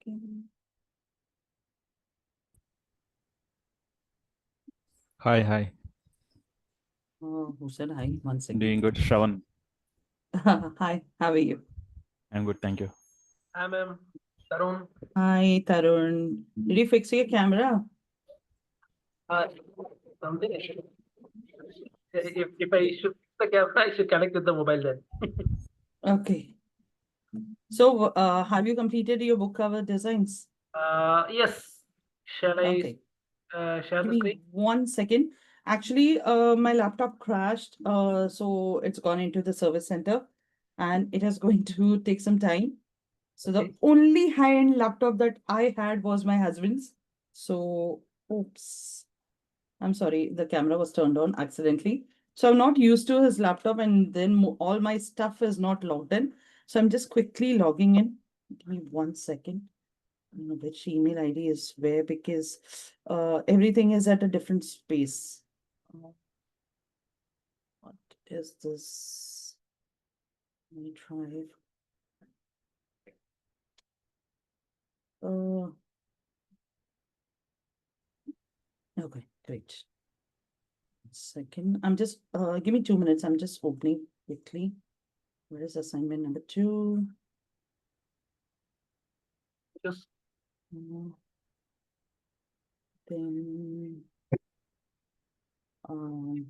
second. Hi, hi. Who said hi? 1 second. Doing good, Shravan. Hi, how are you? I'm good, thank you. Hi, ma'am. Tarun. Hi, Tarun. Did you fix your camera? Uh, Something. If I should the camera, I should connect with the mobile then. Okay. So, have you completed your book cover designs? Yes. Shall I Okay. share Give the me screen? 1 second. Actually, my laptop crashed, so it's gone into the service center, and it is going to take some time. So the Okay. only high-end laptop that I had was my husband's. So, oops. I'm sorry, the camera was turned on accidentally. So I'm not used to his laptop, and then all my stuff is not logged in. So I'm just quickly logging in. Give me 1 second. I don't know which email ID is where because everything is at a different space. What is this? Let me try. Uh, okay, great. Second, I'm just give me 2 minutes. I'm just opening quickly. Where is assignment number 2? Just Then um,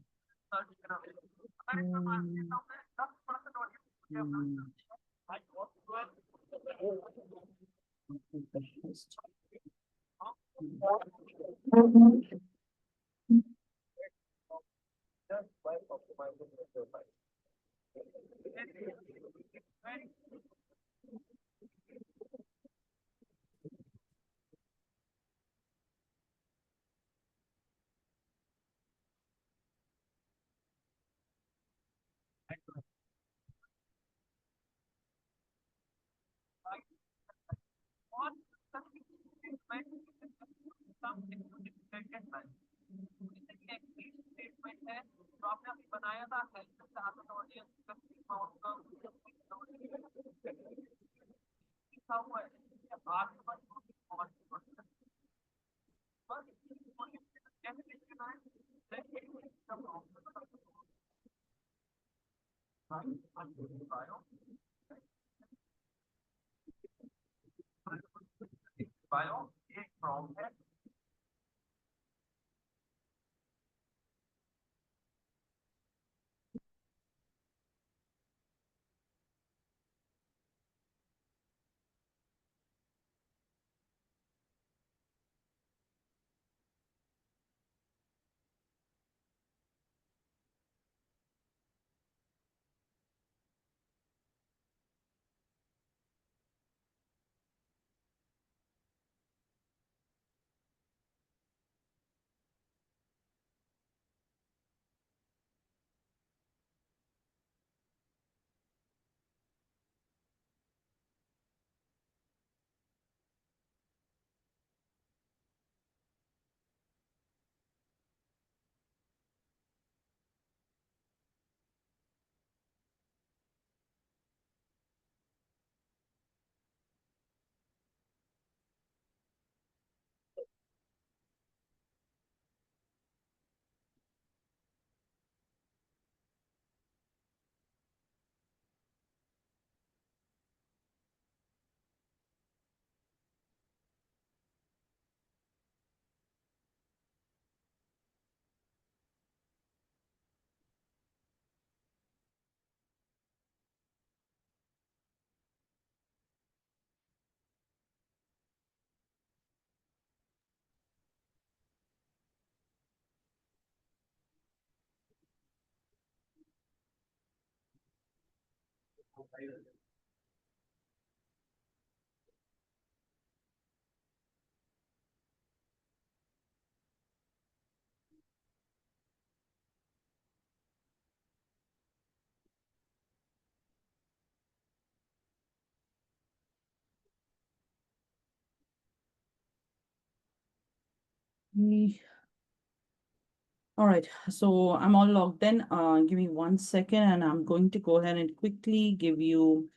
all right, so I'm all logged in. Give me 1 second, and I'm going to go ahead and quickly give you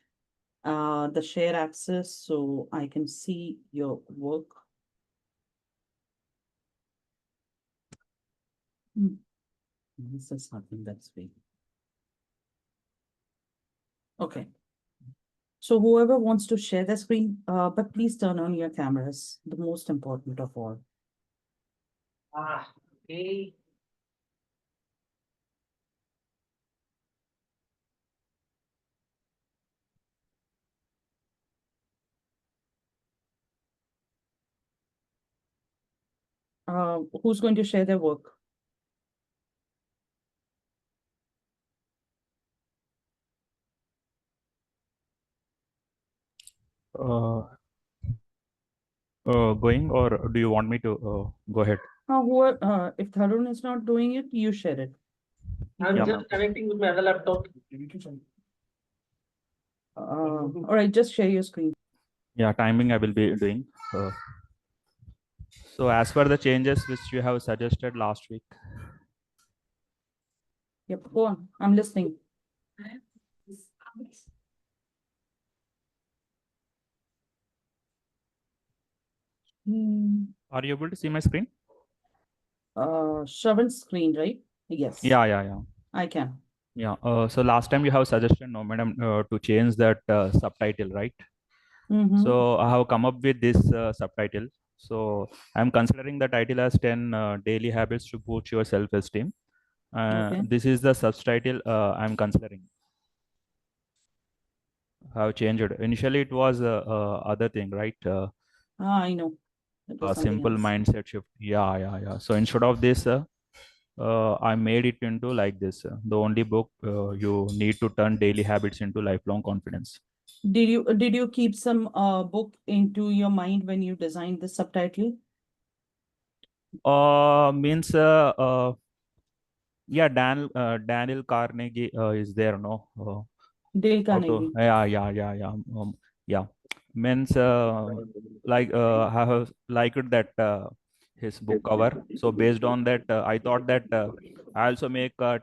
the share access so I can see your work. This is something that's big. Okay. So whoever wants to share the screen, but please turn on your cameras, the most important of all. Okay. Who's going to share their work? Uh, Going, or do you want me to go ahead? If Tharun is not doing it, you share it. I'm Yeah, just ma'am. connecting with my other laptop. All right, just share your screen. Yeah, timing I will be doing. So as per the changes which you have suggested last week, Yep, go on. I'm listening. are you able to see my screen? Shravan's screen, right? Yes. Yeah. I can. Yeah. So last time you have suggested, no, madam, to change that subtitle, right? So I have come up with this subtitle. So I'm considering the title as 10 daily habits to boost your self-esteem. Okay. This is the subtitle I'm considering. Have changed it. Initially, it was other thing, right? I know. It was A something simple else. mindset shift. Yeah. So instead of this, I made it into like this. The only book you need to turn daily habits into lifelong confidence. Did you keep some book into your mind when you designed the subtitle? Means yeah, Daniel Carnegie is there, no? Dale How to? Carnegie. Yeah. Means like I have liked that his book cover. So based on that, I thought that I also make a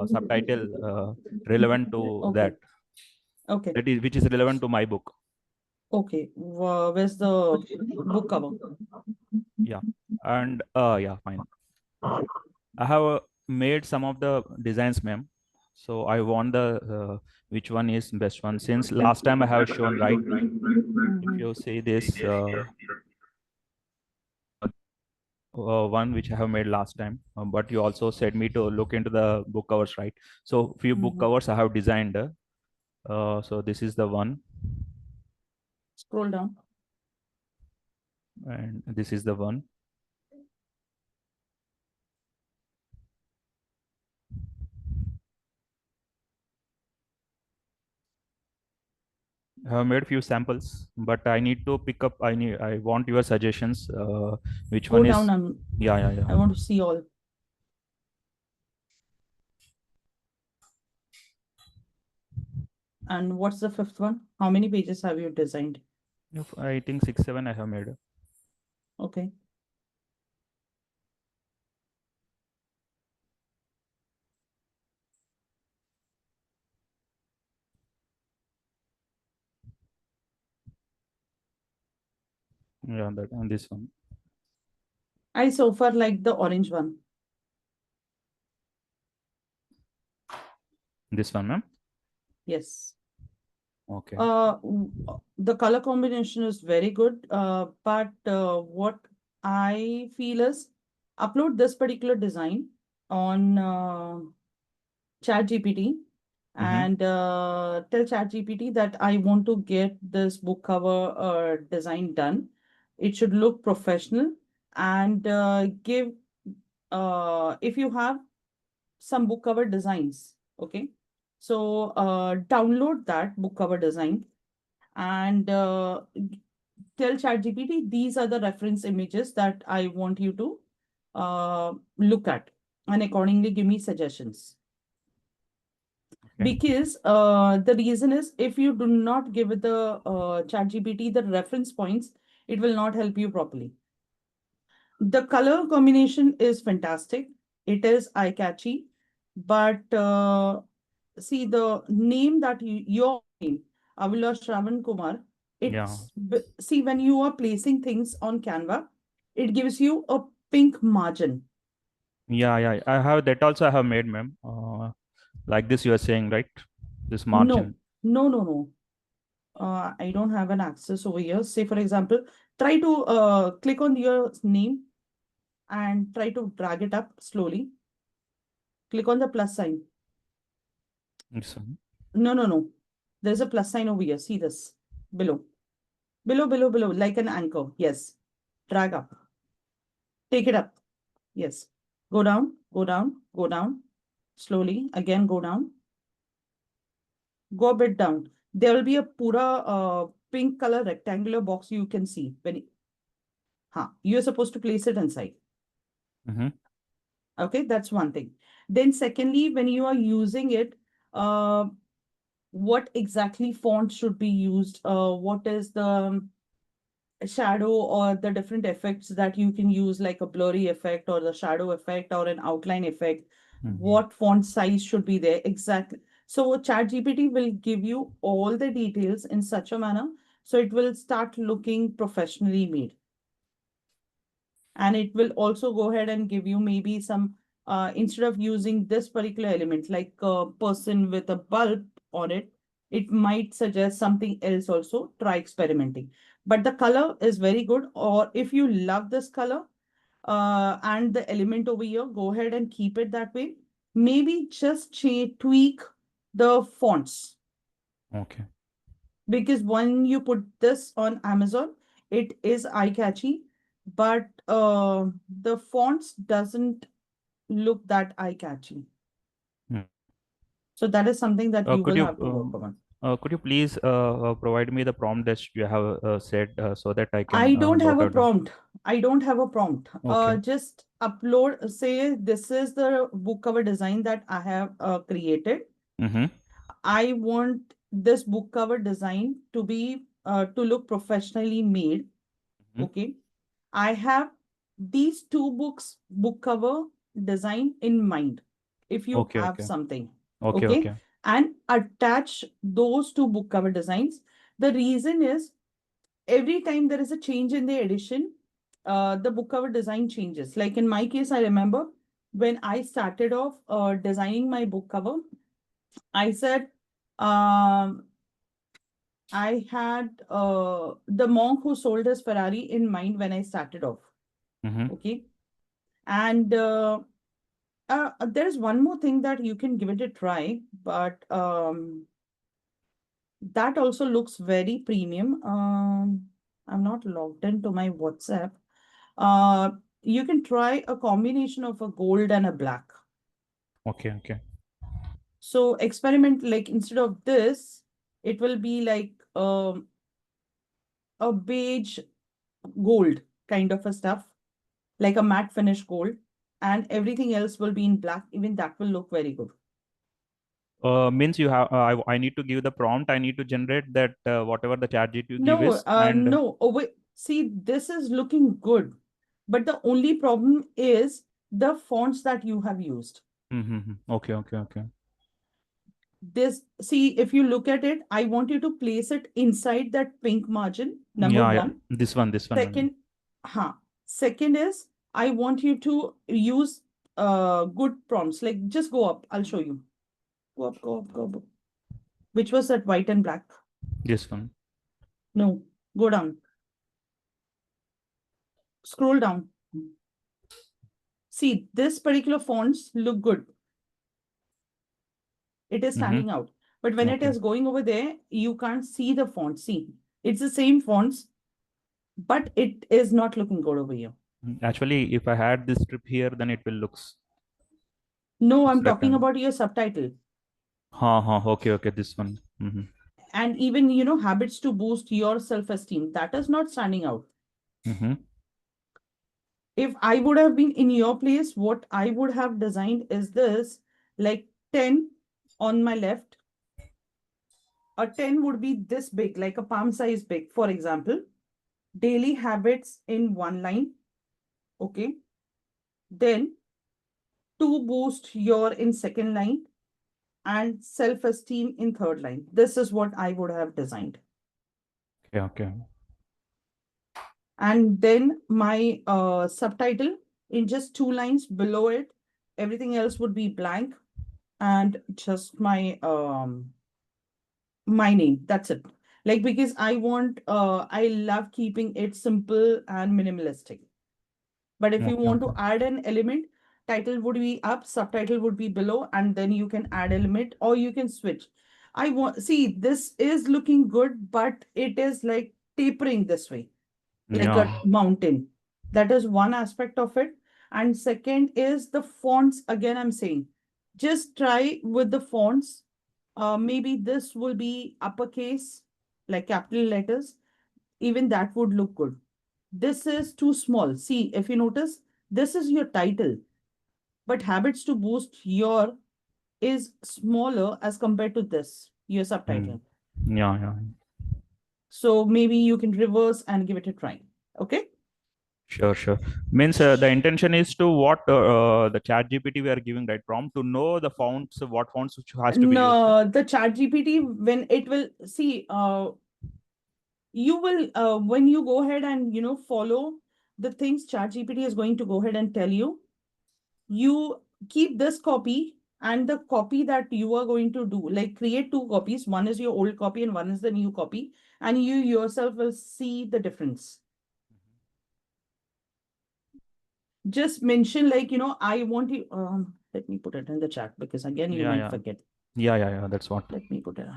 subtitle relevant to Okay. that. Okay. That is which is relevant to my book. Okay. Where's the book cover? Yeah, and yeah, fine. I have made some of the designs, ma'am. So I want the which one is best one. Since last time I have shown, right? If you see this one which I have made last time, but you also said me to look into the book covers, right? So few book covers I have designed. So this is the one, Scroll down. and this is the one. I have made few samples, but I need to pick up. I want your suggestions. Which Go one down is? and Yeah. I want to see all. And what's the fifth one? How many pages have you designed? I think 6, 7 I have made. Okay. Yeah, that and this one. I so far like the orange one. This one, ma'am. Yes. Okay. The color combination is very good. But what I feel is upload this particular design on ChatGPT and tell ChatGPT that I want to get this book cover design done. It should look professional and give if you have some book cover designs, okay? So download that book cover design and tell ChatGPT these are the reference images that I want you to look at and accordingly give me suggestions. Okay. Because the reason is if you do not give it the ChatGPT the reference points, it will not help you properly. The color combination is fantastic. It is eye-catchy, but see the name that your name, Avila Shravan Kumar. Yeah. See, when you are placing things on Canva, it gives you a pink margin. Yeah. I have that also. I have made, ma'am. Like this, you are saying, right? This No, margin. no. I don't have an access over here. Say, for example, try to click on your name and try to drag it up slowly. Click on the plus sign. This one. No. There's a plus sign over here. See this below. Below, like an anchor. Yes. Drag up. Take it up. Yes. Go down. Slowly. Again, go down. Go a bit down. There will be a pura pink color rectangular box you can see. You're supposed to place it inside. Mm-hmm. Okay, that's one thing. Then secondly, when you are using it, uh, what exactly font should be used? What is the shadow or the different effects that you can use, like a blurry effect or the shadow effect or an outline effect? Mm-hmm. What font size should be there? Exactly. So ChatGPT will give you all the details in such a manner, so it will start looking professionally made. And it will also go ahead and give you maybe some, instead of using this particular element, like a person with a bulb on it, it might suggest something else also. Try experimenting. But the color is very good. Or if you love this color and the element over here, go ahead and keep it that way. Maybe just tweak the fonts, Okay. because when you put this on Amazon, it is eye-catchy, but the fonts doesn't look that eye-catchy. Mm. So that is something that you Could will you have to work on. could you please provide me the prompt that you have said so that I can I don't have note a out down? prompt. I don't have a prompt. Okay. Just upload, say this is the book cover design that I have created. Mm-hmm. I want this book cover design to be to look professionally made. Mm-hmm. Okay. I have these two book cover design in mind. If you Okay. have Okay. something, Okay. okay, Okay. and attach those two book cover designs. The reason is every time there is a change in the edition, the book cover design changes. Like in my case, I remember when I started off designing my book cover, I said, I had the monk who sold his Ferrari in mind when I started off. Mm-hmm. Okay. And there's one more thing that you can give it a try, but that also looks very premium. I'm not logged into my WhatsApp. Uh, you can try a combination of a gold and a black. Okay. Okay. So experiment, like instead of this, it will be like a beige gold kind of a stuff, like a matte finish gold, and everything else will be in black. Even that will look very good. Means you have I need to give the prompt. I need to generate that whatever the chat GPT give No, is and. no. Oh, wait. See, this is looking good, but the only problem is the fonts that you have used. Mm-hmm. Okay. Okay. Okay. This, see, if you look at it, I want you to place it inside that pink margin, number Yeah. Yeah. one. This one. This one only. Second, second is I want you to use good prompts. Like just go up. I'll show you. Go up. Which was that white and black? This one. No, go down. Scroll down. See, this particular fonts look good. It is Mm-hmm. standing out. But when it Okay. is going over there, you can't see the font. See, it's the same fonts, but it is not looking good over here. Actually, if I had this strip here, then it will looks No, looks I'm talking rectangle. about your subtitle. Okay. Okay. This one. Mm-hmm. And even, habits to boost your self-esteem. That is not standing out. Mm-hmm. If I would have been in your place, what I would have designed is this, like 10 on my left. A 10 would be this big, like a palm size big. For example, daily habits in one line. Okay. Then to boost your in second line. and self-esteem in third line. This is what I would have designed. Okay. And then my subtitle in just 2 lines below it, everything else would be blank, and just my name. That's it. Like, because I love keeping it simple and minimalistic. But if you want to add an element, title would be up, subtitle would be below, and then you can add element or you can switch. See, this is looking good, but it is like tapering this way, like a mountain. That is one aspect of it. And second is the fonts. Again, I'm saying, just try with the fonts. Maybe this will be uppercase, like capital letters. Even that would look good. This is too small. See, if you notice, this is your title, but habits to boost your is smaller as compared to this, your subtitle. Yeah. So maybe you can reverse and give it a try. Okay. Sure. Means the intention is to what the chat GPT we are giving right prompt to know the fonts, what fonts which has to be used. No, the chat GPT, when it will see, you will, when you go ahead and, follow the things chat GPT is going to go ahead and tell you, you keep this copy and the copy that you are going to do, like create 2 copies. One is your old copy and one is the new copy. And you yourself will see the difference. Just mention like, I want you, let me put it in the chat because again, you might forget. Yeah. That's what. Let me put it.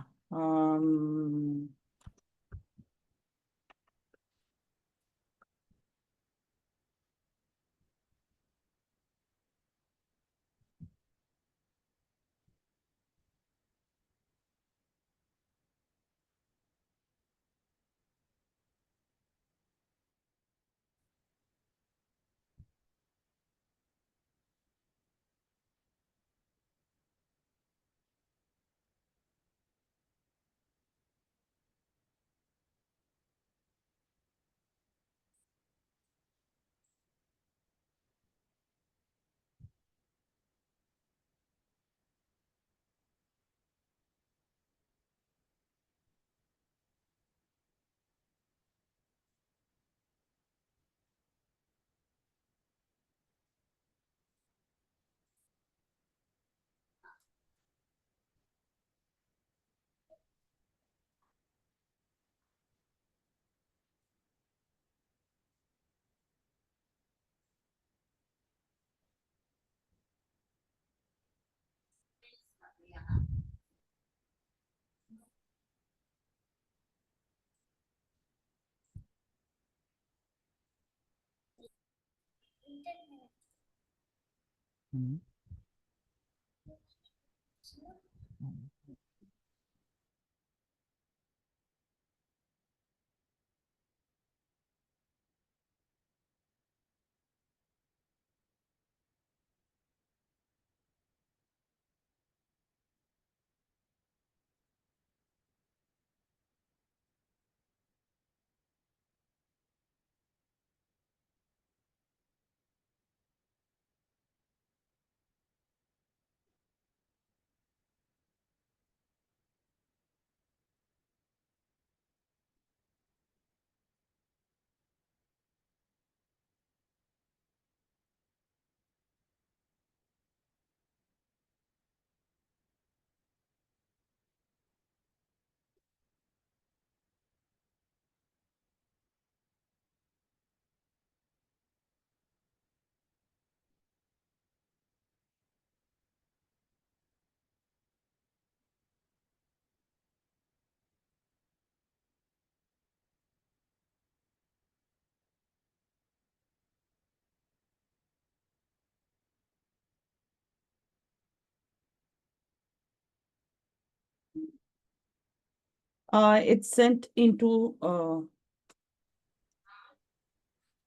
It's sent into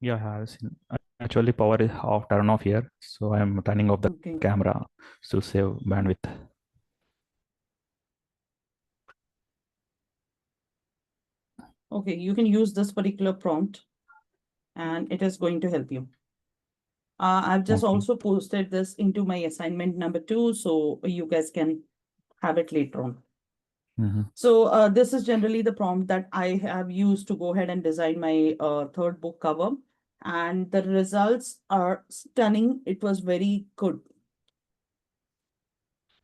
Yeah, I have seen. Actually, power is off, turn off here, so I'm turning off the camera to save bandwidth. Okay, you can use this particular prompt and it is going to help you. I've just also posted this into my assignment number 2, so you guys can have it later on. Mhm. So this is generally the prompt that I have used to go ahead and design my third book cover. And the results are stunning. It was very good.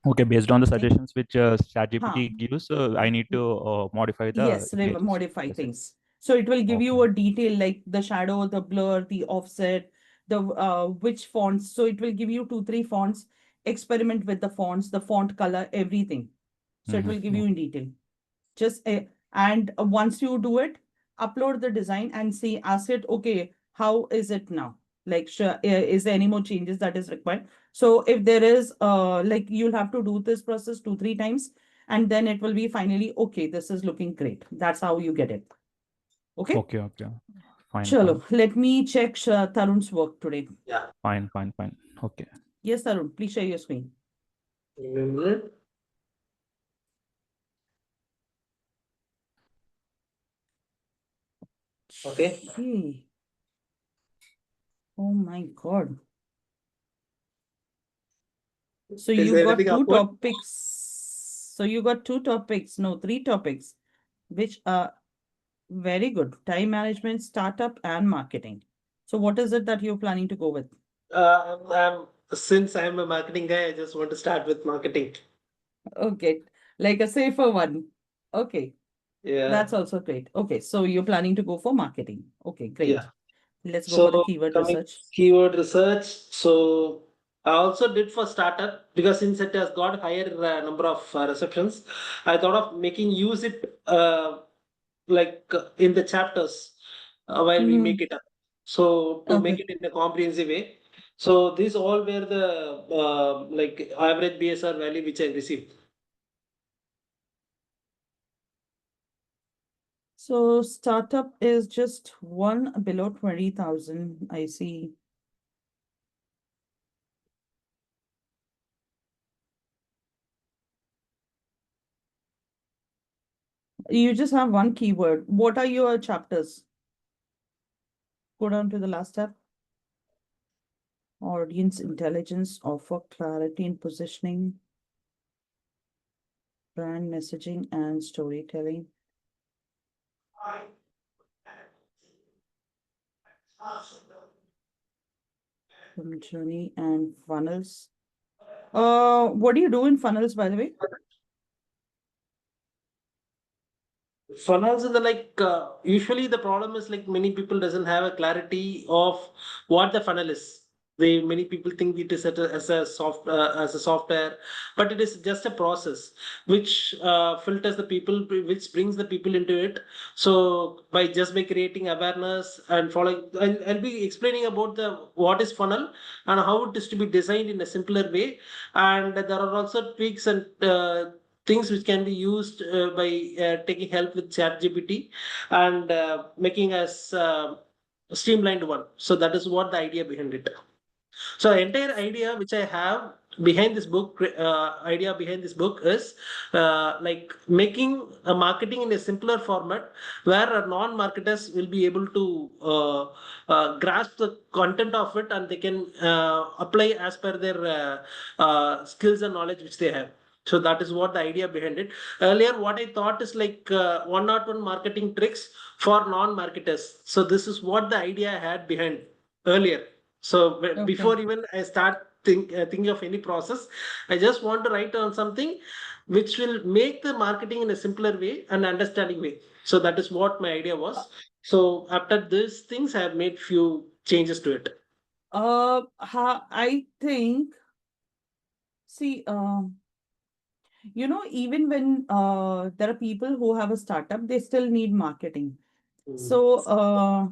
Okay, based on the Okay. suggestions which Huh. ChatGPT gives, I need to modify the Yes, images. modify That's it. things. So it will give you Okay. a detail like the shadow, the blur, the offset, the which fonts. So it will give you 2, 3 fonts. Experiment with the fonts, the font color, everything. So it will give you in detail. Just and once you do it, upload the design and see, ask it, okay, how is it now? Like, sure, is there any more changes that is required? So if there is, like, you'll have to do this process 2, 3 times, and then it will be finally, okay, this is looking great. That's how you get it. Okay. Okay, okay. Fine, Chalo, fine. let me check Tarun's work today. Yeah. Fine, fine, fine. Okay. Yes, Tarun, please share your screen. Remember it? Okay. Okay. Oh my God. So Is you there got anything two awkward? topics. So you got 2 topics, no, 3 topics, which are very good. Time management, startup, and marketing. So what is it that you're planning to go with? Since I'm a marketing guy, I just want to start with marketing. Okay, like a safer one. Okay, Yeah. that's also great. Okay, so you're planning to go for marketing. Okay, Yeah. great. Let's go So for the keyword coming research. keyword research. So I also did for startup because since it has got higher number of receptions, I thought of making use it in the chapters while we make Mm-hmm. it up. So to make Okay. it in a comprehensive way. So these all were the average BSR value which I received. So startup is just one below 20,000. I see. You just have one keyword. What are your chapters? Go down to the last tab. Audience intelligence, offer clarity in positioning, brand messaging, and storytelling. Journey and funnels. What do you do in funnels, by the way? Funnels in the usually the problem is like many people doesn't have a clarity of what the funnel is. They many people think it is as a software, but it is just a process which filters the people, which brings the people into it. So by creating awareness and following, I'll be explaining about the what is funnel and how it is to be designed in a simpler way. And there are also tweaks and things which can be used by taking help with ChatGPT and making us streamlined one. So that is what the idea behind it. So entire idea which I have behind this book, idea behind this book is like making a marketing in a simpler format where non-marketers will be able to grasp the content of it and they can apply as per their skills and knowledge which they have. So that is what the idea behind it. Earlier, what I thought is like one marketing tricks for non-marketers. So this is what the idea I had behind earlier. So Okay. before even I start thinking of any process, I just want to write on something which will make the marketing in a simpler way and understanding way. So that is what my idea was. So after these things, I have made few changes to it. I think, see, even when there are people who have a startup, they still need marketing. Mm. So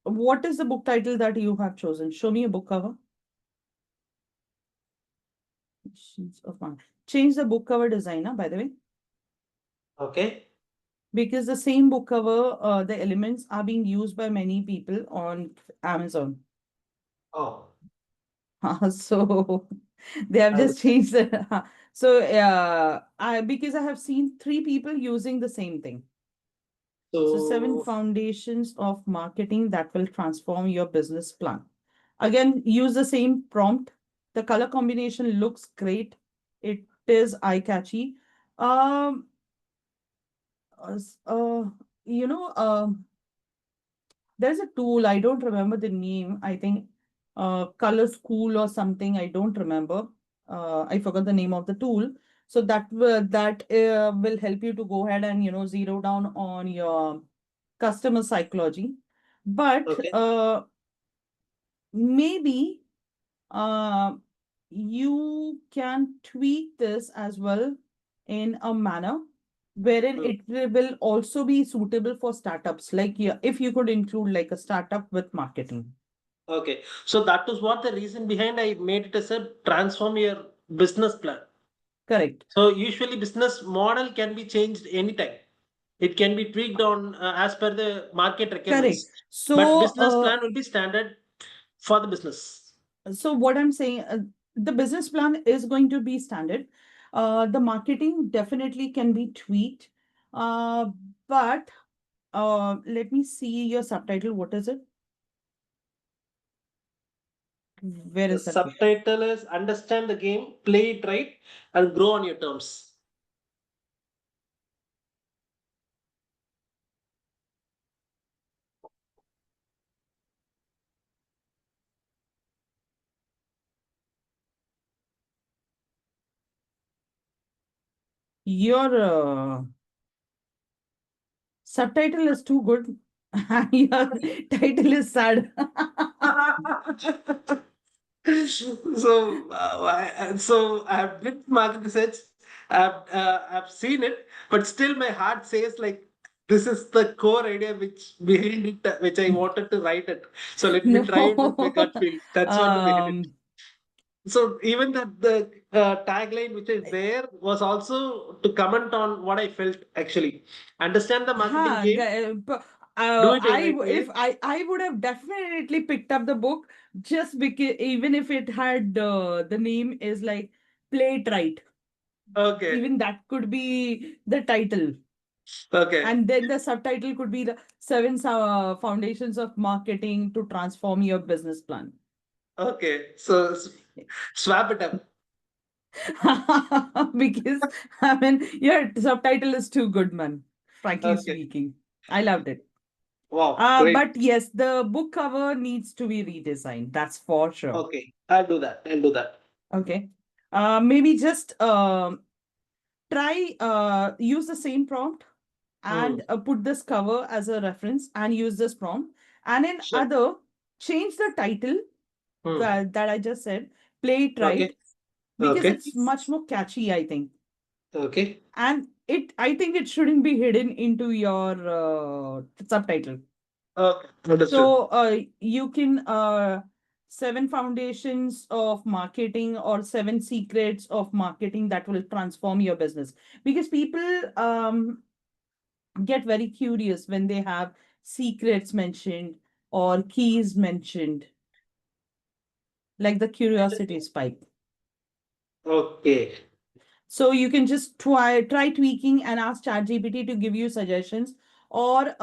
what is the book title that you have chosen? Show me a book cover. Sheets of Mar- Change the book cover designer, by the way, Okay. because the same book cover, the elements are being used by many people on Amazon. Oh. So they have just Understood. changed the. So because I have seen 3 people using the same thing. So 7 So foundations of marketing that will transform your business plan. Again, use the same prompt. The color combination looks great. It is eye-catchy. Um, uh, s- uh, you know, there's a tool, I don't remember the name. I think Color School or something. I don't remember. I forgot the name of the tool. So that will help you to go ahead and zero down on your customer psychology. But Okay. maybe uh, you can tweak this as well in a manner wherein Mm. it will also be suitable for startups. Like, yeah, if you could include like a startup with marketing. Okay. So that was what the reason behind I made it as a transform your business plan. Correct. So usually business model can be changed anytime. It can be tweaked on as per the market Correct. requirements. But So, business plan will be standard for the business. what I'm saying, the business plan is going to be standard. The marketing definitely can be tweaked. Uh, but let me see your subtitle. What is it? Where The is that? subtitle is understand the game, play it right, and grow on your terms. Your subtitle is too good. Your title is sad. So I have did market research. I've seen it, but still my heart says like this is the core idea which behind it, which I wanted to write it. So let me try it with my gut No. feel. That's what the behind it. Um, So even the tagline which is there was also to comment on what I felt actually. Understand the marketing huh, game, do it the I right if way. I would have definitely picked up the book just because even if it had the name is like Play It Right. Okay, Even that could be the title. okay, And then the subtitle could be the seven foundations of marketing to transform your business plan. okay. So swap it up. Because I mean your subtitle is too good, man. Frankly Okay. speaking, I loved it. Wow, great. But yes, the book cover needs to be redesigned. That's for sure. Okay, I'll do that. I'll do that. Okay. Maybe just try use the same prompt Hmm. and put this cover as a reference and use this prompt. And in Sure. other, change the title Hmm. that I just said, Play It Okay. Right, because Okay. it's much more catchy, I think. Okay. And I think it shouldn't be hidden into your subtitle. Okay. Understood. So you can seven foundations of marketing or seven secrets of marketing that will transform your business. Because people get very curious when they have secrets mentioned or keys mentioned, like the curiosity spike. Okay. So you can just try tweaking and ask ChatGPT to give you suggestions. Or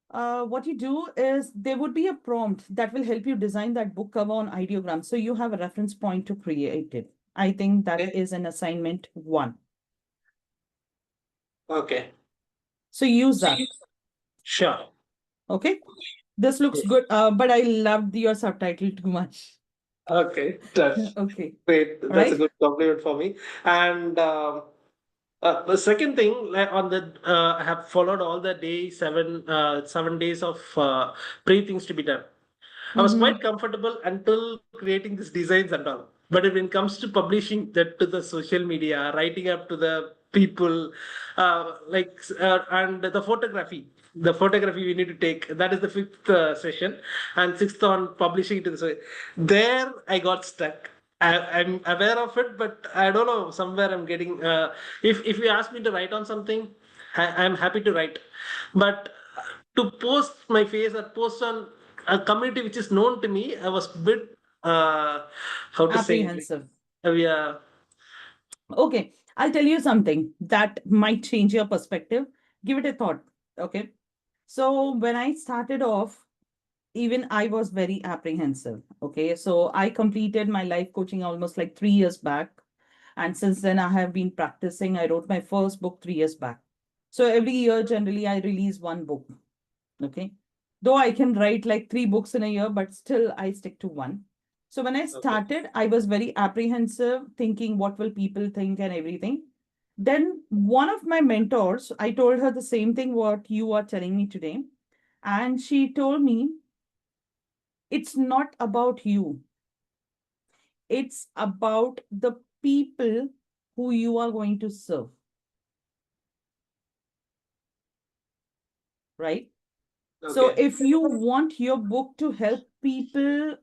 what you do is there would be a prompt that will help you design that book cover on ideogram. So you have a reference point to create it. I think that Okay. is an assignment one. Okay. So use that. Sure. Okay. This looks Yes. good, but I loved your subtitle too much. Okay. That's Okay. great. All That's a right. good compliment for me. And the second thing, like on the, I have followed all the day 7 days of pre things to be done. I was quite Mm-hmm. comfortable until creating these designs and all. But when it comes to publishing that to the social media, writing up to the people, and the photography we need to take. That is the fifth session, and sixth on publishing to the. There I got stuck. I'm aware of it, but I don't know. Somewhere I'm getting. If you ask me to write on something, I'm happy to write, but to post my face or post on a community which is known to me, I was a bit how to say it. Apprehensive. Yeah. Okay. I'll tell you something that might change your perspective. Give it a thought. Okay. So when I started off, even I was very apprehensive. Okay. So I completed my life coaching almost like 3 years back. And since then, I have been practicing. I wrote my first book 3 years back. So every year, generally, I release one book. Okay. Though I can write like 3 books in a year, but still I stick to one. So when I Okay. started, I was very apprehensive, thinking what will people think and everything. Then one of my mentors, I told her the same thing what you are telling me today. And she told me, it's not about you. It's about the people who you are going to serve, right? So Okay. if you want your book to help people,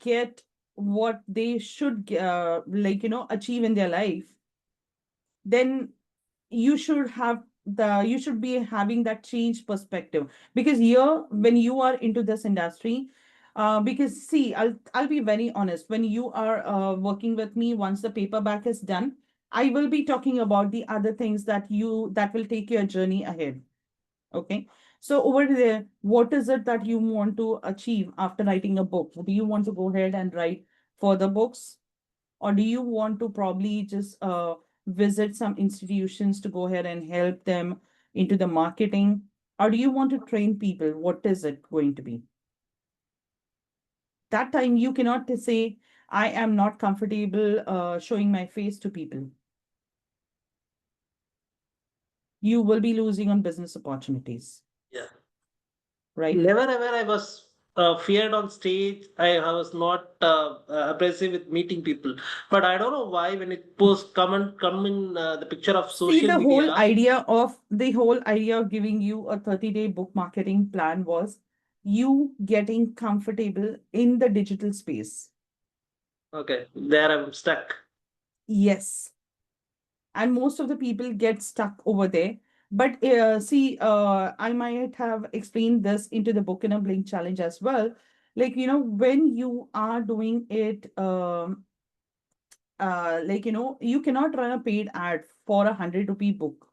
get what they should, achieve in their life, then you should be having that change perspective. Because here, when you are into this industry, because see, I'll be very honest, when you are working with me, once the paperback is done, I will be talking about the other things that will take your journey ahead. Okay. So over there, what is it that you want to achieve after writing a book? Do you want to go ahead and write further books? Or do you want to probably just visit some institutions to go ahead and help them into the marketing? Or do you want to train people? What is it going to be? That time you cannot say, I am not comfortable showing my face to people. You will be losing on business opportunities, Yeah. right? Never ever I was feared on stage. I was not abrasive with meeting people. But I don't know why when it post come in the picture of See, social media. the whole idea of giving you a 30-day book marketing plan was you getting comfortable in the digital space. Okay, there I'm stuck. Yes. And most of the people get stuck over there. But see, I might have explained this into the book in a blink challenge as well. Like, when you are doing it, you cannot run a paid ad for 100 rupee book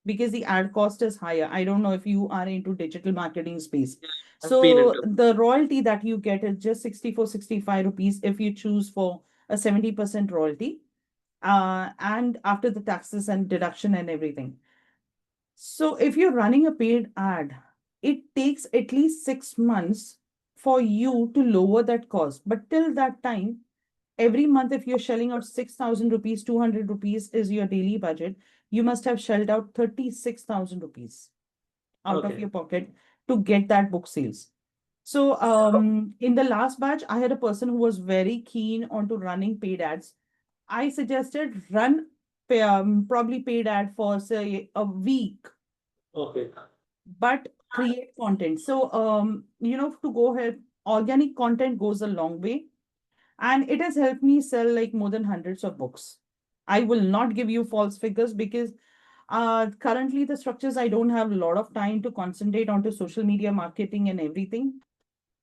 because the ad cost is higher. I don't know if you are into digital marketing space. Yeah, I've been So into. the royalty that you get is just 64, 65 rupees if you choose for a 70% royalty. And after the taxes and deduction and everything. So if you're running a paid ad, it takes at least 6 months for you to lower that cost. But till that time, every month, if you're shelling out 6,000 rupees, 200 rupees is your daily budget, you must have shelled out 36,000 rupees out of Okay. your pocket to get that book sales. So in the last batch, I had a person who was very keen onto running paid ads. I suggested run probably paid ad for say a week, Okay. but create content. So to go ahead, organic content goes a long way, and it has helped me sell like more than hundreds of books. I will not give you false figures because currently the structures, I don't have a lot of time to concentrate onto social media marketing and everything,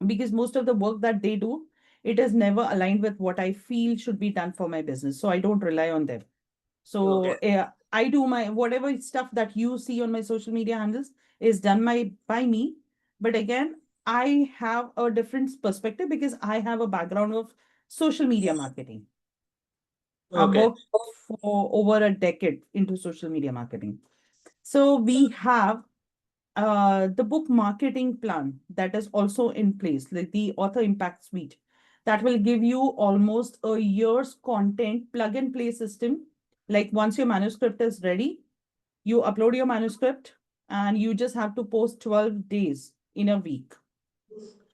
because most of the work that they do, it is never aligned with what I feel should be done for my business. So I don't rely on them. Okay. So I do my whatever stuff that you see on my social media handles is done by me. But again, I have a different perspective because I have a background of social media marketing. I've Okay. worked for over a decade into social media marketing. So we have the book marketing plan that is also in place, like the author impact suite, that will give you almost a year's content plug and play system. Like once your manuscript is ready, you upload your manuscript and you just have to post 12 days in a week.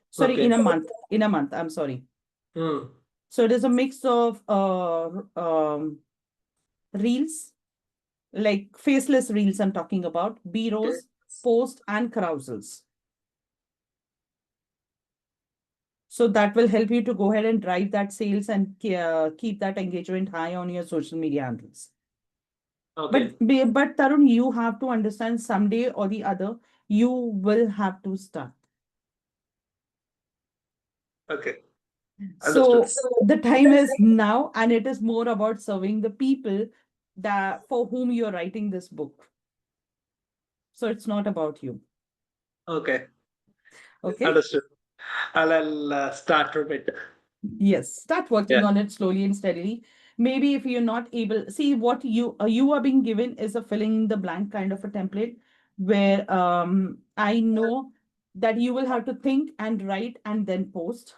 Sorry, Okay. in a month, I'm sorry. Hmm. So it is a mix of reels, like faceless reels I'm talking about, Okay. B-rolls, post and carousels. So that will help you to go ahead and drive that sales and keep that engagement high on your social media handles. Okay. But Tarun, you have to understand someday or the other, you will have to start. Okay. Understood. So the time is now, and it is more about serving the people that for whom you're writing this book. So it's not about you. Okay. Okay. Understood. I'll start from it. Yes, start working Yeah. on it slowly and steadily. Maybe if you're not able, see what you are being given is a filling the blank kind of a template where I know that you will have to think and write and then post.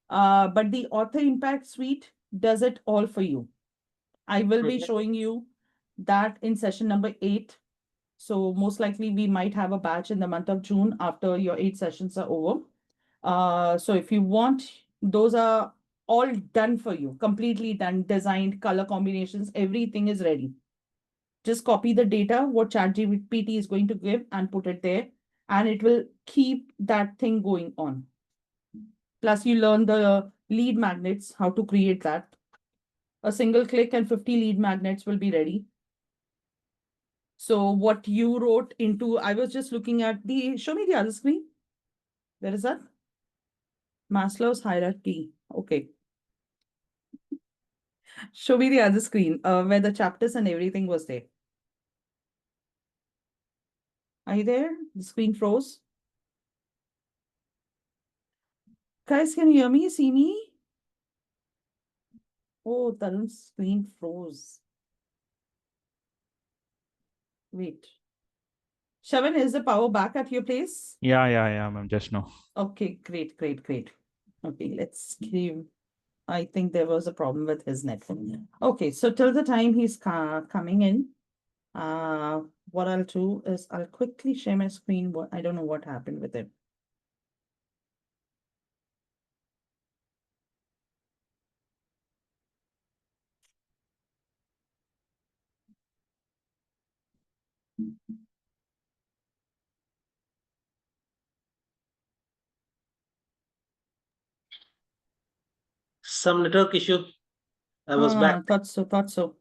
But the author impact suite does it all for you. I will be Mhm. showing you that in session number 8. So most likely we might have a batch in the month of June after your 8 sessions are over. So if you want, those are all done for you, completely done, designed, color combinations, everything is ready. Just copy the data, what ChatGPT is going to give, and put it there, and it will keep that thing going on. Plus, you learn the lead magnets, how to create that. A single click and 50 lead magnets will be ready. So what you wrote into, I was just looking at show me the other screen. Where is that? Maslow's hierarchy. Okay. Show me the other screen where the chapters and everything was there. Are you there? The screen froze. Guys, can you hear me? See me? Oh, Tarun's screen froze. Wait. Shavan, is the power back at your place? Yeah, ma'am. Just now. Okay, great. Okay, let's give. I think there was a problem with his network. Okay, so till the time he's coming in, what I'll do is I'll quickly share my screen. I don't know what happened with it. Some network issue. I was back. Thought so.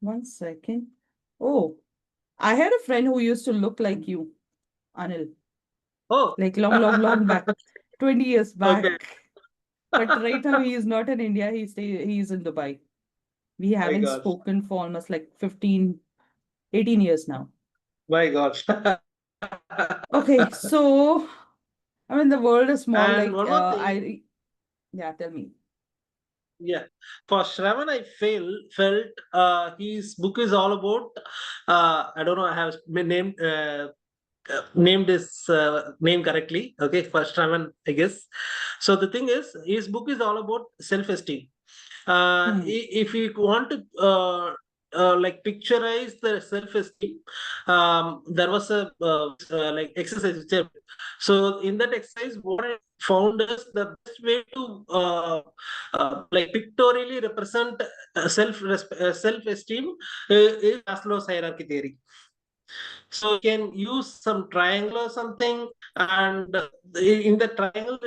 One second. Oh, I had a friend who used to look like you, Anil, Oh. like long back, 20 years Okay. back. But right now he is not in India. He's in Dubai. We My haven't gosh. spoken for almost like 15, 18 years now. My gosh. Okay, so I mean the world is small. And Like one more thing. yeah, tell me. Yeah, for Shravan, I felt his book is all about. I don't know. I have named his name correctly. Okay, for Shravan, I guess. So the thing is, his book is all about self-esteem. Hmm. If you want to like picturize the self-esteem, there was a like exercise which so in that exercise what I found is the best way to like pictorially represent self-esteem is Maslow's hierarchy theory. So you can use some triangle or something, and in the triangle,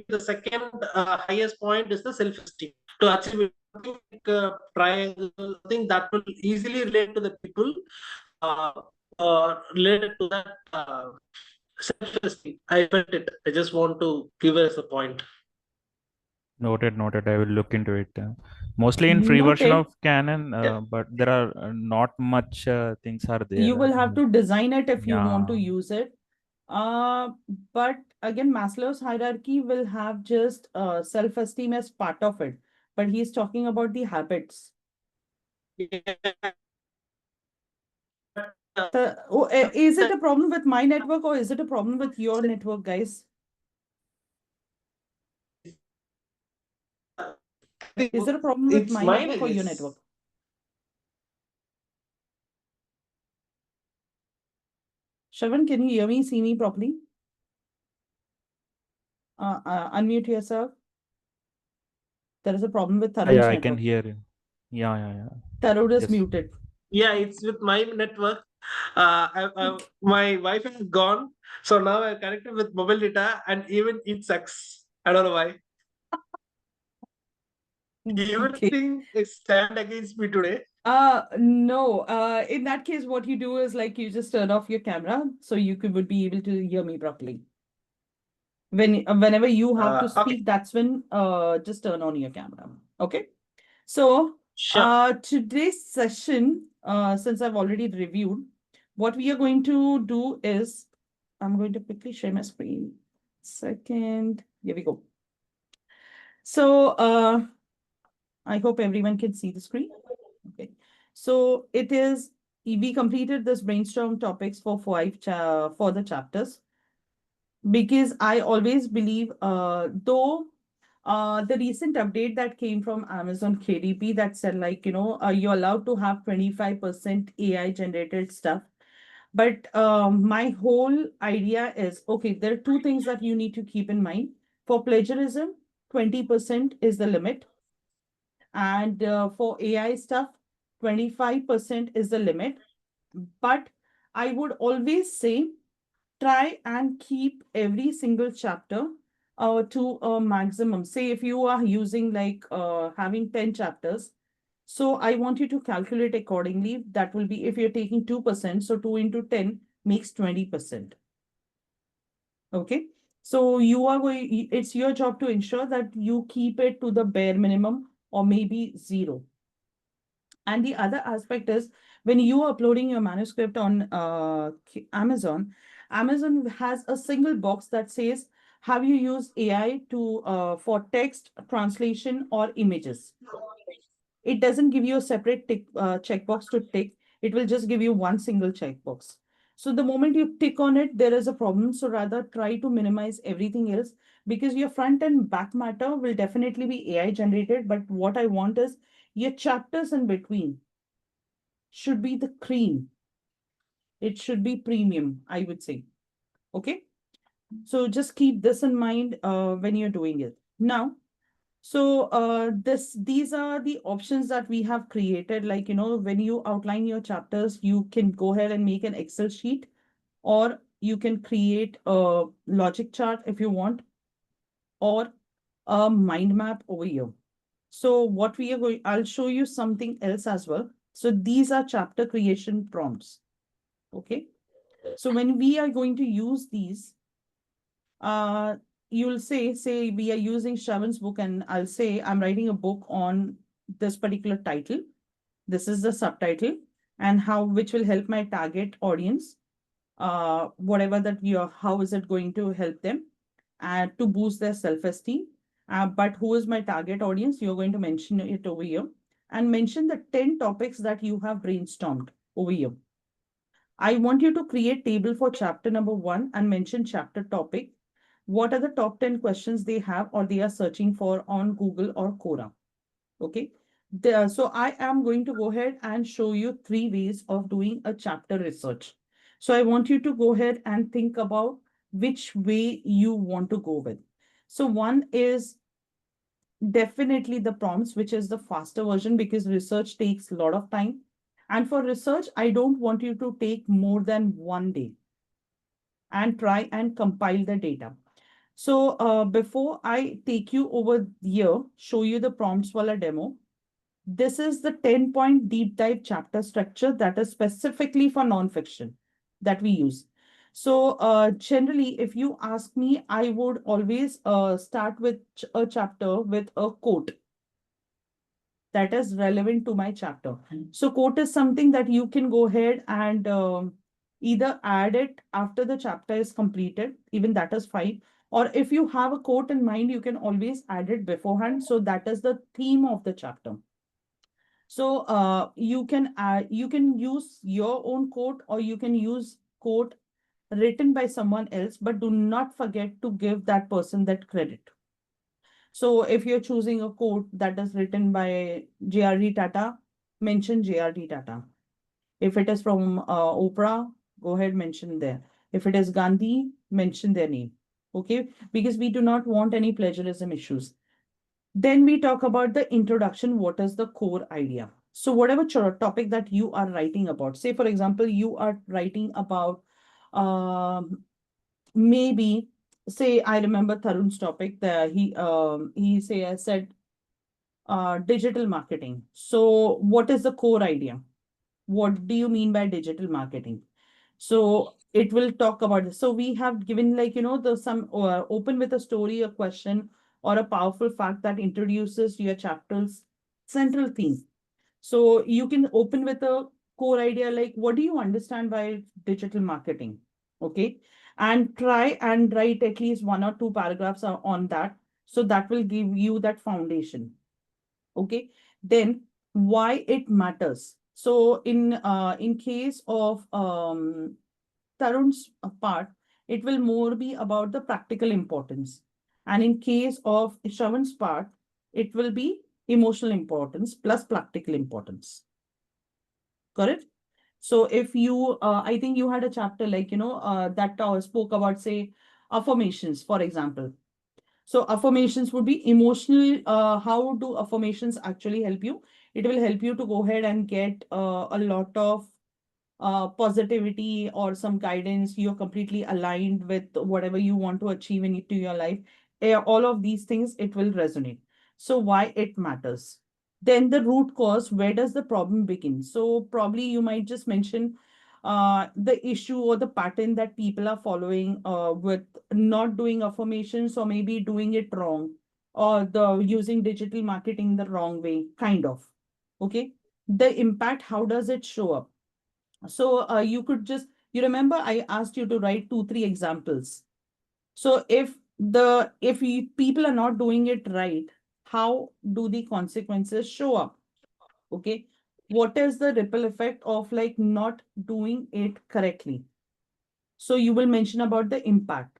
the second highest point is the self-esteem. To achieve it, something like a triangle, I think that will easily relate to the people uh, related to that self-esteem. I felt it. I just want to give as a point. Noted. I will look into it. Mostly in free version Noted. of Canon, Yeah. but there are not much things are there. You will have to design it if you want to Yeah. use it. But again, Maslow's hierarchy will have just self-esteem as part of it. But he's talking about the habits. Is it a problem with my network or is it a problem with your network, guys? Is there a problem with It's my mine, I network or your guess. network? Shravan, can you hear me, see me properly? Unmute yourself. There is a problem with Yeah, Tarun's I can network. hear you. Yeah. Tarun is Yes. muted. Yeah, it's with my network. My Wi-Fi is gone, so now I'm connected with mobile data, and even it sucks. I don't know why. Okay. Everything is stand against me today. No. In that case, what you do is like you just turn off your camera so would be able to hear me properly. Whenever you have to Okay, speak, that's when just turn on your camera. Okay. So sure. today's session, since I've already reviewed, what we are going to do is I'm going to quickly share my screen. Second, here we go. So I hope everyone can see the screen. Okay. So it is, we completed this brainstorm topics for for the chapters, because I always believe, though the recent update that came from Amazon KDP that said, like, you're allowed to have 25% AI generated stuff. But my whole idea is, okay, there are two things that you need to keep in mind. For plagiarism, 20% is the limit. And for AI stuff, 25% is the limit. But I would always say, try and keep every single chapter to a maximum. Say if you are using like having 10 chapters, so I want you to calculate accordingly. That will be, if you're taking 2%, so 2 into 10 makes 20%. Okay. So you are going, it's your job to ensure that you keep it to the bare minimum or maybe zero. And the other aspect is, when you are uploading your manuscript on Amazon, Amazon has a single box that says, have you used AI to for text translation or images? It doesn't give you a separate checkbox to tick. It will just give you one single checkbox. So the moment you tick on it, there is a problem. So rather try to minimize everything else, because your front and back matter will definitely be AI generated. But what I want is your chapters in between should be the cream. It should be premium, I would say. Okay. So just keep this in mind when you're doing it. Now, so these are the options that we have created. Like, when you outline your chapters, you can go ahead and make an Excel sheet, or you can create a logic chart if you want, or a mind map over here. So what we are going, I'll show you something else as well. So these are chapter creation prompts. Okay. So when we are going to use these, uh, you'll say we are using Shravan's book, and I'll say I'm writing a book on this particular title. This is the subtitle, and which will help my target audience. Whatever that how is it going to help them and to boost their self-esteem? But who is my target audience? You're going to mention it over here, and mention the 10 topics that you have brainstormed over here. I want you to create table for chapter number 1 and mention chapter topic. What are the top 10 questions they have or they are searching for on Google or Quora? Okay. So I am going to go ahead and show you 3 ways of doing a chapter research. So I want you to go ahead and think about which way you want to go with. So one is definitely the prompts, which is the faster version, because research takes a lot of time. And for research, I don't want you to take more than 1 day and try and compile the data. So before I take you over here, show you the prompts while a demo, this is the 10-point deep dive chapter structure that is specifically for nonfiction that we use. So generally, if you ask me, I would always start with a chapter with a quote that is relevant to my chapter. So quote is something that you can go ahead and either add it after the chapter is completed, even that is fine. Or if you have a quote in mind, you can always add it beforehand. So that is the theme of the chapter. So you can use your own quote, or you can use quote written by someone else, but do not forget to give that person that credit. So if you're choosing a quote that is written by J.R.D. Tata, mention J.R.D. Tata. If it is from Oprah, go ahead, mention there. If it is Gandhi, mention their name. Okay, because we do not want any plagiarism issues. Then we talk about the introduction. What is the core idea? So whatever topic that you are writing about, say for example, you are writing about maybe, say I remember Tarun's topic there. He said digital marketing. So what is the core idea? What do you mean by digital marketing? So it will talk about this. So we have given, like, the some open with a story, a question, or a powerful fact that introduces your chapter's central theme. So you can open with a core idea, like, what do you understand by digital marketing? Okay. and try and write at least 1 or 2 paragraphs on that. So that will give you that foundation. Okay. Then why it matters. So in case of Tarun's part, it will more be about the practical importance. And in case of Shravan's part, it will be emotional importance plus practical importance. Correct? So if you, I think you had a chapter like, that spoke about, say, affirmations, for example. So affirmations would be emotional. How do affirmations actually help you? It will help you to go ahead and get a lot of positivity or some guidance. You're completely aligned with whatever you want to achieve into your life. All of these things, it will resonate. So why it matters? Then the root cause, where does the problem begin? So probably you might just mention the issue or the pattern that people are following with not doing affirmations, or maybe doing it wrong, or the using digital marketing the wrong way, kind of. Okay. The impact, how does it show up? So you could just, you remember I asked you to write 2, 3 examples. So if people are not doing it right, how do the consequences show up? Okay. What is the ripple effect of like not doing it correctly? So you will mention about the impact.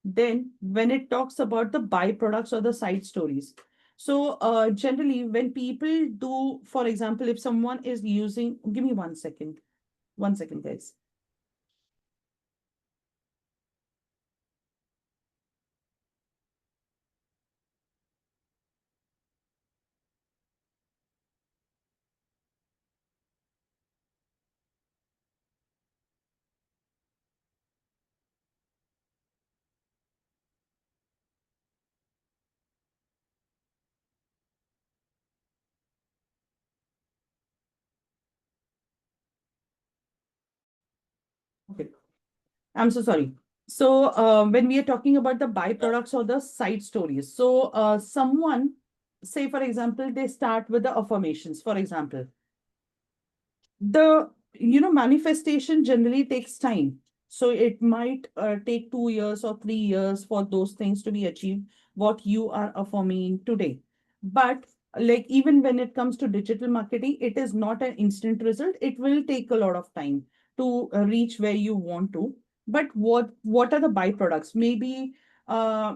Then when it talks about the byproducts or the side stories. So generally when people do, for example, if someone is using, give me 1 second. 1 second, guys. Okay. I'm so sorry. So when we are talking about the byproducts or the side stories, so someone, say for example, they start with the affirmations, for example. The manifestation generally takes time. So it might take 2 years or 3 years for those things to be achieved, what you are affirming today. But like even when it comes to digital marketing, it is not an instant result. It will take a lot of time to reach where you want to. But what are the byproducts? Maybe uh,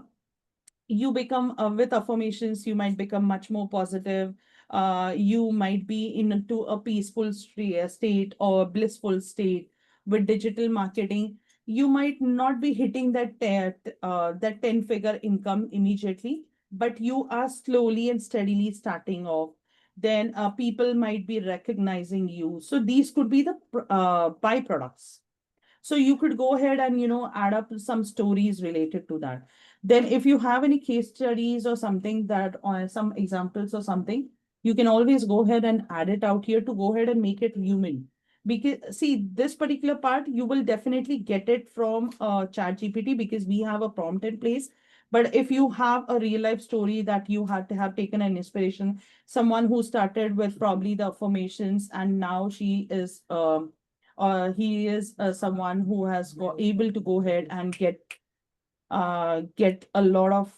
you become with affirmations, you might become much more positive. You might be into a peaceful state or blissful state. With digital marketing, you might not be hitting that 10-figure income immediately, but you are slowly and steadily starting off. Then people might be recognizing you. So these could be the byproducts. So you could go ahead and, add up some stories related to that. Then if you have any case studies or something that, or some examples or something, you can always go ahead and add it out here to go ahead and make it human. Because see, this particular part, you will definitely get it from ChatGPT because we have a prompt in place. But if you have a real life story that you had to have taken an inspiration, someone who started with probably the affirmations and now she is he is someone who has able to go ahead and get a lot of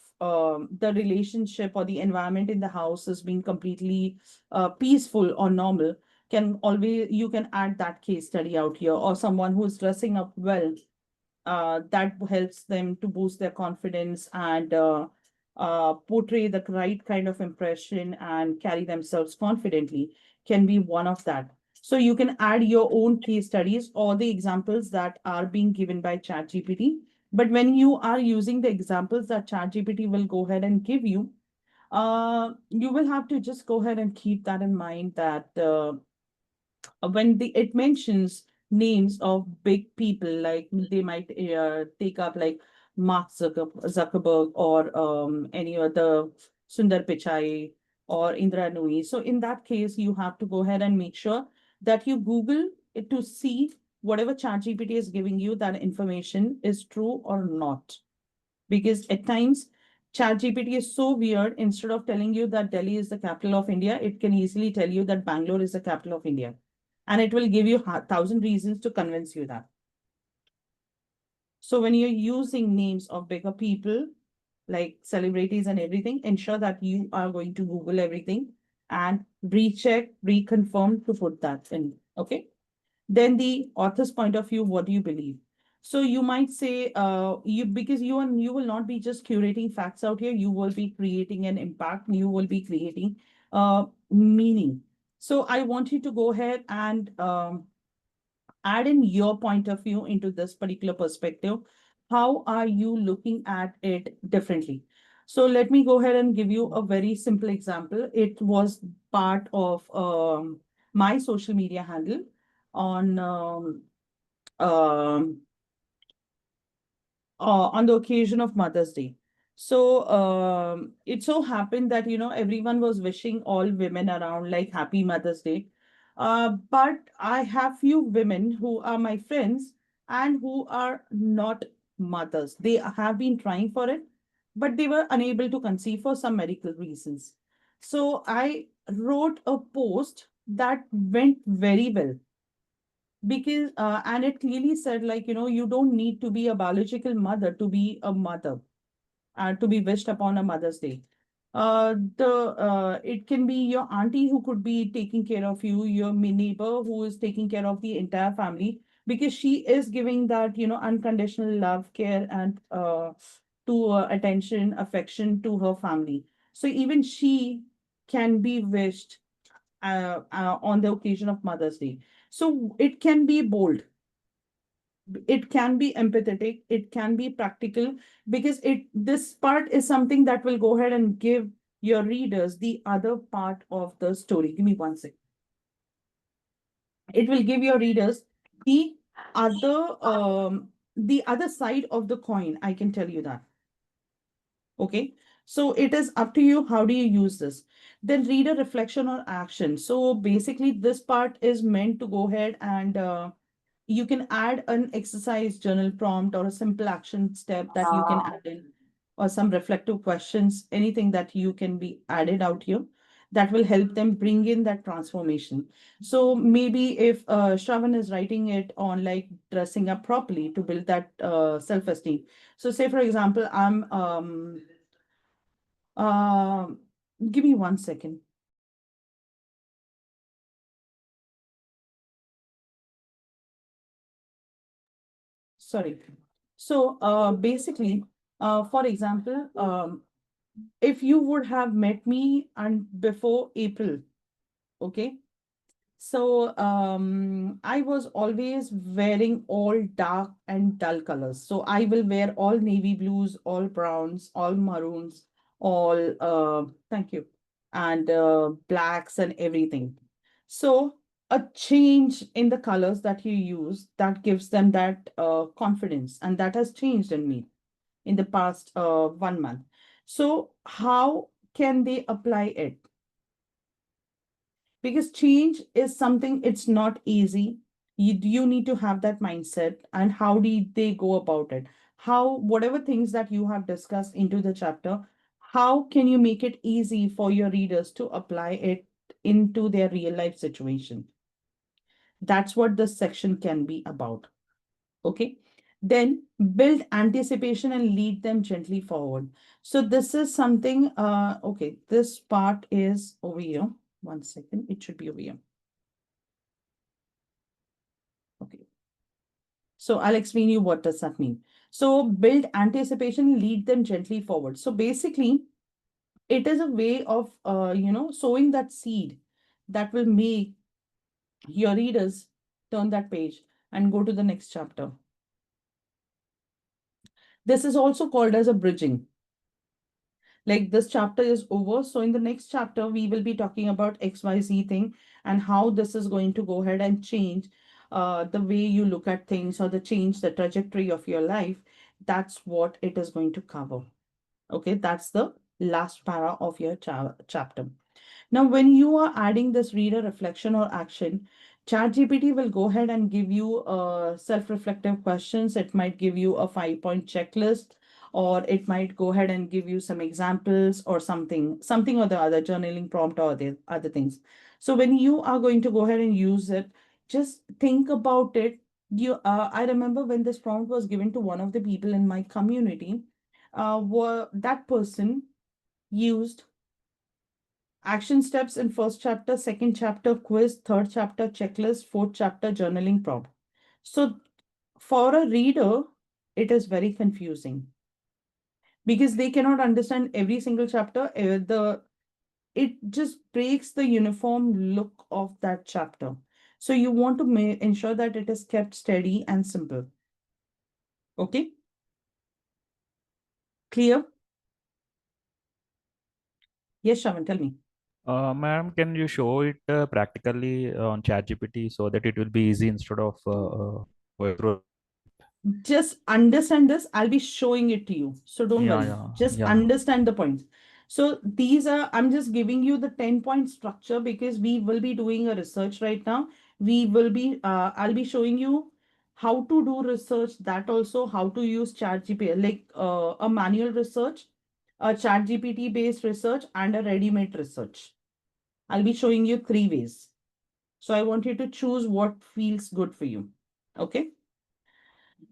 the relationship or the environment in the house is being completely peaceful or normal. Can always, you can add that case study out here, or someone who's dressing up well, that helps them to boost their confidence and portray the right kind of impression and carry themselves confidently, can be one of that. So you can add your own case studies or the examples that are being given by ChatGPT. But when you are using the examples that ChatGPT will go ahead and give you, you will have to just go ahead and keep that in mind that when it mentions names of big people, like they might take up like Mark Zuckerberg or any other Sundar Pichai or Indra Nooyi. So in that case, you have to go ahead and make sure that you Google it to see whatever ChatGPT is giving you, that information is true or not. Because at times, ChatGPT is so weird. Instead of telling you that Delhi is the capital of India, it can easily tell you that Bangalore is the capital of India. And it will give you 1,000 reasons to convince you that. So when you're using names of bigger people, like celebrities and everything, ensure that you are going to Google everything and recheck, reconfirm to put that in. Okay. Then the author's point of view, what do you believe? So you might say, you because you will not be just curating facts out here, you will be creating an impact, you will be creating meaning. So I want you to go ahead and add in your point of view into this particular perspective. How are you looking at it differently? So let me go ahead and give you a very simple example. It was part of my social media handle on um, on the occasion of Mother's Day. So it so happened that, everyone was wishing all women around like happy Mother's Day. But I have few women who are my friends and who are not mothers. They have been trying for it, but they were unable to conceive for some medical reasons. So I wrote a post that went very well because and it clearly said, like, you don't need to be a biological mother to be a mother, to be wished upon a Mother's Day. The It can be your auntie who could be taking care of you, your neighbor who is taking care of the entire family, because she is giving that, unconditional love, care, and to attention, affection to her family. So even she can be wished on the occasion of Mother's Day. So it can be bold, it can be empathetic, it can be practical, because this part is something that will go ahead and give your readers the other part of the story. Give me one second. It will give your readers the other side of the coin. I can tell you that. Okay. So it is up to you. How do you use this? Then reader reflection or action. So basically, this part is meant to go ahead and you can add an exercise journal prompt or a simple action step that you can add in, or some reflective questions, anything that you can be added out here that will help them bring in that transformation. So maybe if Shravan is writing it on like dressing up properly to build that self-esteem. So say, for example, um, give me one second. Sorry. So basically, for example, if you would have met me and before April, okay? So I was always wearing all dark and dull colors. So I will wear all navy blues, all browns, all maroons, all thank you, and blacks and everything. So a change in the colors that you use, that gives them that confidence, and that has changed in me in the past 1 month. So how can they apply it? Because change is something, it's not easy. You need to have that mindset. And how do they go about it? How, whatever things that you have discussed into the chapter, how can you make it easy for your readers to apply it into their real life situation? That's what this section can be about. Okay. Then build anticipation and lead them gently forward. So this is something, okay, this part is over here. One second, it should be over here. Okay. So I'll explain you what does that mean. So build anticipation, lead them gently forward. So basically, it is a way of, sowing that seed that will make your readers turn that page and go to the next chapter. This is also called as a bridging. Like this chapter is over. So in the next chapter, we will be talking about XYZ thing and how this is going to go ahead and change the way you look at things, or the change the trajectory of your life. That's what it is going to cover. Okay, that's the last para of your chapter. Now, when you are adding this reader reflection or action, ChatGPT will go ahead and give you self-reflective questions. It might give you a 5-point checklist, or it might go ahead and give you some examples or something or the other, journaling prompt or the other things. So when you are going to go ahead and use it, just think about it I remember when this prompt was given to one of the people in my community, that person used action steps in first chapter, second chapter quiz, third chapter checklist, fourth chapter journaling prompt. So for a reader, it is very confusing because they cannot understand every single chapter. It just breaks the uniform look of that chapter. So you want to ensure that it is kept steady and simple. Okay? Clear? Yes, Shaman, tell me. Ma'am, can you show it practically on ChatGPT so that it will be easy instead of going through? Just understand this. I'll be showing it to you. So don't Yeah, worry. yeah, Just yeah. understand the points. So these are, I'm just giving you the 10-point structure because we will be doing a research right now. I'll be showing you how to do research, that also how to use ChatGPT, like a manual research, a ChatGPT based research, and a ready-made research. I'll be showing you 3 ways. So I want you to choose what feels good for you. Okay.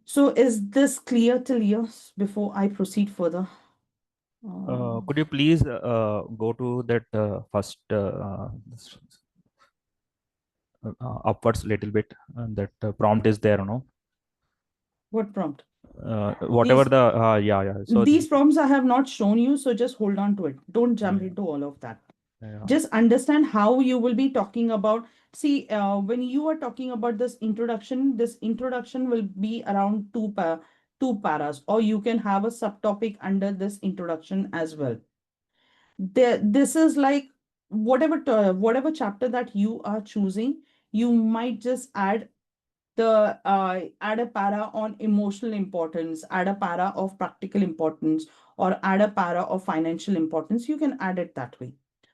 So is this clear till yours before I proceed further? Could you please go to that first upwards little bit, and that prompt is there, no? What prompt? Whatever These the yeah. So these prompts I have not shown you, so just hold on to it. Don't yeah, jump into all of that. yeah. Just understand how you will be talking about. See, when you are talking about this introduction will be around two paras, or you can have a subtopic under this introduction as well. This is like whatever chapter that you are choosing, you might just add a para on emotional importance, add a para of practical importance, or add a para of financial importance. You can add it that way.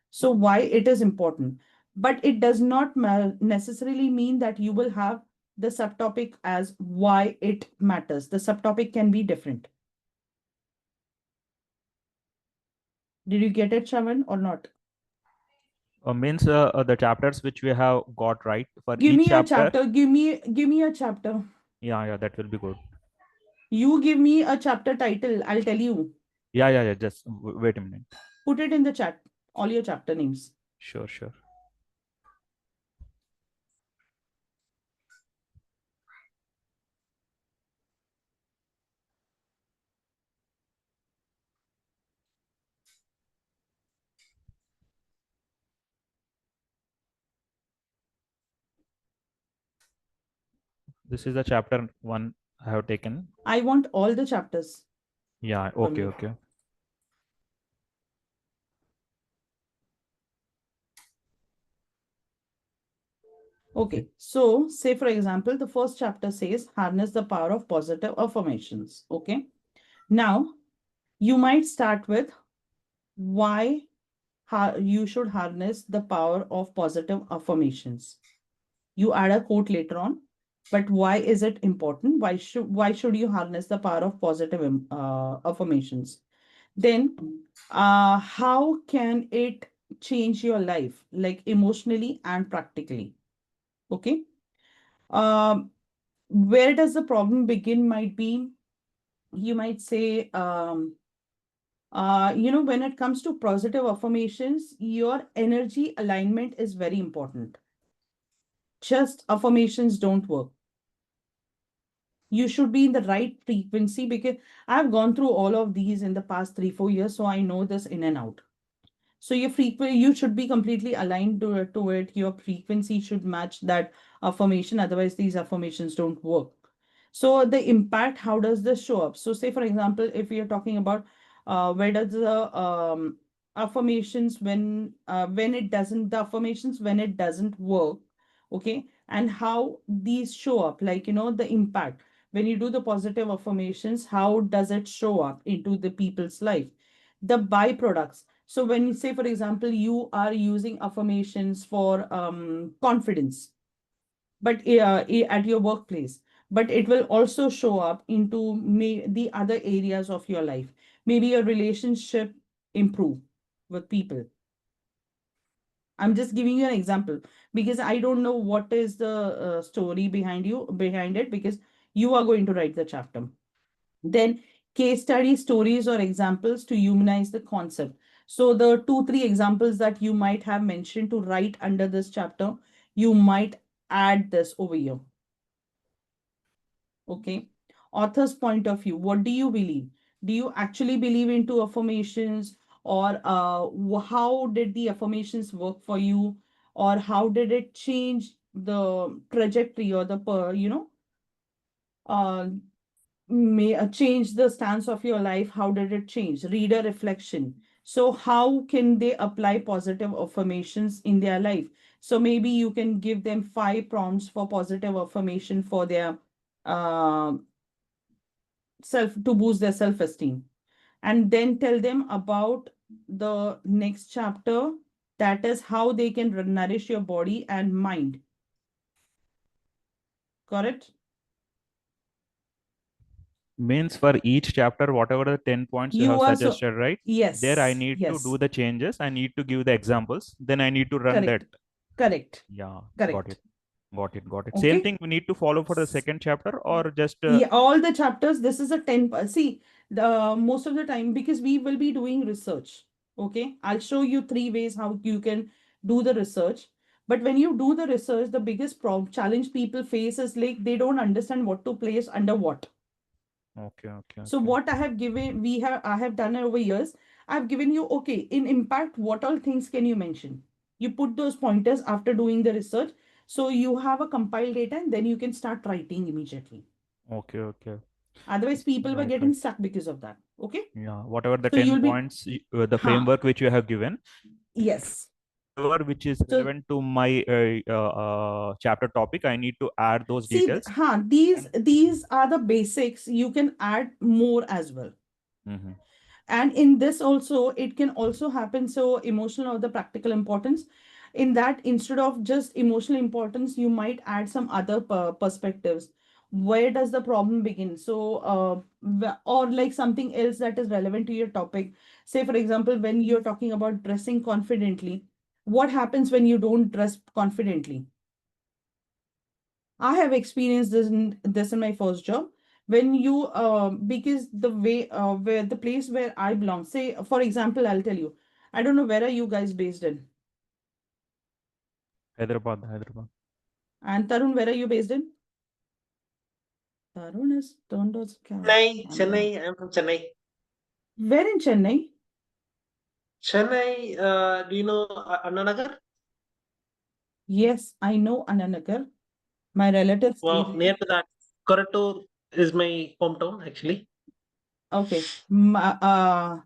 So why it is important, but it does not necessarily mean that you will have the subtopic as why it matters. The subtopic can be different. Did you get it, Shaman, or not? Means the chapters which we have got right for Give each me a chapter. chapter. Give me a chapter. Yeah, that will be good. You give me a chapter title. I'll tell you. Yeah. Just wait a minute. Put it in the chat. All your chapter names. Sure. This is the chapter 1 I have taken. I want all the chapters Yeah, from okay, you. okay. Okay, so say for example, the first chapter says harness the power of positive affirmations. Okay, now you might start with why you should harness the power of positive affirmations. You add a quote later on, but why is it important? Why should you harness the power of positive affirmations? Then, how can it change your life, like emotionally and practically? Okay. Um, where does the problem begin? Might be, you might say, when it comes to positive affirmations, your energy alignment is very important. Just affirmations don't work. You should be in the right frequency because I've gone through all of these in the past 3-4 years, so I know this in and out. So you should be completely aligned to it. Your frequency should match that affirmation. Otherwise, these affirmations don't work. So the impact, how does this show up? So say, for example, if we are talking about where does the affirmations when it doesn't the affirmations when it doesn't work, okay, and how these show up, like the impact when you do the positive affirmations, how does it show up into the people's life, the byproducts. So when you say, for example, you are using affirmations for confidence, but at your workplace, but it will also show up into the other areas of your life. Maybe your relationship improve with people. I'm just giving you an example. because I don't know what is the story behind it, because you are going to write the chapter. Then case study stories or examples to humanize the concept. So the 2 3 examples that you might have mentioned to write under this chapter, you might add this over here. Okay. Author's point of view. What do you believe? Do you actually believe into affirmations, or how did the affirmations work for you, or how did it change the trajectory, or the uh, may change the stance of your life? How did it change? Reader reflection. So how can they apply positive affirmations in their life? So maybe you can give them 5 prompts for positive affirmation for their uh, self, to boost their self-esteem, and then tell them about the next chapter, that is how they can nourish your body and mind. Correct? Means for each chapter, whatever the 10 points you You have also, suggested, right? There I yes, need to do yes, the changes. I need to give the examples. Then I need to run that. correct, correct, Yeah, got it. correct. Got it. Got it. Same Okay. thing we need to follow for the second chapter, or just Yeah, all the chapters, this is a 10. See, the most of the time, because we will be doing research. Okay. I'll show you 3 ways how you can do the research. But when you do the research, the biggest problem challenge people face is like they don't understand what to place under what. okay, okay, So okay. what I have given, I have done over years. I've given you, okay, in impact, what all things can you mention? You put those pointers after doing the research. So you have a compiled data, and then you can start writing immediately. Okay, okay. Otherwise, people were Right, getting right. stuck because of that. Okay. Yeah, whatever the So 10 you'll be, points, the huh? framework which you have given, Yes. whatever which is So relevant to my chapter topic, I need to add those see, details. huh? These And these are the basics. You can add more as well. Mhm. And in this also, it can also happen. So emotional or the practical importance. In that, instead of just emotional importance, you might add some other perspectives. Where does the problem begin? So, or like something else that is relevant to your topic. Say, for example, when you're talking about dressing confidently, what happens when you don't dress confidently? I have experienced this in my first job. When you because the way where the place where I belong, say for example, I'll tell you, I don't know where are you guys based in, Hyderabad, Hyderabad. and Tarun, where are you based in? Tarun is turned on camera. Chennai. I'm from Chennai. Where in Chennai? Chennai. Do you know Anna Nagar? Yes, I know Ananagar. My relatives stay Wow, there. near to that. Korattur is my hometown actually. Okay, my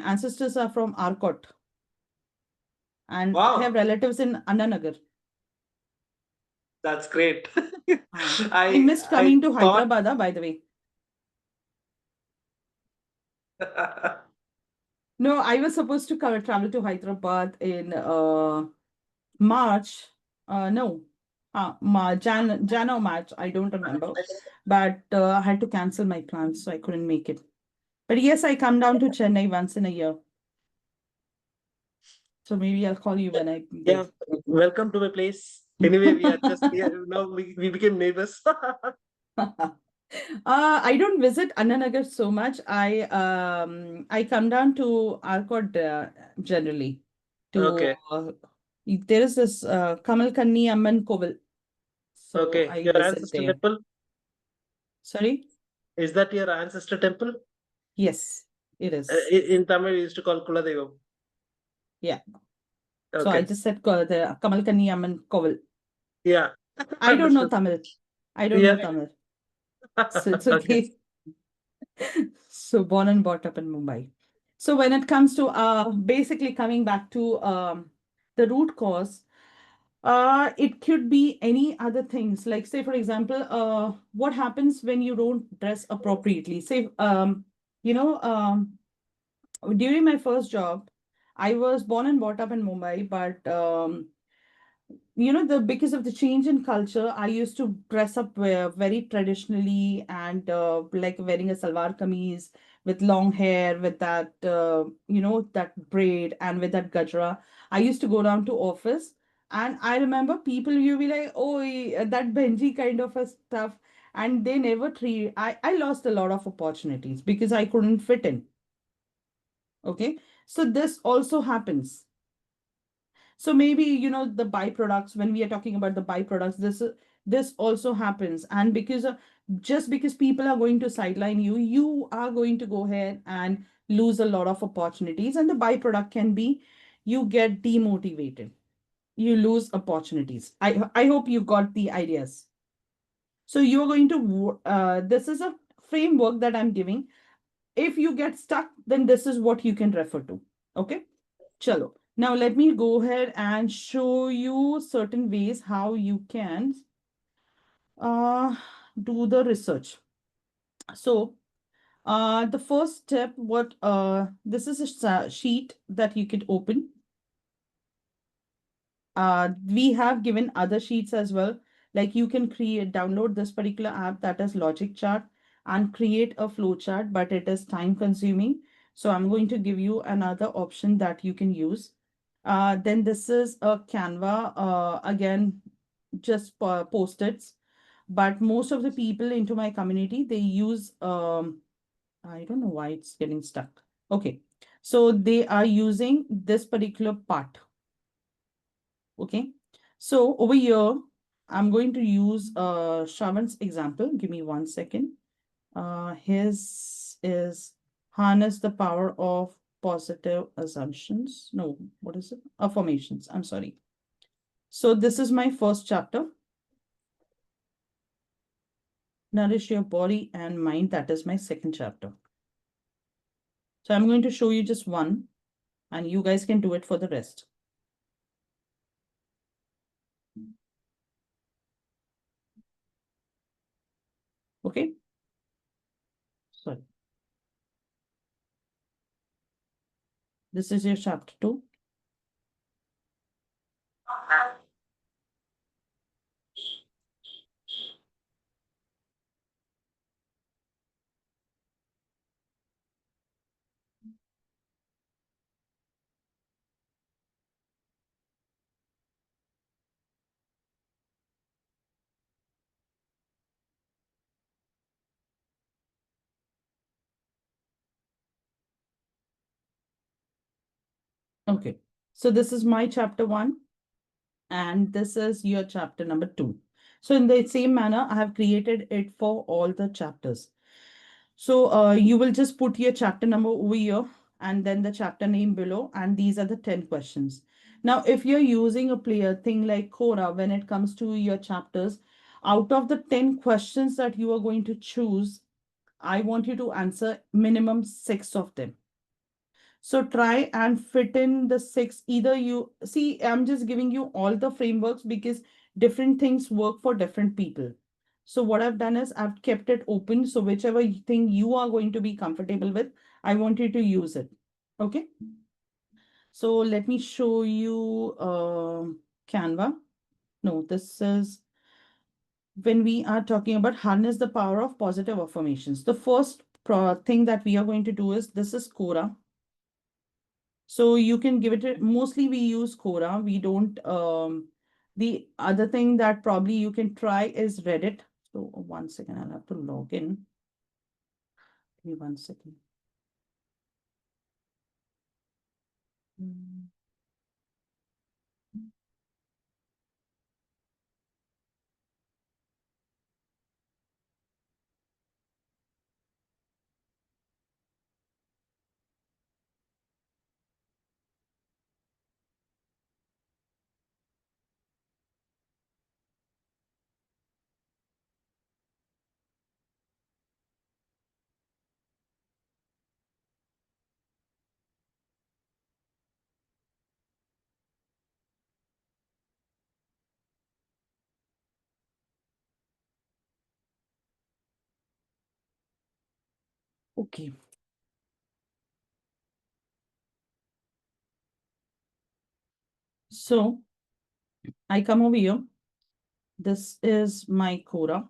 ancestors are from Arcot, and I have Wow, relatives in Ananagar. that's great. I missed I coming to thought. Hyderabad, by the way. No, I was supposed to travel to Hyderabad in March. No, Jan or March. I don't remember. But I had to cancel my plans, so I couldn't make it. But yes, I come down to Chennai once in a year. So maybe I'll call you when I Yeah, go. welcome to my place. Anyway, we are just here now. We became neighbors. I don't visit Annanagar so much. I come down to Arcot generally. To Okay, there is this Kamal Kanni Amman Koval, so okay. I Your visit ancestor there. temple, Sorry. is that your ancestor temple? Yes, it is. In Tamil, we used to call Kuladevam. Yeah. So I Okay. just said the Kamal Kanni Amman Koval. Yeah. I don't know Understood. Tamil. I don't know Yeah. Tamil, so it's Okay. okay. So born and brought up in Mumbai. So when it comes to basically coming back to the root cause, it could be any other things. Like say, for example, what happens when you don't dress appropriately? Say, you know, during my first job, I was born and brought up in Mumbai, but the because of the change in culture, I used to dress up very traditionally, and like wearing a salwar kameez with long hair, with that that braid, and with that gajra. I used to go down to office, And I remember people, you be like, oh, that Benji kind of a stuff. And they never treat, I lost a lot of opportunities because I couldn't fit in. Okay. So this also happens. So maybe, the byproducts, when we are talking about the byproducts, this also happens. And just because people are going to sideline you, you are going to go ahead and lose a lot of opportunities. And the byproduct can be you get demotivated, you lose opportunities. I hope you got the ideas. So you're going to, this is a framework that I'm giving. If you get stuck, then this is what you can refer to. Okay. Chalo. Now let me go ahead and show you certain ways how you can uh, do the research. So the first step, this is a sheet that you could open. We have given other sheets as well. Like you can download this particular app that is Logic Chart and create a flow chart, but it is time consuming. So I'm going to give you another option that you can use. Then this is a Canva, again, just post-its. But most of the people into my community, they use, I don't know why it's getting stuck. Okay, so they are using this particular part. Okay, so over here, I'm going to use Shravan's example. Give me 1 second. His is harness the power of positive assumptions. No, what is it? Affirmations. I'm sorry. So this is my first chapter. Nourish your body and mind. That is my second chapter. So I'm going to show you just one, and you guys can do it for the rest. Okay. Sorry. This is your chapter 2. Okay. So this is my chapter 1, and this is your chapter number 2. So in the same manner, I have created it for all the chapters. So you will just put your chapter number over here and then the chapter name below, and these are the 10 questions. Now, if you're using a player thing like Quora, when it comes to your chapters, out of the 10 questions that you are going to choose, I want you to answer minimum 6 of them. So try and fit in the 6. Either you see, I'm just giving you all the frameworks because different things work for different people. So what I've done is I've kept it open. So whichever thing you are going to be comfortable with, I want you to use it. Okay. So let me show you Canva. No, this is when we are talking about harness the power of positive affirmations. The first thing that we are going to do is this is Quora. So you can give it, mostly we use Quora. We don't, the other thing that probably you can try is Reddit. So 1 second, I'll have to log in. Give me 1 second. Okay. So I come over here. This is my Quora.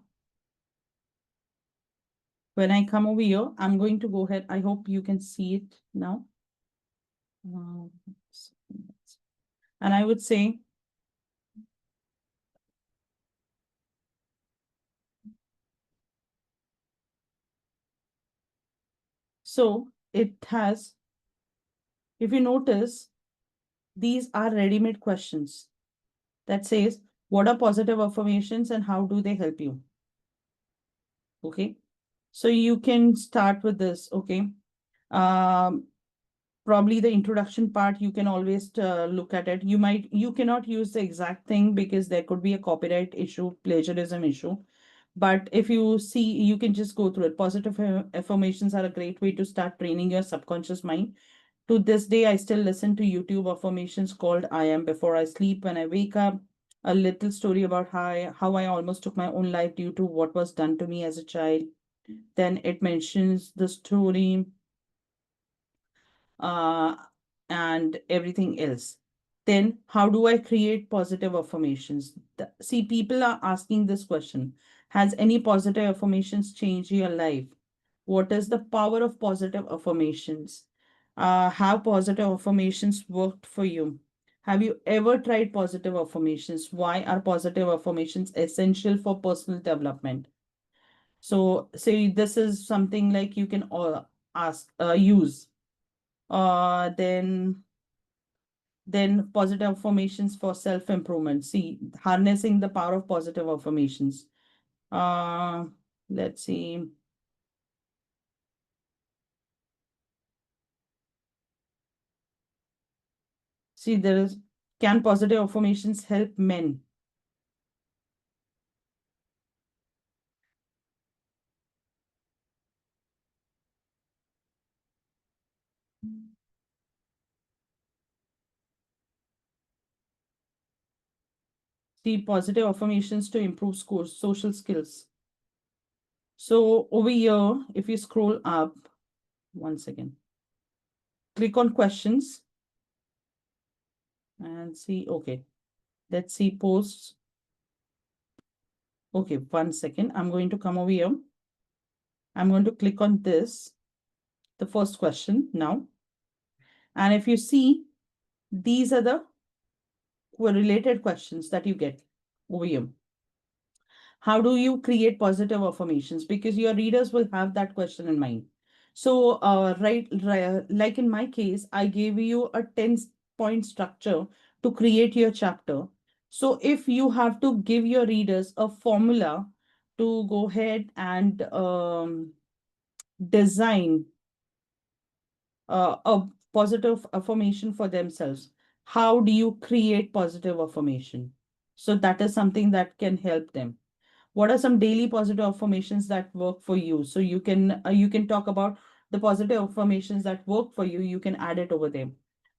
When I come over here, I'm going to go ahead. I hope you can see it now. And I would say So it has, if you notice, these are ready-made questions that says, what are positive affirmations and how do they help you? Okay. So you can start with this. Okay. Um, Probably the introduction part, you can always look at it. You cannot use the exact thing because there could be a copyright issue, plagiarism issue. But if you see, you can just go through it. Positive affirmations are a great way to start training your subconscious mind. To this day, I still listen to YouTube affirmations called I am before I sleep, when I wake up. A little story about how I almost took my own life due to what was done to me as a child. Then it mentions the story uh, and everything else. Then, how do I create positive affirmations? See, people are asking this question. Has any positive affirmations changed your life? What is the power of positive affirmations? Have positive affirmations worked for you? Have you ever tried positive affirmations? Why are positive affirmations essential for personal development? So, say this is something like you can use. Then positive affirmations for self-improvement. See, harnessing the power of positive affirmations. Uh, let's see. See, there is, can positive affirmations help men? See, positive affirmations to improve scores, social skills. So over here, if you scroll up, one second, click on questions and see, okay, let's see posts. Okay, one second, I'm going to come over here. I'm going to click on this, the first question now. And if you see, these are the related questions that you get over here. How do you create positive affirmations? Because your readers will have that question in mind. So, like in my case, I gave you a 10-point structure to create your chapter. So, if you have to give your readers a formula to go ahead and design a positive affirmation for themselves, how do you create positive affirmation? So, that is something that can help them. What are some daily positive affirmations that work for you? So you can talk about the positive affirmations that work for you. You can add it over there.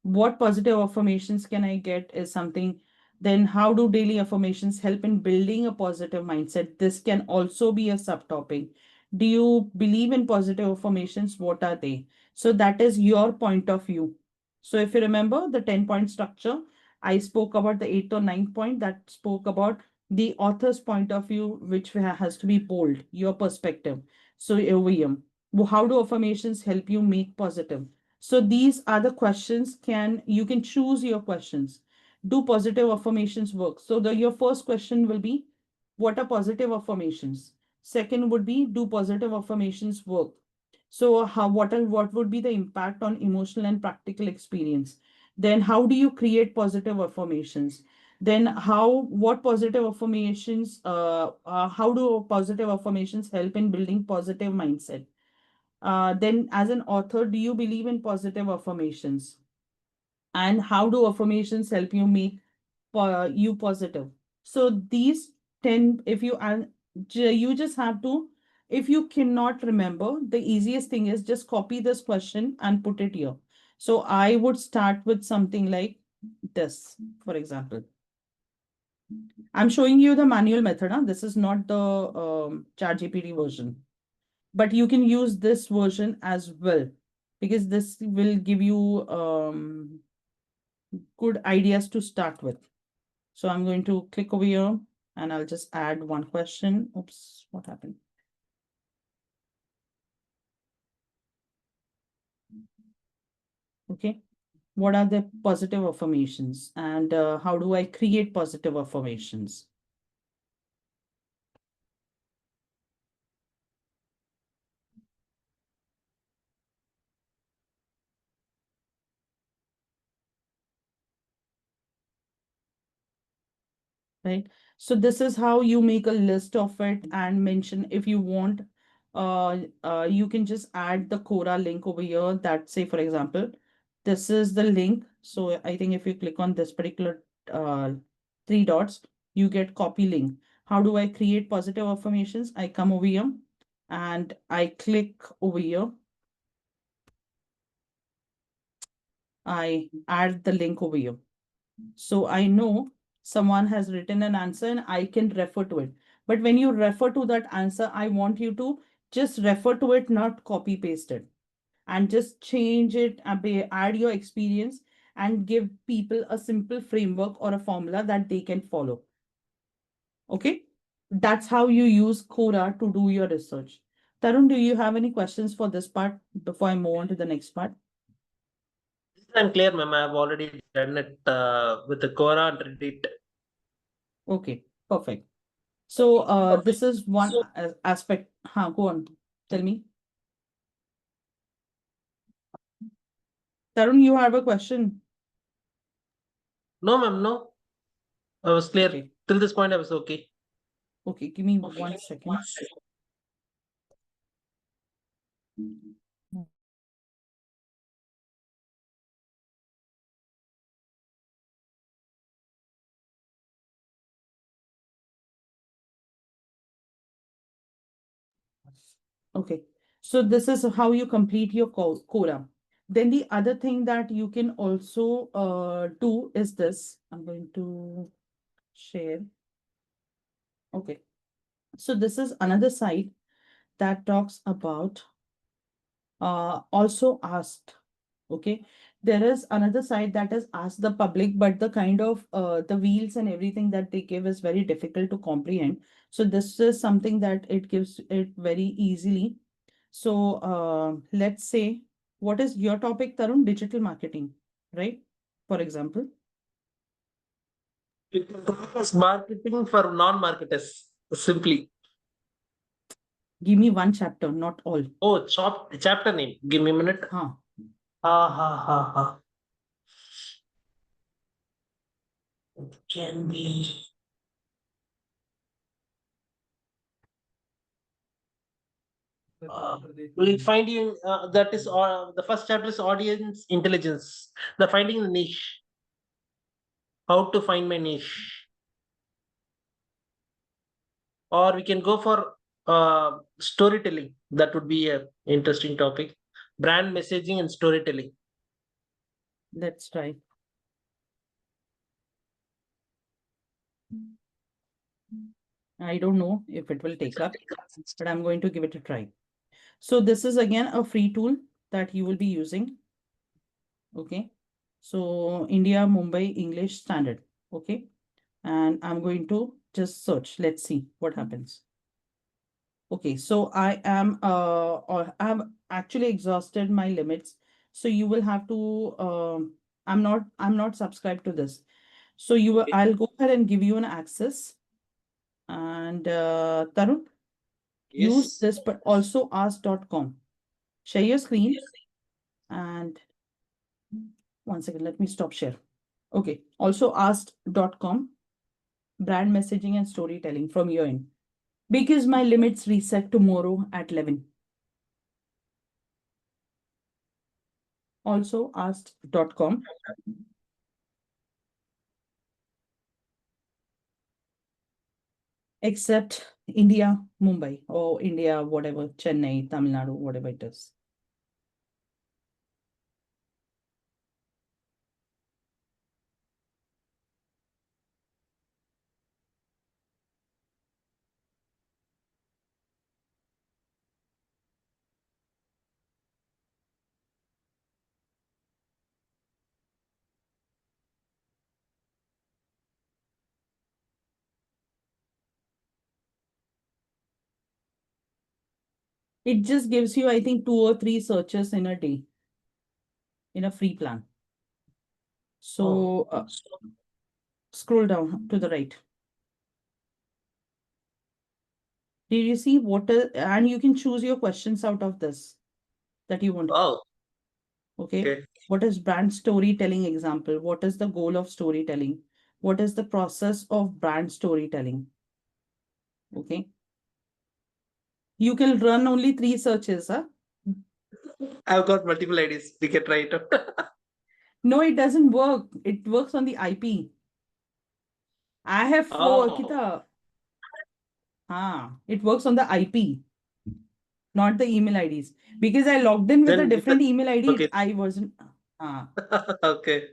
What positive affirmations can I get is something. Then how do daily affirmations help in building a positive mindset? This can also be a subtopic. Do you believe in positive affirmations? What are they? So that is your point of view. So if you remember the 10-point structure, I spoke about the 8th or 9th point that spoke about the author's point of view, which has to be bold, your perspective. So, William, how do affirmations help you make positive? So these are the questions. You can choose your questions. Do positive affirmations work? So your first question will be, what are positive affirmations? Second would be, do positive affirmations work? So what would be the impact on emotional and practical experience? Then how do you create positive affirmations? Then what positive affirmations, how do positive affirmations help in building positive mindset? Then as an author, do you believe in positive affirmations? And how do affirmations help you make you positive? So these 10, if you and you just have to, if you cannot remember, the easiest thing is just copy this question and put it here. So I would start with something like this, for example. I'm showing you the manual method. Huh? This is not the ChatGPT version, but you can use this version as well because this will give you good ideas to start with. So I'm going to click over here and I'll just add one question. Oops, what happened? Okay. What are the positive affirmations and how do I create positive affirmations? right? So this is how you make a list of it and mention if you want. You can just add the Quora link over here. That, say for example, this is the link. So I think if you click on this particular uh, three dots, you get copy link. How do I create positive affirmations? I come over here and I click over here. I add the link over here. So I know someone has written an answer and I can refer to it. But when you refer to that answer, I want you to just refer to it, not copy paste it. And just change it, add your experience and give people a simple framework or a formula that they can follow. Okay? That's how you use Quora to do your research. Tarun, do you have any questions for this part before I move on to the next part? I'm clear, ma'am. I've already done it with the Quora and Reddit. Okay, perfect. So this is one aspect. Go on. Tell me. Tarun, you have a question. No, ma'am, no. I was clear. Okay. Till this point, I was okay. Okay, give me 1 second. Okay, so this is how you complete your Quora. Then the other thing that you can also do is this. I'm going to share. Okay, so this is another site that talks about also asked. Okay, there is another site that is asked the public, but the kind of the wheels and everything that they give is very difficult to comprehend. So this is something that it gives it very easily. So let's say, what is your topic, Tarun? Digital marketing, right? For example, It is marketing for non-marketers, simply. give me one chapter, not all. Oh, chapter name. Give me a minute. Huh. Ha ha ha ha. It can be. We'll find you. That is the first chapter is audience intelligence. The finding the niche. How to find my niche. Or we can go for storytelling. That would be a interesting topic. Brand messaging and storytelling. Let's try. I don't know if it will take up, but I'm going to give it a try. So this is again a free tool that you will be using. Okay. So India, Mumbai, English standard. Okay. And I'm going to just search. Let's see what happens. Okay. So I am or I've actually exhausted my limits. So you will have to I'm not subscribed to this. So you will I'll go ahead and give you an access. And Tarun, use Yes. this, but also ask.com. Share your screen and 1 second, let me stop share. Okay, also asked.com, brand messaging and storytelling from your end. Because my limits reset tomorrow at 11. Also asked.com. Except India, Mumbai, or India, whatever, Chennai, Tamil Nadu, whatever it is. It just gives you, I think, 2 or 3 searches in a day in a free plan. So scroll down to the right. Did you see what is, and you can choose your questions out of this that you want. Oh, Okay. okay. What is brand storytelling example? What is the goal of storytelling? What is the process of brand storytelling? Okay. You can run only 3 searches, huh? I've got multiple ideas. We can try it out. No, it doesn't work. It works on the IP. I have 4, Oh, Kita. It works on the IP, not the email IDs. Because I logged in with a then different email okay. ID, I wasn't. Okay.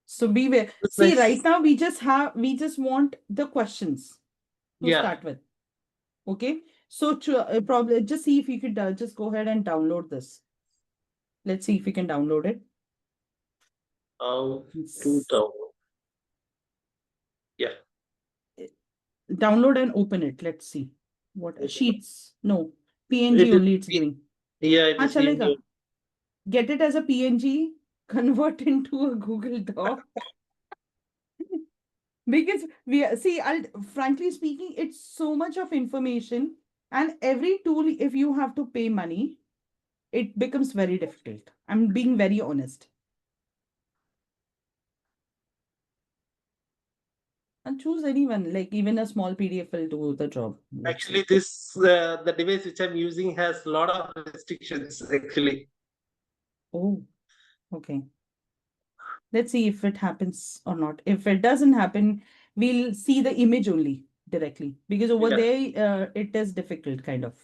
So beware. That's See, right nice. now we just want the questions to Yeah. start with. Okay. So probably just see if you could just go ahead and download this. Let's see if we can download it. How to It's- download. Yeah. Download and open it. Let's see. What sheets? No. It PNG is. only it's giving. Yeah, it हाँ is being चलेगा. used. Get it as a PNG, convert into a Google Doc. Because I'll frankly speaking, it's so much of information, and every tool, if you have to pay money, it becomes very difficult. I'm being very honest. And choose anyone, like even a small PDF will do the job. Let's Actually, see. this the device which I'm using has a lot of restrictions. Actually, Oh, okay. Let's see if it happens or not. If it doesn't happen, we'll see the image only directly because over yeah. there, it is difficult kind of.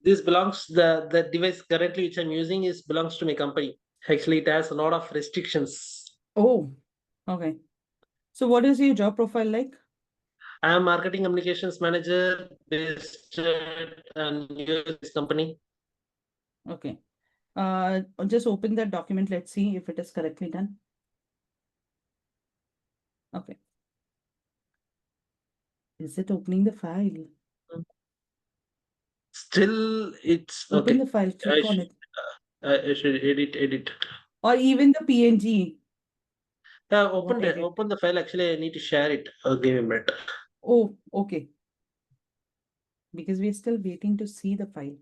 This belongs the device currently which I'm using is belongs to my company. Actually, it has a lot of restrictions. Oh, okay. So what is your job profile like? I am marketing communications manager based at a US company. Okay. Just open that document. Let's see if it is correctly done. Okay. Is it opening the file? Still, it's Open the okay. file, I click on should it. I should edit. Or even the PNG. Yeah, What edit? open the file. Actually, I need to share it. Give me a minute. Oh, okay. Because we're still waiting to see the file.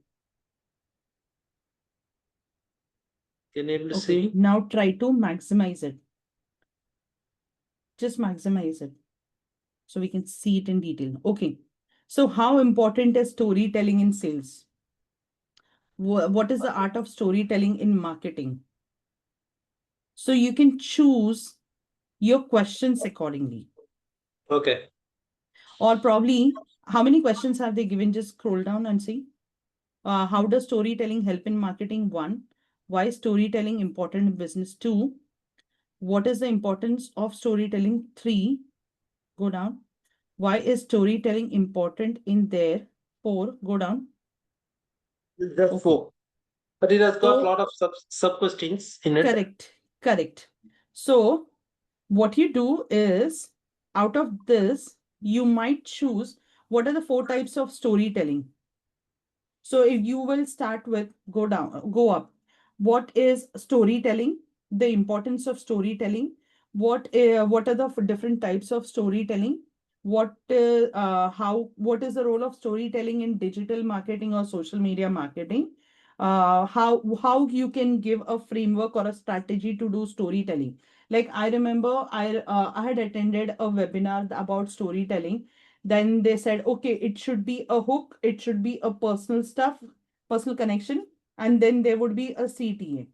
Can you able to Okay. see? Now try to maximize it. Just maximize it so we can see it in detail. Okay. So how important is storytelling in sales? What is the art of storytelling in marketing? So you can choose your questions accordingly. Okay. Or probably, how many questions have they given? Just scroll down and see. How does storytelling help in marketing? 1. Why is storytelling important in business? 2. What is the importance of storytelling? 3. Go down. Why is storytelling important in there? 4. Go down. Just Okay. four. But it has got a So, lot of sub questions in it. correct. So, what you do is, out of this, you might choose what are the 4 types of storytelling. So if you will start with go up. What is storytelling? The importance of storytelling. What are the different types of storytelling? What is the role of storytelling in digital marketing or social media marketing? How you can give a framework or a strategy to do storytelling. Like I remember I had attended a webinar about storytelling. Then they said, okay, it should be a hook, it should be a personal stuff, personal connection, and then there would be a CTA.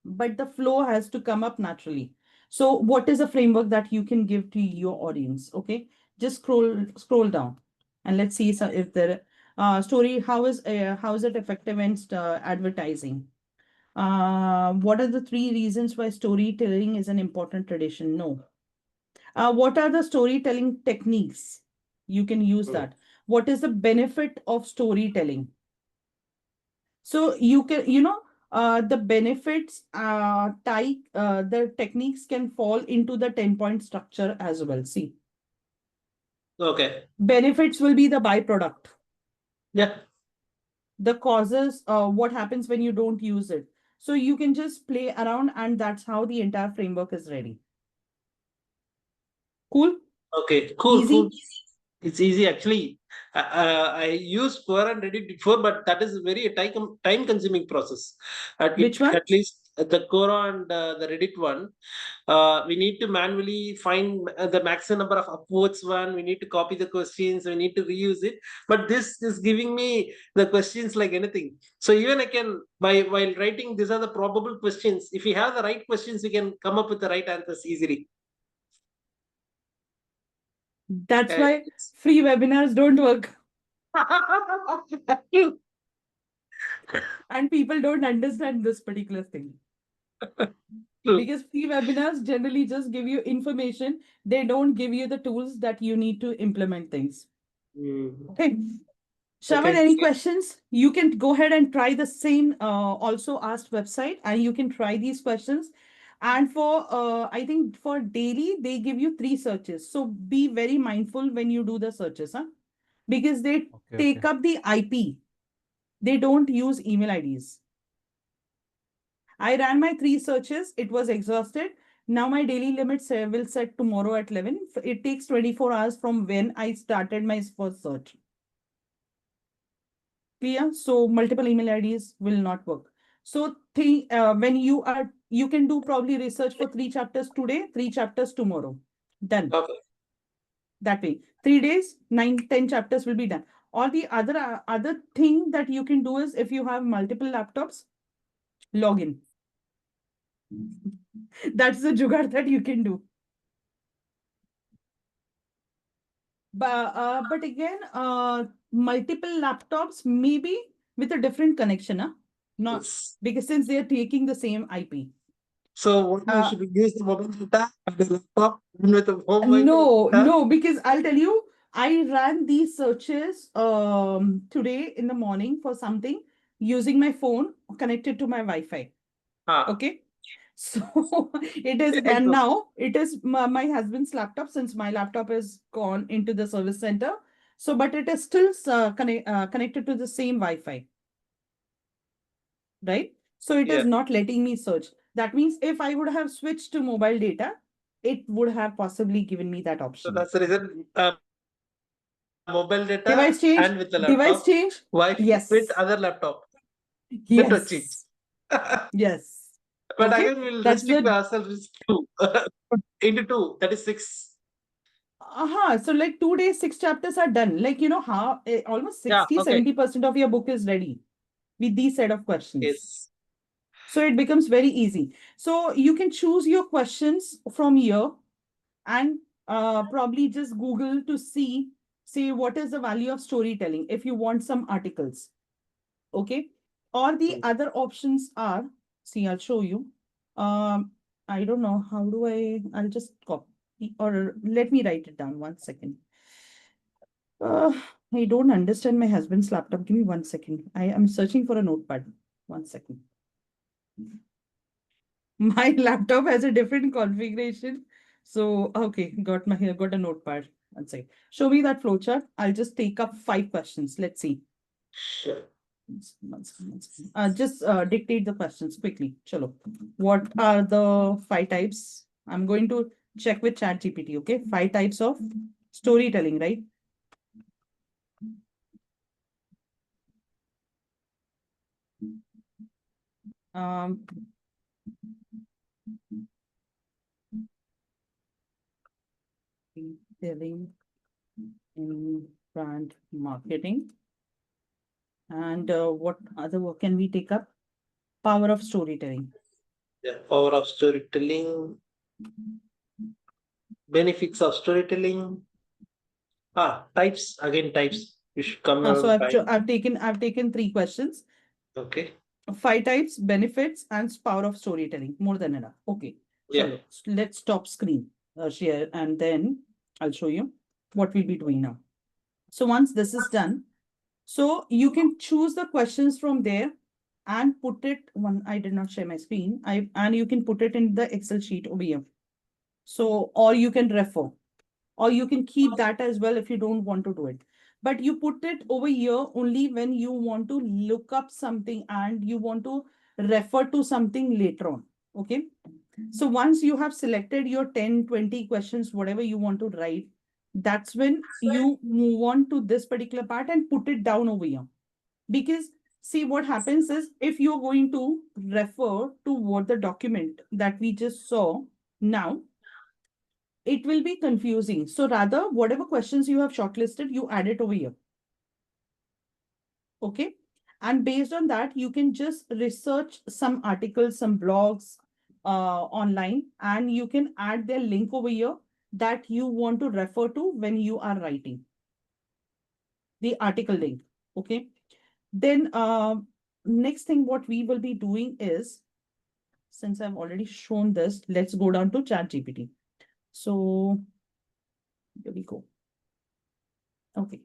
But the flow has to come up naturally. So what is a framework that you can give to your audience? Okay, just scroll down and let's see if there story how is it effective in advertising. What are the 3 reasons why storytelling is an important tradition? No. What are the storytelling techniques? You can use Hmm. that. What is the benefit of storytelling? So you can, the benefits the techniques can fall into the 10-point structure as well. See, Okay. benefits will be the byproduct. Yeah. The causes, what happens when you don't use it. So you can just play around, and that's how the entire framework is ready. Cool? Okay. Cool. Easy? It's easy actually. I used Quora and Reddit before, but that is very time consuming process. Which one? At least the Quora and the Reddit one, we need to manually find the maximum number of upvotes one. We need to copy the questions. We need to reuse it. But this is giving me the questions like anything. So even I can by while writing, these are the probable questions. If we have the right questions, we can come up with the right answers easily. That's And why free webinars don't work. And people don't understand this particular thing. True. Because free webinars generally just give you information. They don't give you the tools that you need to implement things. Okay. Shravan, Okay. any questions? You can go ahead and try the same also asked website and you can try these questions. And for I think for daily, they give you 3 searches. So be very mindful when you do the searches, huh? Because they Okay, take okay. up the IP. They don't use email IDs. I ran my 3 searches. It was exhausted. Now my daily limits will set tomorrow at 11. It takes 24 hours from when I started my first search. Clear? So multiple email IDs will not work. So when you can do probably research for 3 chapters today, 3 chapters tomorrow. Done. Okay. That way. 3 days, 9, 10 chapters will be done. Or the other thing that you can do is if you have multiple laptops, log in. That's the jugaad that you can do. But again, multiple laptops maybe with a different connection, huh? Not Yes. because since they are taking the same IP. So what you Uh, should use the mobile data and the laptop and with the mobile no, data? no, because I'll tell you, I ran these searches today in the morning for something using my phone connected to my Wi-Fi. Ah. Okay. So it is, and now it is my husband's laptop since my laptop is gone into the service center. So, but it is still connected to the same Wi-Fi, right? So it Yeah. is not letting me search. That means if I would have switched to mobile data, it would have possibly given me that So option. that's the reason mobile data Device change, and with the device laptop, change. Wi-Fi with Yes, other laptop. Network change. yes, yes. But Okay, again, we'll that's restrict the ourselves to into two. That is 6. So like 2 days, 6 chapters are done. Like, how almost Yeah. 60, Okay. 70% of your book is ready with these set of questions. Yes. So it becomes very easy. So you can choose your questions from here and probably just Google to say what is the value of storytelling if you want some articles. Okay. Or the other options are, see, I'll show you. Um, I don't know. How do I'll just copy or let me write it down 1 second. Uh, I don't understand my husband's laptop. Give me 1 second. I am searching for a notepad. 1 second. My laptop has a different configuration. So, okay, got a notepad. 1 second. Show me that flowchart. I'll just take up 5 questions. Let's see. Sure. Just dictate the questions quickly. Chalo. What are the 5 types? I'm going to check with ChatGPT. Okay, 5 types of storytelling, right? Um, Telling in brand marketing. And what other work can we take up? Power of storytelling. Yeah. Power of storytelling. Benefits of storytelling. Types again. Types. You should come So around type. I've taken 3 questions. Okay. 5 types, benefits, and power of storytelling. More than enough. Okay. Yeah. Chalo. Let's stop screen share and then I'll show you what we'll be doing now. So once this is done, so you can choose the questions from there and put it I did not share my screen. And you can put it in the Excel sheet over here. So, or you can refer, or you can keep that as well if you don't want to do it. But you put it over here only when you want to look up something and you want to refer to something later on. Okay. So once you have selected your 10, 20 questions, whatever you want to write, that's when you move on to this particular part and put it down over here. Because see what happens is if you're going to refer to what the document that we just saw now, it will be confusing. So rather, whatever questions you have shortlisted, you add it over here. Okay. And based on that, you can just research some articles, some blogs online, and you can add their link over here that you want to refer to when you are writing the article link. Okay. Then next thing what we will be doing is, since I've already shown this, let's go down to ChatGPT. So here we go. Okay.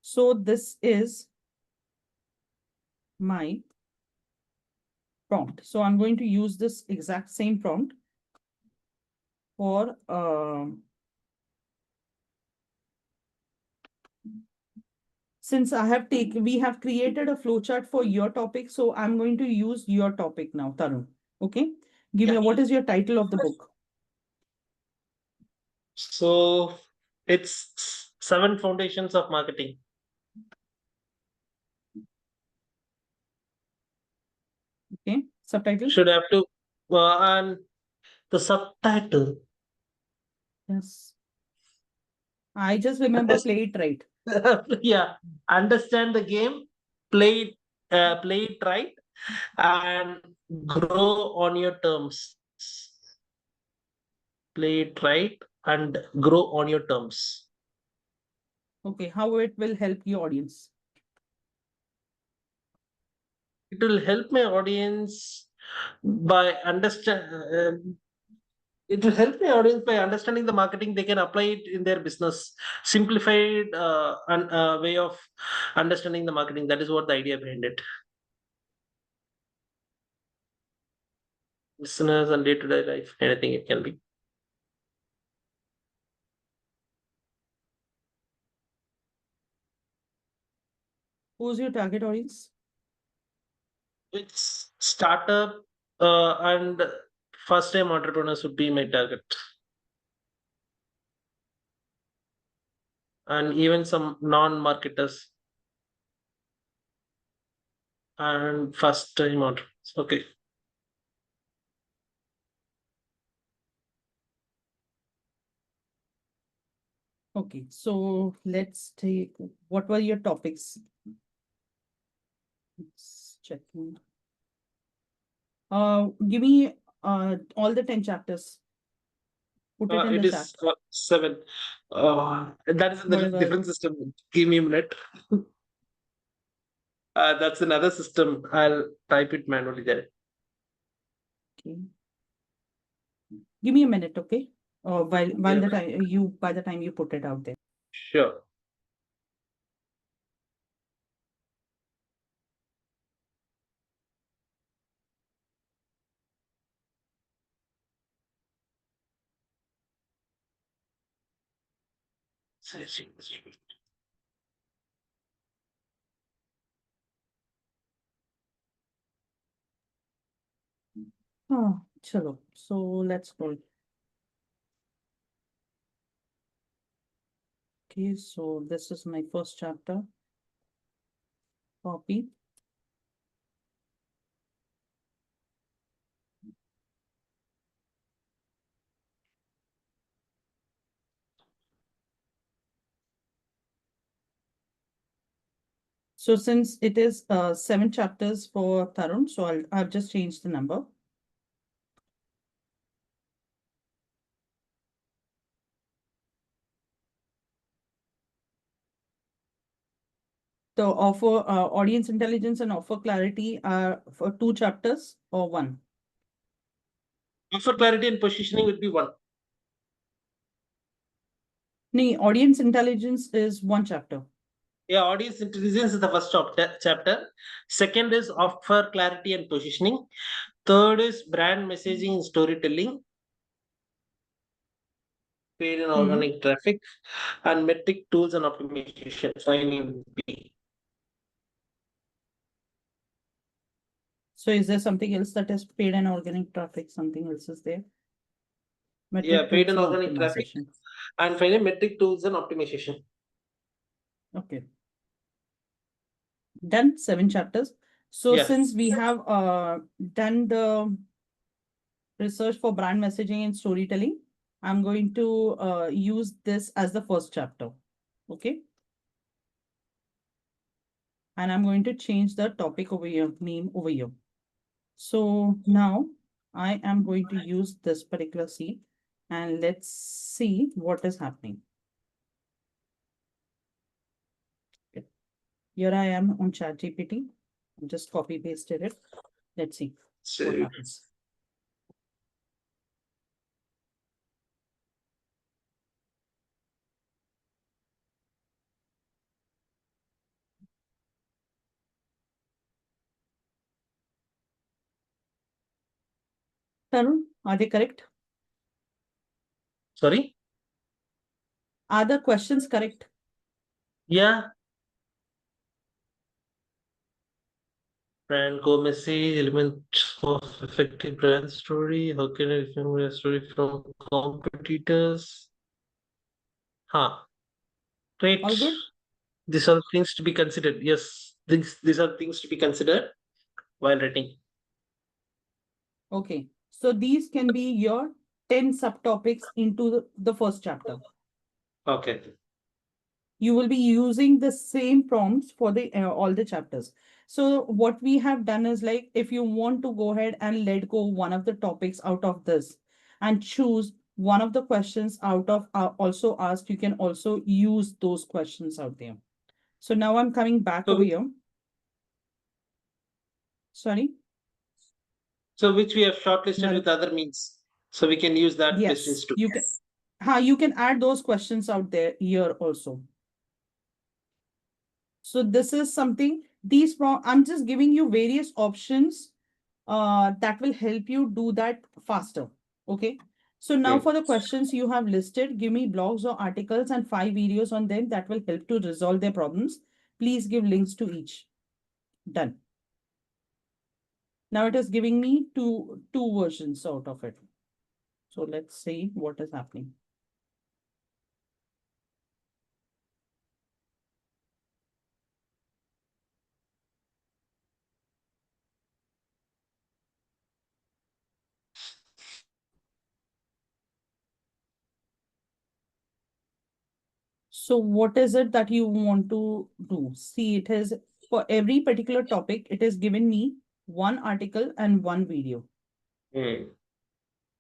So this is my prompt. So I'm going to use this exact same prompt for since we have created a flowchart for your topic. So I'm going to use your topic now, Tarun. Okay. Give me what is your title of the book? So it's 7 Foundations of Marketing. Okay. Subtitle? Should have to and the subtitle. Yes. I just remember play it right. Yeah, understand the game, play it right, and grow on your terms. Play it right and grow on your terms. Okay. How it will help your audience? It will help my audience by it will help my audience by understanding the marketing. They can apply it in their business. Simplified way of understanding the marketing. That is what the idea behind it. Listeners and day-to-day life, anything it can be. Who's your target audience? It's startup and first-time entrepreneurs would be my target. And even some non-marketers and first-time entrepreneurs. Okay. Okay, so let's take what were your topics? Let's check. Give me all the 10 chapters. Put it in It the is chat. 7. That is What a is that? different system. Give me a minute. That's another system. I'll type it manually there. Okay. Give me a minute, okay? While Yeah. the time you by the time you put it out there. Sure. Oh, chalo. So let's go. Okay, so this is my first chapter. Copy. So since it is 7 chapters for Tarun, so I've just changed the number. The offer audience intelligence and offer clarity are for 2 chapters or 1? Offer clarity and positioning would be 1. No, audience intelligence is 1 chapter. Yeah, audience intelligence is the first chapter. Second is offer clarity and positioning. Third is brand messaging and storytelling. Paid and organic traffic, and metric tools and optimization. Finally, B. So is there something else that is paid and organic traffic? Something else is there? Yeah, Metric paid tools and and organic traffic, optimization. And finally, metric tools and optimization. Okay. Done 7 chapters. So Yeah. since we have done the research for brand messaging and storytelling, I'm going to use this as the first chapter. Okay. And I'm going to change the topic over here, name over here. So now I am going to use this particular seed and let's see what is happening. Okay. Here I am on ChatGPT. Just copy pasted it. Let's see what So, happens. Tarun, are they correct? sorry? Are the questions correct? Yeah. Brand core message, elements of effective brand story. How can I define a story from competitors? Huh. Great. All good? These are things to be considered. Yes, these are things to be considered while writing. Okay. So these can be your 10 subtopics into the first chapter. Okay. You will be using the same prompts for the all the chapters. So what we have done is, like, if you want to go ahead and let go one of the topics out of this and choose one of the questions out of also asked, you can also use those questions out there. So now I'm coming back So, over here. Sorry. so which we have shortlisted Well, with other means. So we can use that questions yes, too. you can. You can add those questions out there here also. So this is something, I'm just giving you various options that will help you do that faster. Okay. So now for the questions you have listed, give me blogs or articles and 5 videos on them that will help to resolve their problems. Please give links to each. Done. Now it is giving me two versions out of it. So let's see what is happening. So what is it that you want to do? See, it has, for every particular topic, it has given me one article and one video.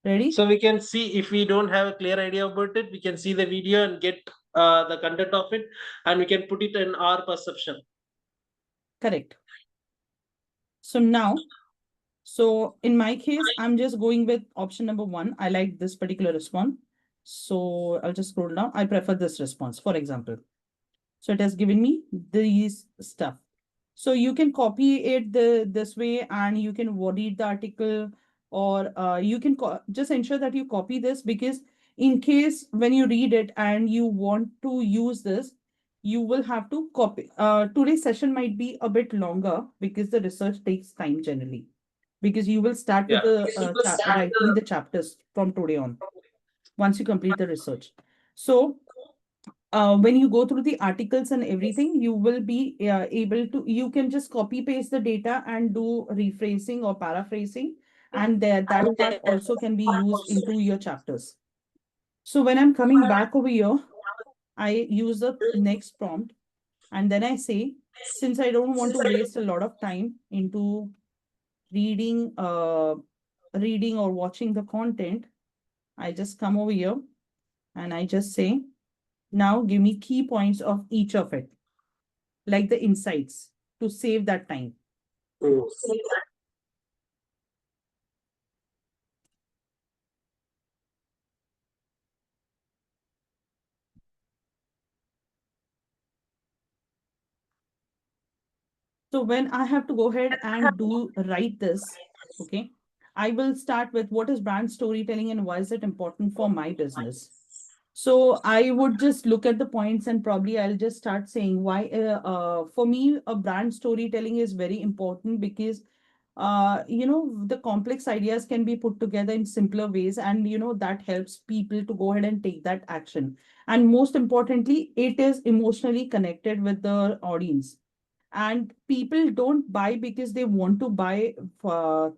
Ready? So we can see, if we don't have a clear idea about it, we can see the video and get the content of it, and we can put it in our perception. Correct. So now, so in my case, I'm just going with option number 1. I like this particular response. So I'll just scroll down. I prefer this response, for example. So it has given me these stuff. So you can copy it this way and you can read the article, or you can just ensure that you copy this, because in case when you read it and you want to use this, you will have to copy. Today's session might be a bit longer because the research takes time generally, because you will start with Yeah. the writing the chapters from today on once you complete the research. So when you go through the articles and everything, you will be able to, you can just copy paste the data and do rephrasing or paraphrasing. And there, that part also can be used into your chapters. So when I'm coming back over here, I use the next prompt and then I say, since I don't want to waste a lot of time into reading, reading or watching the content, I just come over here and I just say, now give me key points of each of it, like the insights, to save that time. So when I have to go ahead and write this, okay, I will start with what is brand storytelling and why is it important for my business. So I would just look at the points and probably I'll just start saying why, for me, a brand storytelling is very important because the complex ideas can be put together in simpler ways, and that helps people to go ahead and take that action. And most importantly, it is emotionally connected with the audience. And people don't buy because they want to buy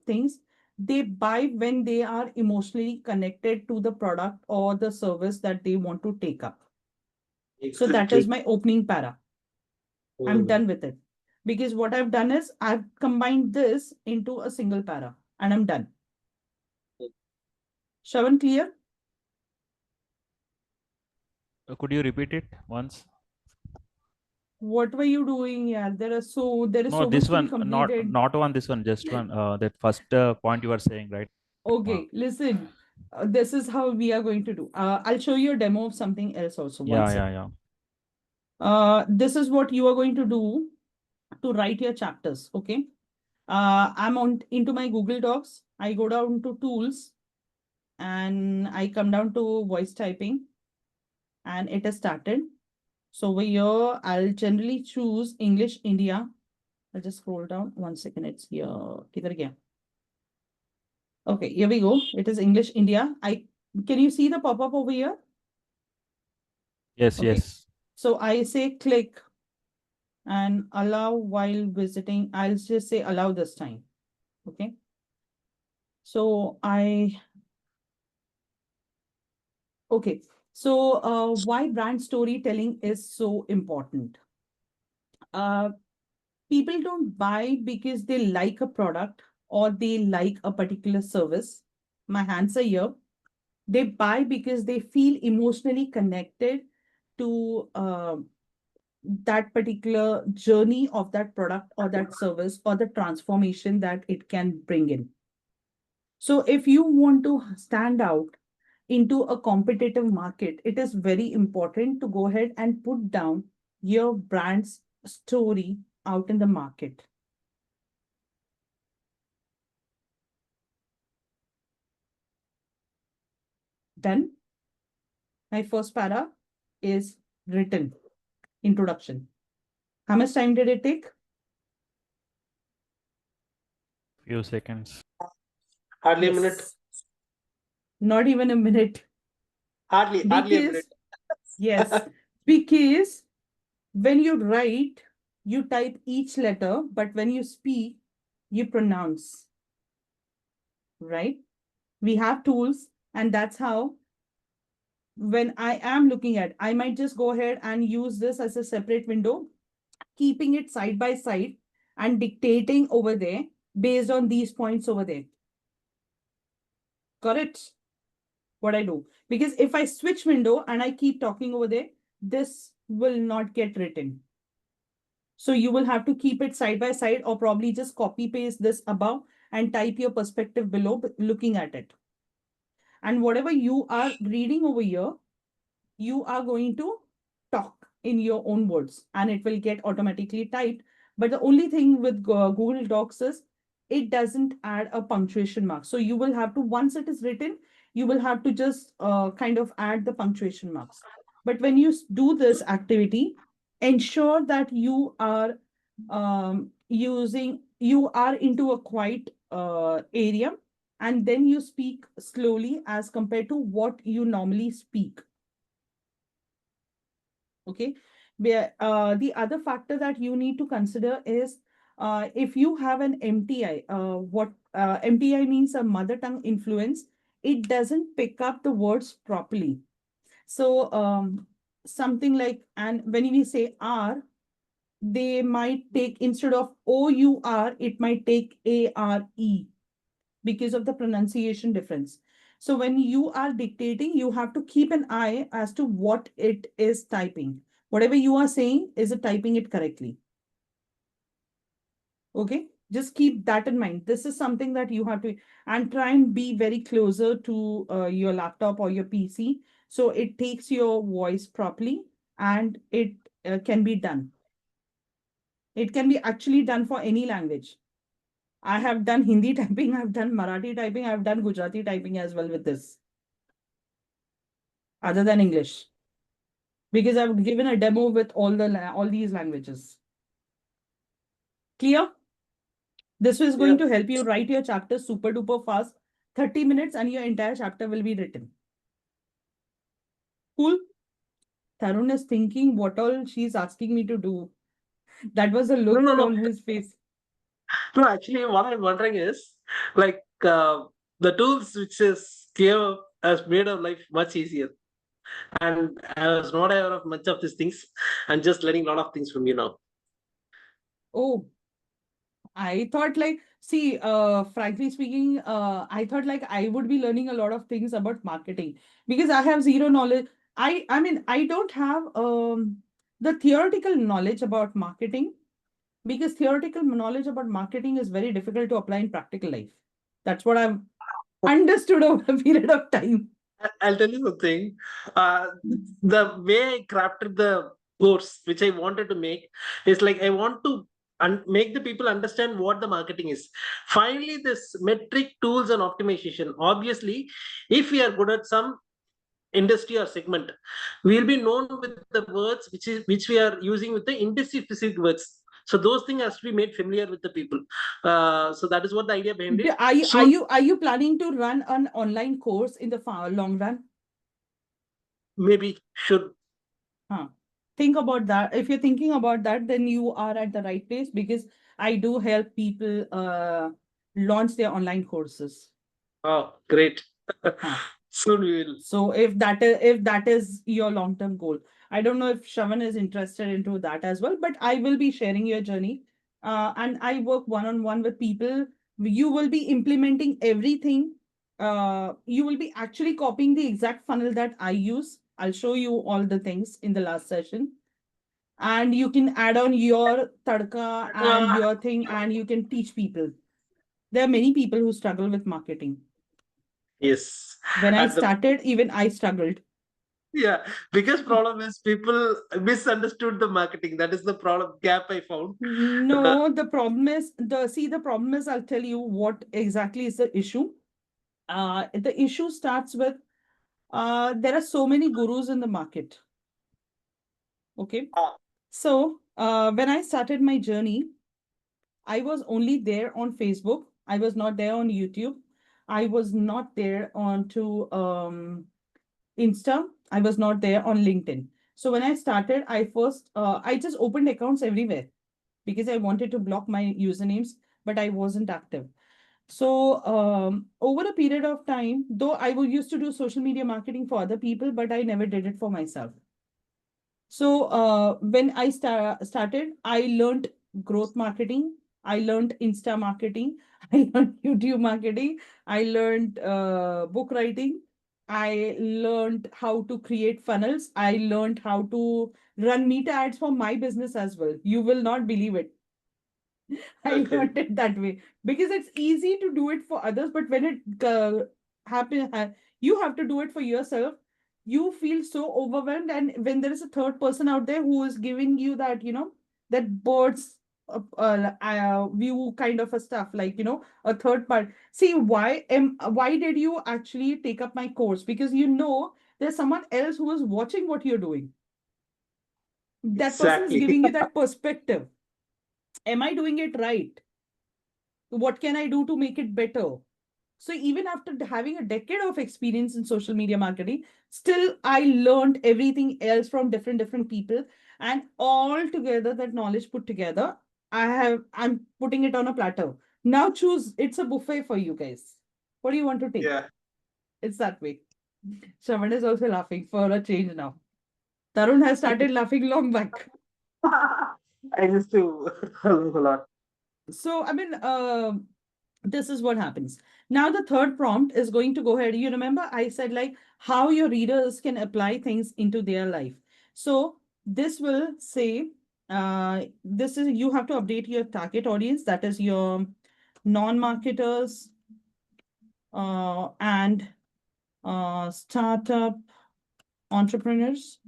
things. They buy when they are emotionally connected to the product or the service that they want to take up. So that is Exactly. my opening para. I'm Mm. done with it. Because what I've done is I've combined this into a single para and I'm done. Shravan, clear? Could you repeat it once? What were you doing? Yeah, there is No, so much this to be one, completed. not one, this one, just one. That first point you were saying, right? Uh, Okay, listen. This is how we are going to do. I'll show you a demo of something else also. One yeah, sec. yeah, yeah. This is what you are going to do to write your chapters. Okay. I'm on into my Google Docs. I go down to tools and I come down to voice typing and it has started. So over here, I'll generally choose English India. I'll just scroll down. 1 second. It's here. Kidhar gaya? Okay, here we go. It is English India. Can you see the pop-up over here? Yes, Okay. yes. So I say click and allow while visiting. I'll just say allow this time. Okay. So okay. So why brand storytelling is so important? Uh, People don't buy because they like a product or they like a particular service. My hands are here. They buy because they feel emotionally connected to that particular journey of that product or that service or the transformation that it can bring in. So if you want to stand out into a competitive market, it is very important to go ahead and put down your brand's story out in the market. Done. My first para is written. Introduction. How much time did it take? Few seconds. Hardly a minute. Yes. Not even a minute. Hardly a minute. Because, yes, because when you write, you type each letter, but when you speak, you pronounce, right? We have tools, and that's how when I am looking at, I might just go ahead and use this as a separate window, keeping it side by side and dictating over there based on these points over there. Correct? What I do. Because if I switch window and I keep talking over there, this will not get written. So you will have to keep it side by side or probably just copy paste this above and type your perspective below looking at it. And whatever you are reading over here, you are going to talk in your own words and it will get automatically typed. But the only thing with Google Docs is it doesn't add a punctuation mark. So you will have to, once it is written, you will have to just kind of add the punctuation marks. But when you do this activity, ensure that you are you are into a quiet area and then you speak slowly as compared to what you normally speak. Okay. Where the other factor that you need to consider is if you have an MTI, what MTI means a mother tongue influence, it doesn't pick up the words properly. So something like, and when we say R, they might take instead of OUR, it might take ARE because of the pronunciation difference. So when you are dictating, you have to keep an eye as to what it is typing. Whatever you are saying, is it typing it correctly? Okay, just keep that in mind. This is something that you have to, and try and be very closer to your laptop or your PC. So it takes your voice properly and it can be done. It can be actually done for any language. I have done Hindi typing, I've done Marathi typing, I've done Gujarati typing as well with this, other than English, because I've given a demo with all these languages. Clear? This is going to help you write your chapter super duper fast, 30 minutes, and your entire chapter will be written. Cool. Tarun is thinking what all she's asking me to do. That was a look No. on his face. No, actually, what I'm wondering is like the tools which is here has made our life much easier. And I was not aware of much of these things. I'm just learning a lot of things from you now. Oh, I thought like, see, frankly speaking, I thought like I would be learning a lot of things about marketing because I have zero knowledge. I mean, I don't have the theoretical knowledge about marketing because theoretical knowledge about marketing is very difficult to apply in practical life. That's what I've understood over a period of time. I'll tell you something. The way I crafted the course which I wanted to make is like I want to make the people understand what the marketing is. Finally, this metric tools and optimization. Obviously, if we are good at some industry or segment, we'll be known with the words which we are using with the industry specific words. So those things has to be made familiar with the people. So that is what the idea behind it. Are you are So you are you planning to run an online course in the long run? maybe should. Huh. Think about that. If you're thinking about that, then you are at the right place because I do help people launch their online courses. Oh, great. Huh. Soon we will. So if that is your long-term goal, I don't know if Shravan is interested into that as well, but I will be sharing your journey. And I work one-on-one with people. You will be implementing everything. You will be actually copying the exact funnel that I use. I'll show you all the things in the last session. And you can add on your tadka and your thing, and you can teach people. There are many people who struggle with marketing. Yes. When I And the started, even I struggled. yeah, biggest problem is people misunderstood the marketing. That is the problem gap I found. The No, the problem is the problem is I'll tell you what exactly is the issue. The issue starts with there are so many gurus in the market. Okay. So when I started my journey, I was only there on Facebook. I was not there on YouTube. I was not there onto Insta. I was not there on LinkedIn. So when I started, I just opened accounts everywhere because I wanted to block my usernames, but I wasn't active. So over a period of time, though used to do social media marketing for other people, but I never did it for myself. So when I started, I learned growth marketing. I learned Insta marketing. I learned YouTube marketing. I learned book writing. I learned how to create funnels. I learned how to run meta ads for my business as well. You will not believe it. I okay. learned it that way because it's easy to do it for others, but when it you have to do it for yourself. You feel so overwhelmed, and when there is a third person out there who is giving you that, that bird's view kind of a stuff, like a third part. See, why did you actually take up my course? Because there's someone else who is watching what you're doing. That person is Exactly. giving you that perspective. Am I doing it right? What can I do to make it better? So even after having a decade of experience in social media marketing, still I learned everything else from different people, and all together, that knowledge put together, I'm putting it on a platter. Now choose. It's a buffet for you guys. What do you want to take? Yeah. It's that way. Shravan is also laughing for a change now. Tarun has started laughing long back. I used to laugh a lot. So I mean, this is what happens. Now the third prompt is going to go ahead. You remember I said like how your readers can apply things into their life. So this will say, this is, you have to update your target audience, that is your non-marketers and startup entrepreneurs.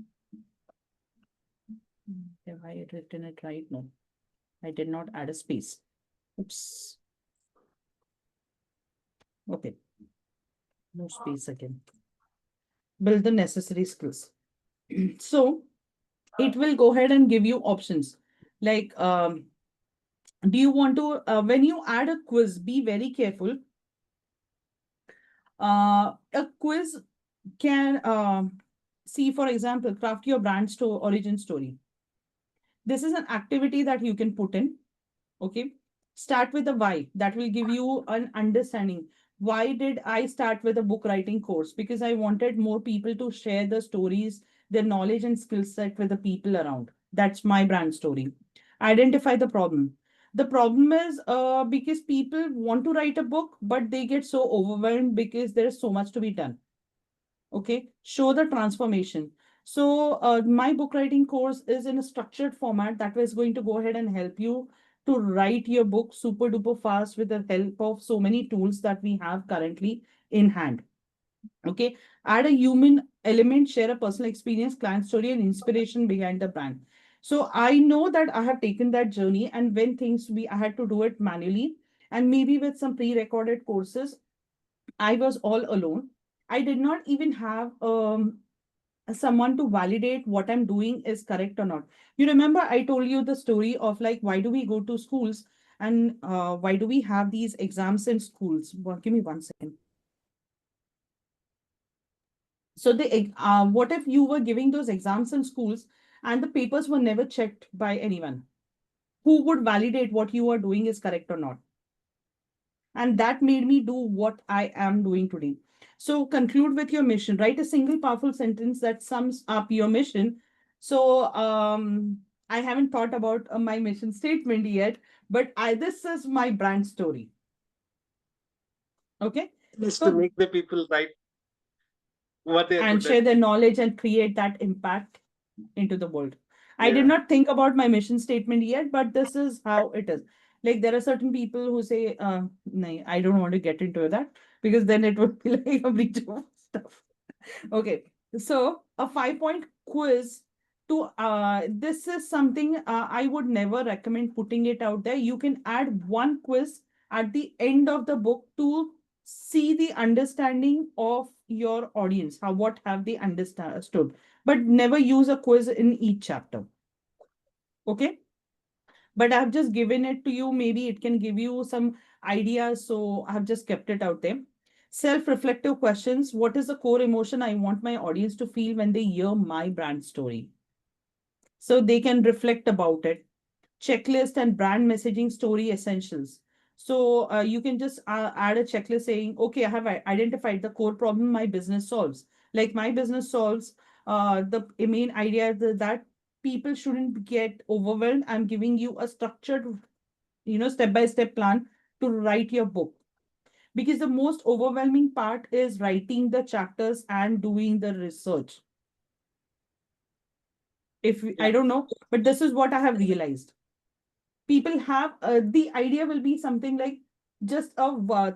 Have I written it right? No, I did not add a space. Oops. Okay. No space again. Build the necessary skills. So it will go ahead and give you options like Do you want to, when you add a quiz, be very careful. A quiz can, see, for example, craft your brand origin story. This is an activity that you can put in. Okay. Start with the why. That will give you an understanding. Why did I start with a book writing course? Because I wanted more people to share the stories, their knowledge and skill set with the people around. That's my brand story. Identify the problem. The problem is because people want to write a book, but they get so overwhelmed because there is so much to be done. Okay, show the transformation. So my book writing course is in a structured format that was going to go ahead and help you to write your book super duper fast with the help of so many tools that we have currently in hand. Okay, add a human element, share a personal experience, client story, and inspiration behind the brand. So I know that I have taken that journey, and when things we I had to do it manually, and maybe with some pre-recorded courses, I was all alone. I did not even have someone to validate what I'm doing is correct or not. You remember I told you the story of like why do we go to schools and why do we have these exams in schools? Well, give me 1 second. So what if you were giving those exams in schools and the papers were never checked by anyone? Who would validate what you are doing is correct or not? And that made me do what I am doing today. So conclude with your mission. Write a single powerful sentence that sums up your mission. So I haven't thought about my mission statement yet, but this is my brand story. Okay. Is to So make the people write what they are and good share at. their knowledge and create that impact into the world. I did Yeah. not think about my mission statement yet, but this is how it is. Like there are certain people who say, "No, I don't want to get into that because then it would be like a breach of stuff." Okay, so a 5 point quiz to this is something I would never recommend putting it out there. You can add one quiz at the end of the book to see the understanding of your audience, how what have they understood, but never use a quiz in each chapter. Okay, but I've just given it to you. Maybe it can give you some ideas. So I've just kept it out there. Self reflective questions. What is the core emotion I want my audience to feel when they hear my brand story? So they can reflect about it. Checklist and brand messaging story essentials. So you can just add a checklist saying, okay, I have identified the core problem my business solves. Like my business solves the main idea that people shouldn't get overwhelmed. I'm giving you a structured, step-by-step plan to write your book. Because the most overwhelming part is writing the chapters and doing the research. I Yeah. don't know, but this is what I have realized. People have the idea will be something like just a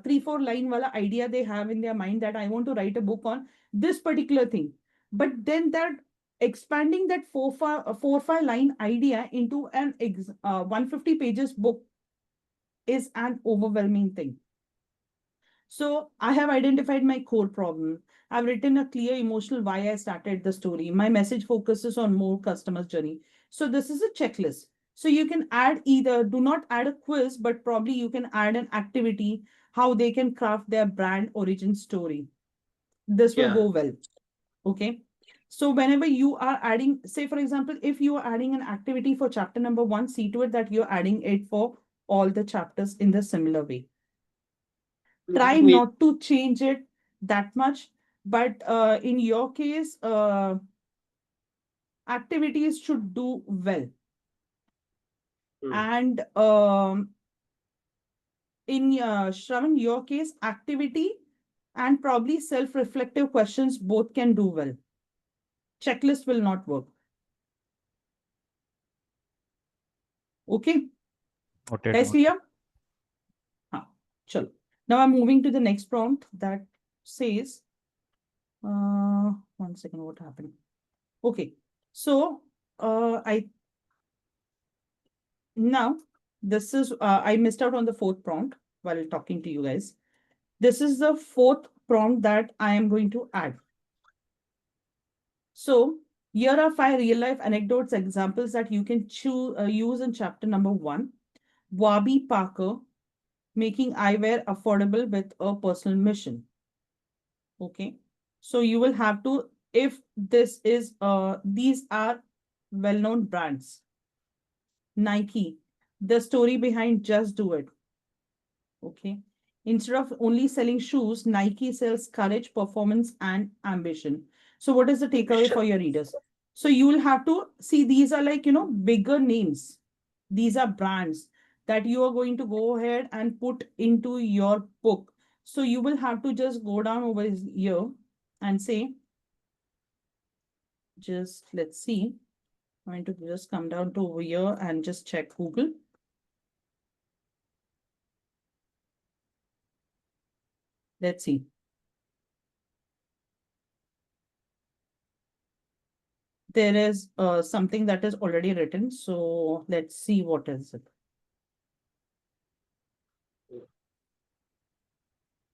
3-4 line wala idea they have in their mind that I want to write a book on this particular thing. But then that expanding that 4-5 line idea into an 150 pages book is an overwhelming thing. So I have identified my core problem. I've written a clear emotional why I started the story. My message focuses on more customers' journey. So this is a checklist. So you can add either, do not add a quiz, but probably you can add an activity, how they can craft their brand origin story. This will Yeah. go well. Okay. So whenever you are adding, say for example, if you are adding an activity for chapter number 1, see to it that you're adding it for all the chapters in the similar way. Try Need. not to change it that much, but in your case activities should do well. Mm. And in Shravan, your case activity and probably self-reflective questions both can do well. Checklist will not work. Okay, Noted, guys, noted. clear? Chalo. Now I'm moving to the next prompt that says 1 second, what happened? Okay, so I now, this is, I missed out on the fourth prompt while talking to you guys. This is the fourth prompt that I am going to add. So here are 5 real life anecdotes, examples that you can use in chapter number 1. Warby Parker, making eyewear affordable with a personal mission. Okay. So you will have to, if this is, these are well-known brands. Nike, the story behind Just Do It. Okay. Instead of only selling shoes, Nike sells courage, performance, and ambition. So, what is the takeaway for your readers? So, you will have to see these are like, bigger names. These are brands that you are going to go ahead and put into your book. So, you will have to just go down over here and say, just let's see. I'm going to just come down to over here and just check Google. Let's see. There is something that is already written. So let's see what is it.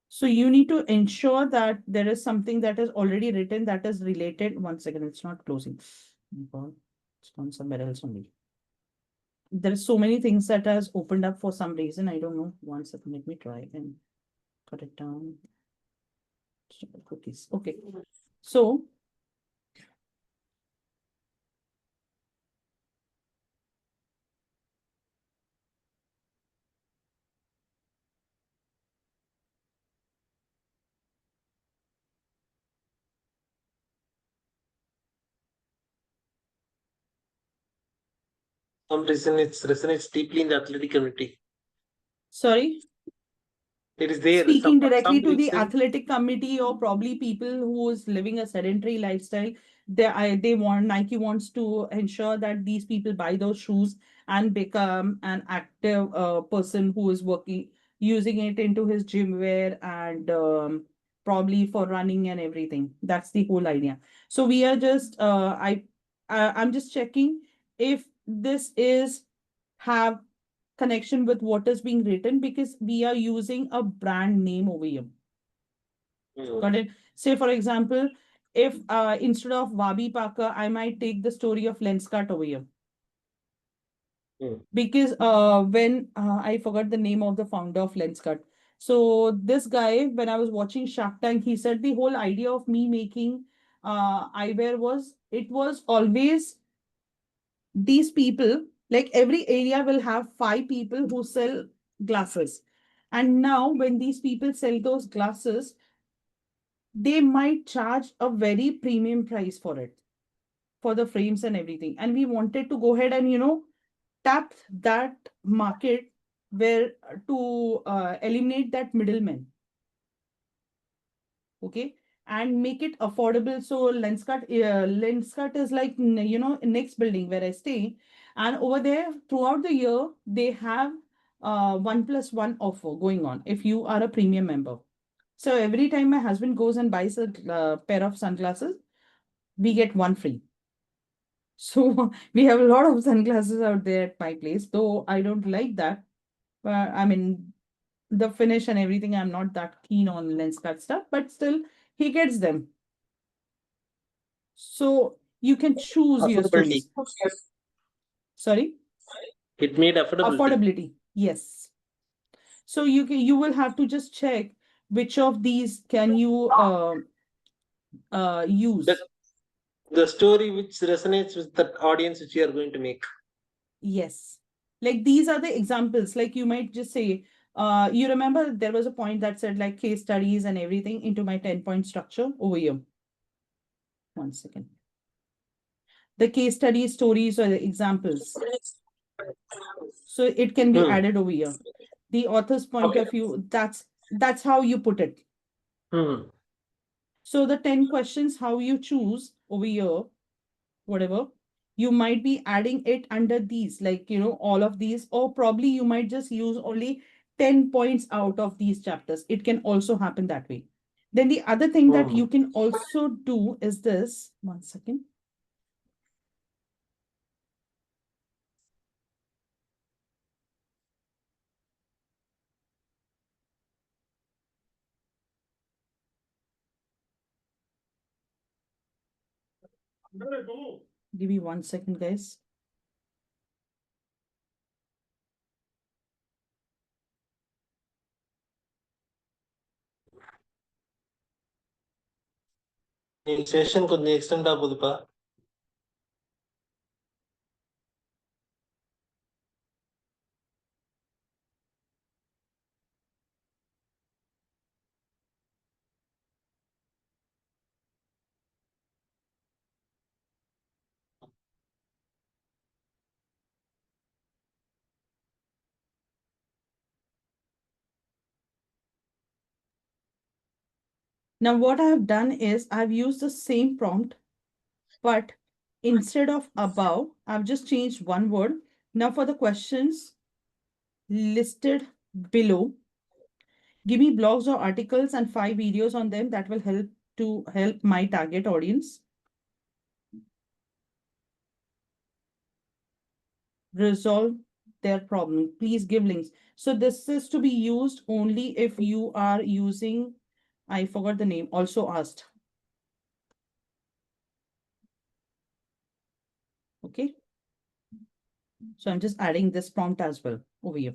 So you need to ensure that there is something that is already written that is related. One second, it's not closing. It's gone somewhere else only. There are so many things that has opened up for some reason. I don't know. One second, let me try and cut it down. Cookies. Okay. So some reason it resonates deeply in the athletic community. sorry. It is there. Speaking For directly some to the reason, athletic committee or probably people who is living a sedentary lifestyle, they want Nike wants to ensure that these people buy those shoes and become an active person who is working using it into his gym wear and probably for running and everything. That's the whole idea. So we are just I'm just checking if this is have connection with what is being written because we are using a brand name over here. Got it? Say, for example, if instead of Wabi Parker, I might take the story of Lenskart over here. Because when I forgot the name of the founder of Lenskart. So this guy, when I was watching Shark Tank, he said the whole idea of me making eyewear was it was always these people, like every area will have 5 people who sell glasses. And now, when these people sell those glasses, they might charge a very premium price for it, for the frames and everything. And we wanted to go ahead and, tap that market where to eliminate that middleman. Okay. And make it affordable. So Lenskart is like, next building where I stay. And over there, throughout the year, they have 1+1 offer going on if you are a premium member. So every time my husband goes and buys a pair of sunglasses, we get one free. So we have a lot of sunglasses out there at my place, though I don't like that. But I mean, the finish and everything, I'm not that keen on Lenskart stuff, but still, he gets them. So you can choose your affordability. stories. Sorry? It made affordability. Affordability. Yes. So you will have to just check which of these can you The, use. the story which resonates with the audience which you are going to make. Yes. Like these are the examples. Like you might just say, you remember there was a point that said like case studies and everything into my 10-point structure over here. One second. The case study stories or the examples. So it can be added over here. The author's point Okay. of view, that's how you put it. So the 10 questions, how you choose over here, whatever, you might be adding it under these, like, all of these, or probably you might just use only 10 points out of these chapters. It can also happen that way. Then the other thing that you can also do is this. One second. Give me 1 second, guys. ఈ session కొంచెం extend ఆగుதுப்பா. Now, what I have done is I've used the same prompt, but instead of above, I've just changed one word. Now, for the questions listed below, give me blogs or articles and 5 videos on them that will help my target audience. Resolve their problem. Please give links. So this is to be used only if you are using, I forgot the name, also asked. Okay. So I'm just adding this prompt as well over here.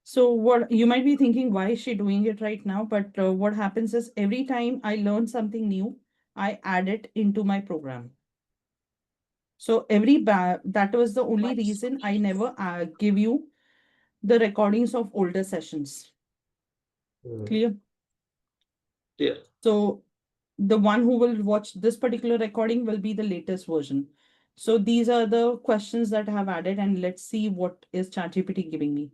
So what you might be thinking, why is she doing it right now? But what happens is every time I learn something new, I add it into my program. So that was the only reason I never give you the recordings of older sessions. Clear? Yeah. So the one who will watch this particular recording will be the latest version. So these are the questions that I have added, and let's see what is ChatGPT giving me.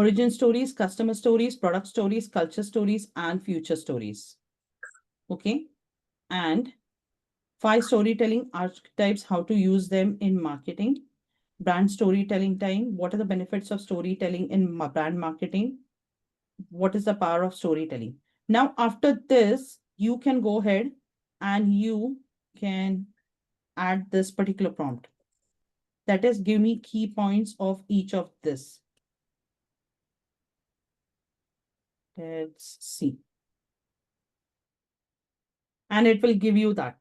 Origin stories, customer stories, product stories, culture stories, and future stories. Okay. And 5 storytelling archetypes, how to use them in marketing. Brand storytelling time. What are the benefits of storytelling in brand marketing? What is the power of storytelling? Now, after this, you can go ahead and you can add this particular prompt. That is, give me key points of each of this. Let's see. And it will give you that.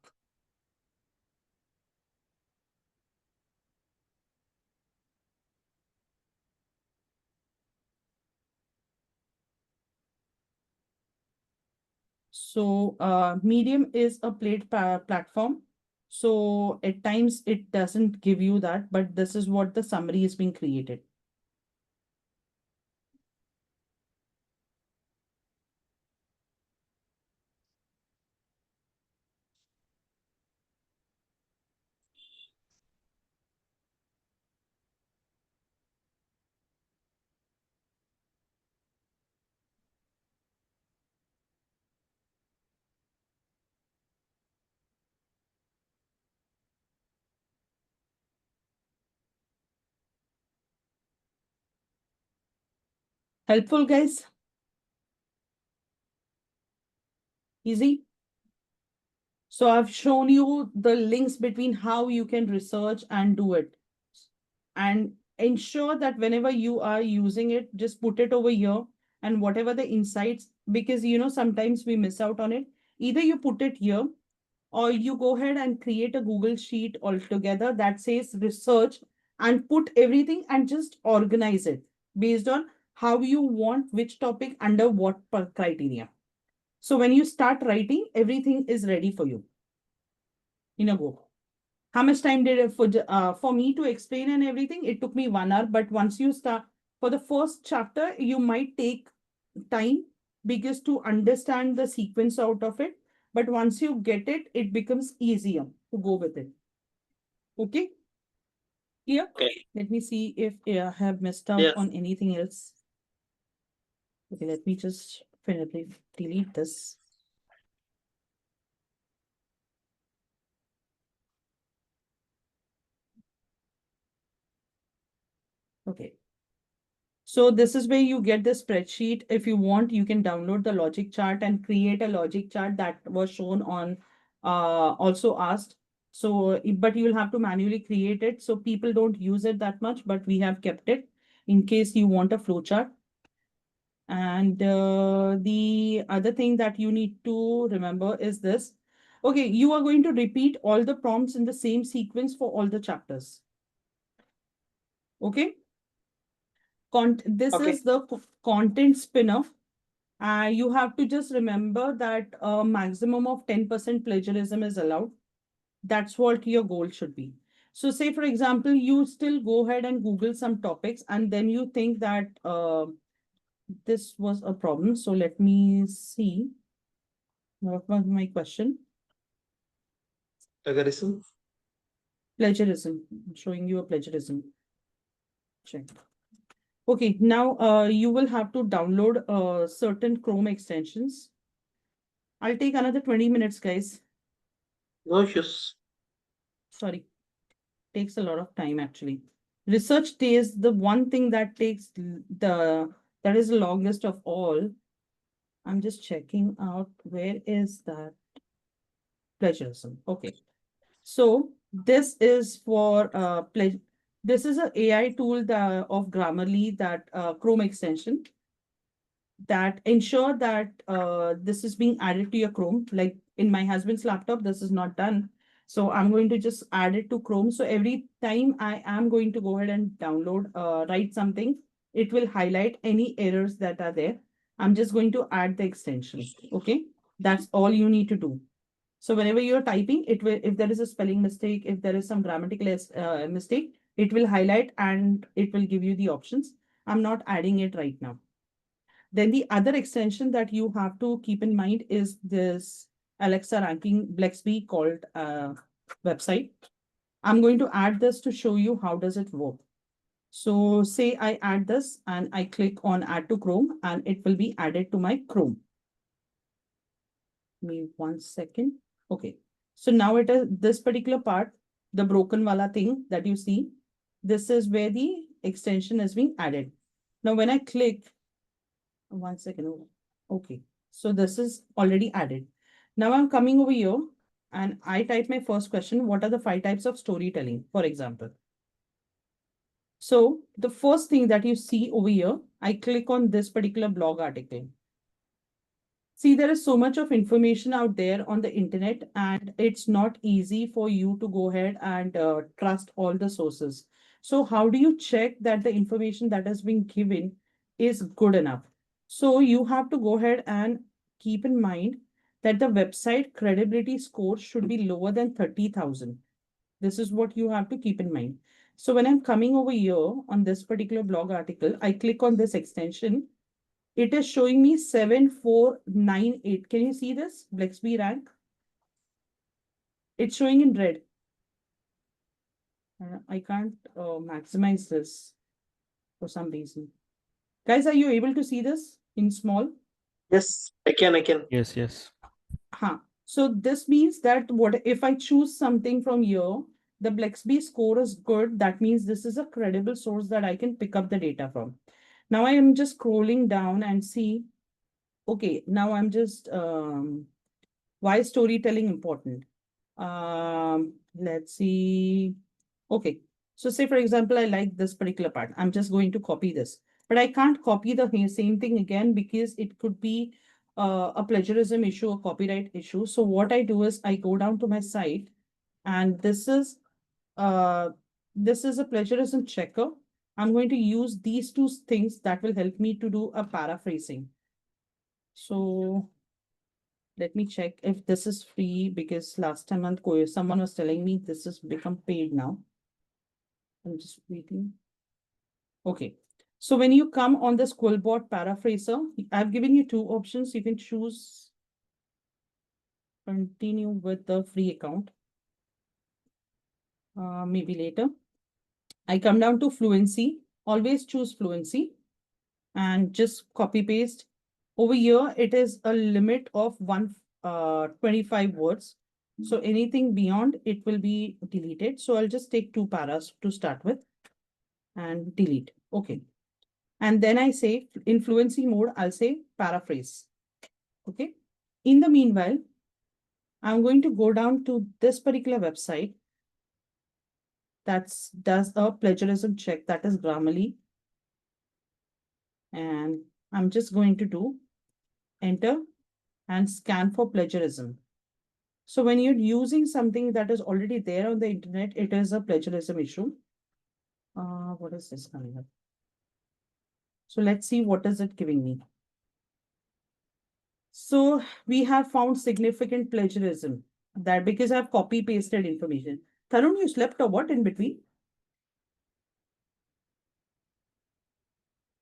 So Medium is a platform. So at times it doesn't give you that, but this is what the summary is being created. Helpful, guys? Easy? So I've shown you the links between how you can research and do it. And ensure that whenever you are using it, just put it over here, and whatever the insights, because sometimes we miss out on it. Either you put it here, or you go ahead and create a Google sheet altogether that says research, and put everything and just organize it based on how you want which topic under what criteria. So when you start writing, everything is ready for you in a go. How much time did it for me to explain and everything? It took me 1 hour, but once you start for the first chapter, you might take time because to understand the sequence out of it. But once you get it, it becomes easier to go with it. Okay. Yeah. Okay. Let me see if I have missed out Yeah. on anything else. Okay, let me just finally delete this. Okay. So this is where you get the spreadsheet. If you want, you can download the logic chart and create a logic chart that was shown on also asked. So, but you will have to manually create it. So people don't use it that much, but we have kept it in case you want a flow chart. And the other thing that you need to remember is this. Okay, you are going to repeat all the prompts in the same sequence for all the chapters. Okay. This Okay. is the content spinner. You have to just remember that a maximum of 10% plagiarism is allowed. That's what your goal should be. So say, for example, you still go ahead and Google some topics and then you think that this was a problem. So let me see. What was my question? Plagiarism. Plagiarism. I'm showing you a plagiarism. Check. Okay, now you will have to download certain Chrome extensions. I'll take another 20 minutes, guys. No issues. Sorry, takes a lot of time actually. Research is the one thing that takes that is the longest of all. I'm just checking out where is that plagiarism. Okay. So this is for this is a AI tool that, of Grammarly, that Chrome extension that ensure that this is being added to your Chrome. Like in my husband's laptop, this is not done. So I'm going to just add it to Chrome. So every time I am going to go ahead and download, write something, it will highlight any errors that are there. I'm just going to add the extension. Okay. That's all you need to do. So whenever you're typing, it will, if there is a spelling mistake, if there is some grammatical mistake, it will highlight and it will give you the options. I'm not adding it right now. Then the other extension that you have to keep in mind is this Alexa ranking Blexby called website. I'm going to add this to show you how does it work. So say I add this and I click on add to Chrome and it will be added to my Chrome. Give me 1 second. Okay. So now it is this particular part, the broken wala thing that you see. This is where the extension is being added. Now when I click, 1 second. Okay. So this is already added. Now I'm coming over here and I type my first question. What are the 5 types of storytelling, for example? So the first thing that you see over here, I click on this particular blog article. See, there is so much of information out there on the internet, and it's not easy for you to go ahead and trust all the sources. So how do you check that the information that has been given is good enough? So you have to go ahead and keep in mind that the website credibility score should be lower than 30,000. This is what you have to keep in mind. So when I'm coming over here on this particular blog article, I click on this extension. It is showing me 7498. Can you see this? Blexby rank. It's showing in red. I can't maximize this for some reason. Guys, are you able to see this in small? Yes, I can. Yes, yes. Huh. So this means that what if I choose something from here, the Blexby score is good. That means this is a credible source that I can pick up the data from. Now I am just scrolling down and see. Okay, now I'm just why is storytelling important? Let's see. Okay. So say, for example, I like this particular part. I'm just going to copy this, but I can't copy the same thing again because it could be a plagiarism issue, a copyright issue. So what I do is I go down to my site and uh, this is a plagiarism checker. I'm going to use these two things that will help me to do a paraphrasing. So let me check if this is free because last time on someone was telling me this has become paid now. I'm just waiting. Okay. So when you come on the Squillbot paraphraser, I've given you two options. You can choose continue with the free account. Maybe later. I come down to fluency. Always choose fluency and just copy paste. Over here, it is a limit of 25 words. So anything beyond it will be deleted. So I'll just take 2 paras to start with and delete. Okay. And then I say in fluency mode, I'll say paraphrase. Okay. In the meanwhile, I'm going to go down to this particular website does a plagiarism check, that is Grammarly. And I'm just going to do enter and scan for plagiarism. So when you're using something that is already there on the internet, it is a plagiarism issue. What is this coming up? So let's see what is it giving me. So we have found significant plagiarism that because I've copy pasted information. Tarun, you slept or what in between?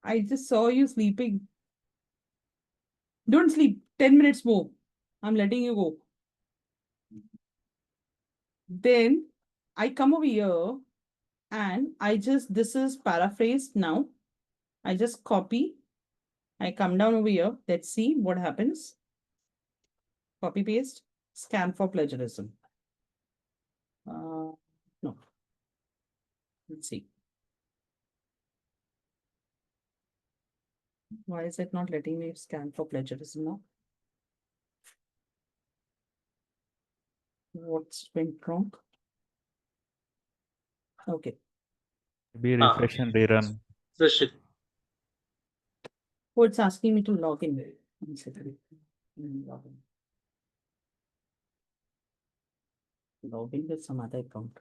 I just saw you sleeping. Don't sleep. 10 minutes more. I'm letting you go. Then I come over here and this is paraphrased now. I just copy. I come down over here. Let's see what happens. Copy paste. Scan for plagiarism. No. Let's see. Why is it not letting me scan for plagiarism now? What's went wrong? Okay. Be refresh and rerun. Refresh it. Oh, it's asking me to log in. One second. Log in. Log in with some other account.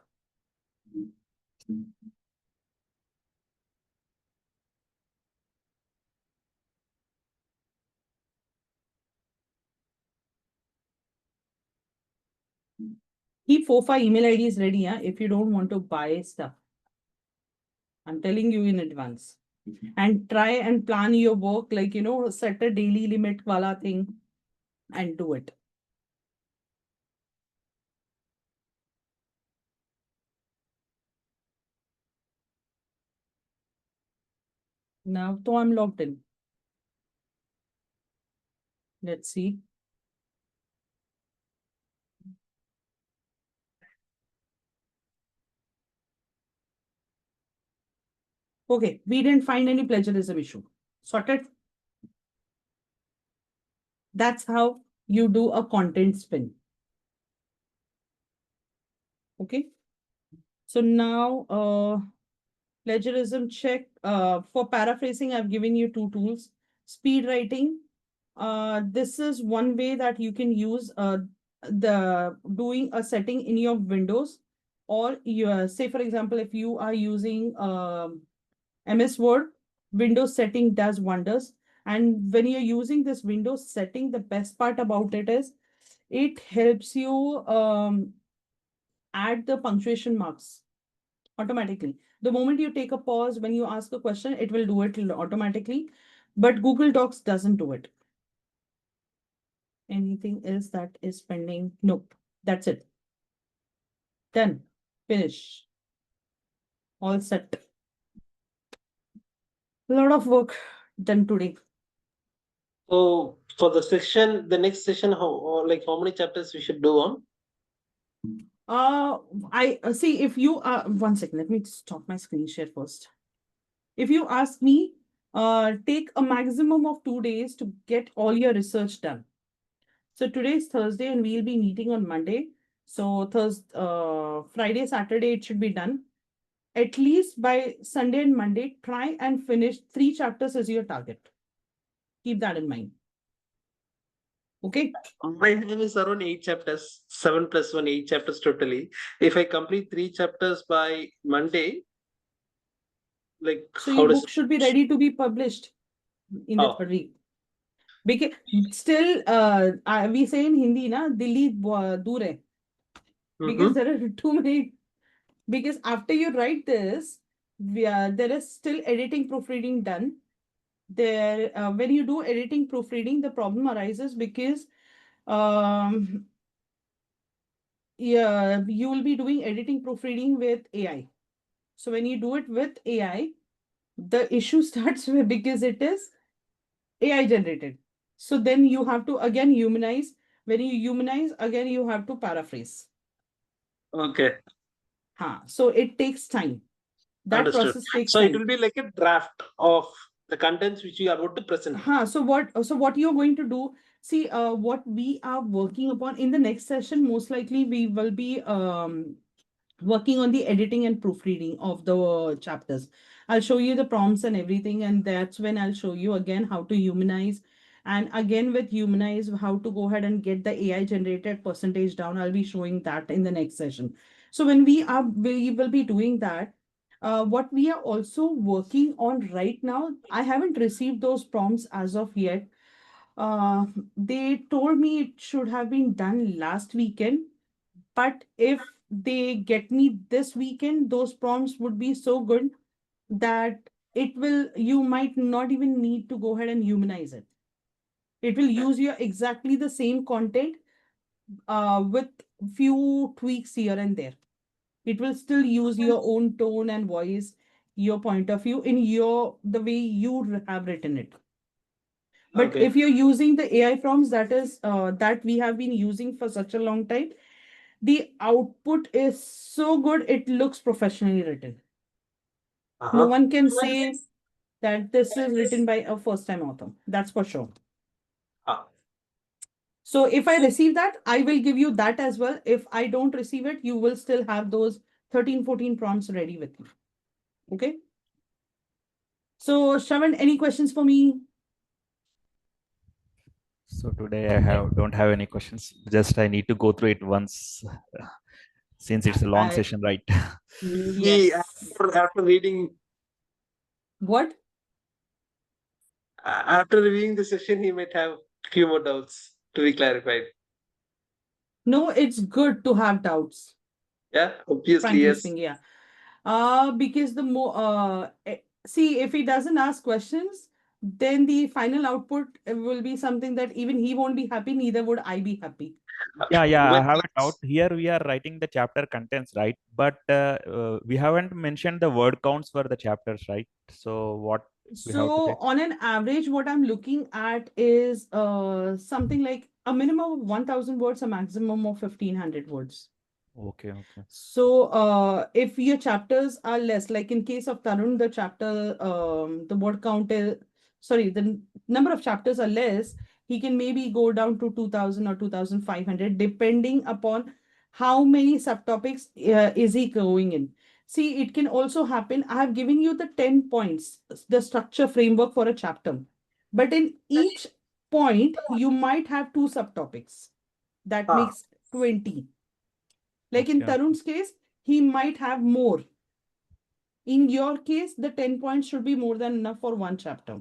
Keep 4-5 email IDs ready, if you don't want to buy stuff. I'm telling you in advance. And try and plan your work, like, set a daily limit wala thing and do it. Now, so I'm logged in. Let's see. Okay, we didn't find any plagiarism issue. Sorted. That's how you do a content spin. Okay. So now, plagiarism check. For paraphrasing, I've given you 2 tools. Speed writing. This is one way that you can use the doing a setting in your Windows, or your, say for example, if you are using MS Word, Windows setting does wonders. And when you're using this Windows setting, the best part about it is it helps you add the punctuation marks automatically. The moment you take a pause when you ask a question, it will do it automatically. But Google Docs doesn't do it. Anything else that is pending? Nope. That's it. Done. Finish. All set. A lot of work done today. So for the next session, how many chapters we should do on? I see if you 1 second, let me stop my screen share first. If you ask me, take a maximum of 2 days to get all your research done. So today is Thursday and we'll be meeting on Monday. So Friday, Saturday, it should be done. At least by Sunday and Monday, try and finish 3 chapters as your target. Keep that in mind. Okay. My name is around 8 chapters, 7 plus 1, 8 chapters totally. If I complete 3 chapters by Monday, like So how your does book should be ready to be published in the Oh. third week. Because still, we say in Hindi, na, Delhi dur hai. Because there are too many. Because after you write this, there is still editing, proofreading done. There, when you do editing, proofreading, the problem arises because yeah, you will be doing editing, proofreading with AI. So when you do it with AI, the issue starts with, because it is AI generated. So then you have to again humanize. When you humanize, again you have to paraphrase. Okay, So it takes time. That understood. process takes So it time. will be like a draft of the contents which you are about to present. So what you're going to do, see, what we are working upon in the next session, most likely we will be working on the editing and proofreading of the chapters. I'll show you the prompts and everything, and that's when I'll show you again how to humanize. And again, with humanize, how to go ahead and get the AI generated percentage down. I'll be showing that in the next session. So when we will be doing that. What we are also working on right now, I haven't received those prompts as of yet. Uh, they told me it should have been done last weekend, but if they get me this weekend, those prompts would be so good that you might not even need to go ahead and humanize it. It will use your exactly the same content with few tweaks here and there. It will still use your own tone and voice, your point of view in the way you have written it. But Okay. if you're using the AI prompts that we have been using for such a long time, the output is so good, it looks professionally written. No Uh-huh. one can say that this is written by a first time author. That's for sure. Ah, So if I receive that, I will give you that as well. If I don't receive it, you will still have those 13, 14 prompts ready with you. Okay. So Shravan, any questions for me? So today I don't have any questions. Just I need to go through it once, since it's a long I session, right? maybe Yes. after reading What? after reviewing the session, he might have few more doubts to be clarified. No, it's good to have doubts. Yeah, obviously, Frankly yes. speaking, yeah. Because the more see, if he doesn't ask questions, then the final output will be something that even he won't be happy, neither would I be happy. Yeah, yeah, I Well, have a doubt. Here we are writing the chapter contents, right? But we haven't mentioned the word counts for the chapters, right? So what we have to So say? on an average, what I'm looking at is something like a minimum of 1,000 words, a maximum of 1,500 words. Okay, okay. So, if your chapters are less, like in case of Tarun, the word count is, sorry, number of chapters are less, he can maybe go down to 2,000 or 2,500, depending upon how many subtopics is he going in. See, it can also happen. I have given you the 10 points, the structure framework for a chapter. But in each point, you might have two subtopics. That ah, makes 20. Like in Okay, okay. Tarun's case, he might have more. In your case, the 10 points should be more than enough for one chapter.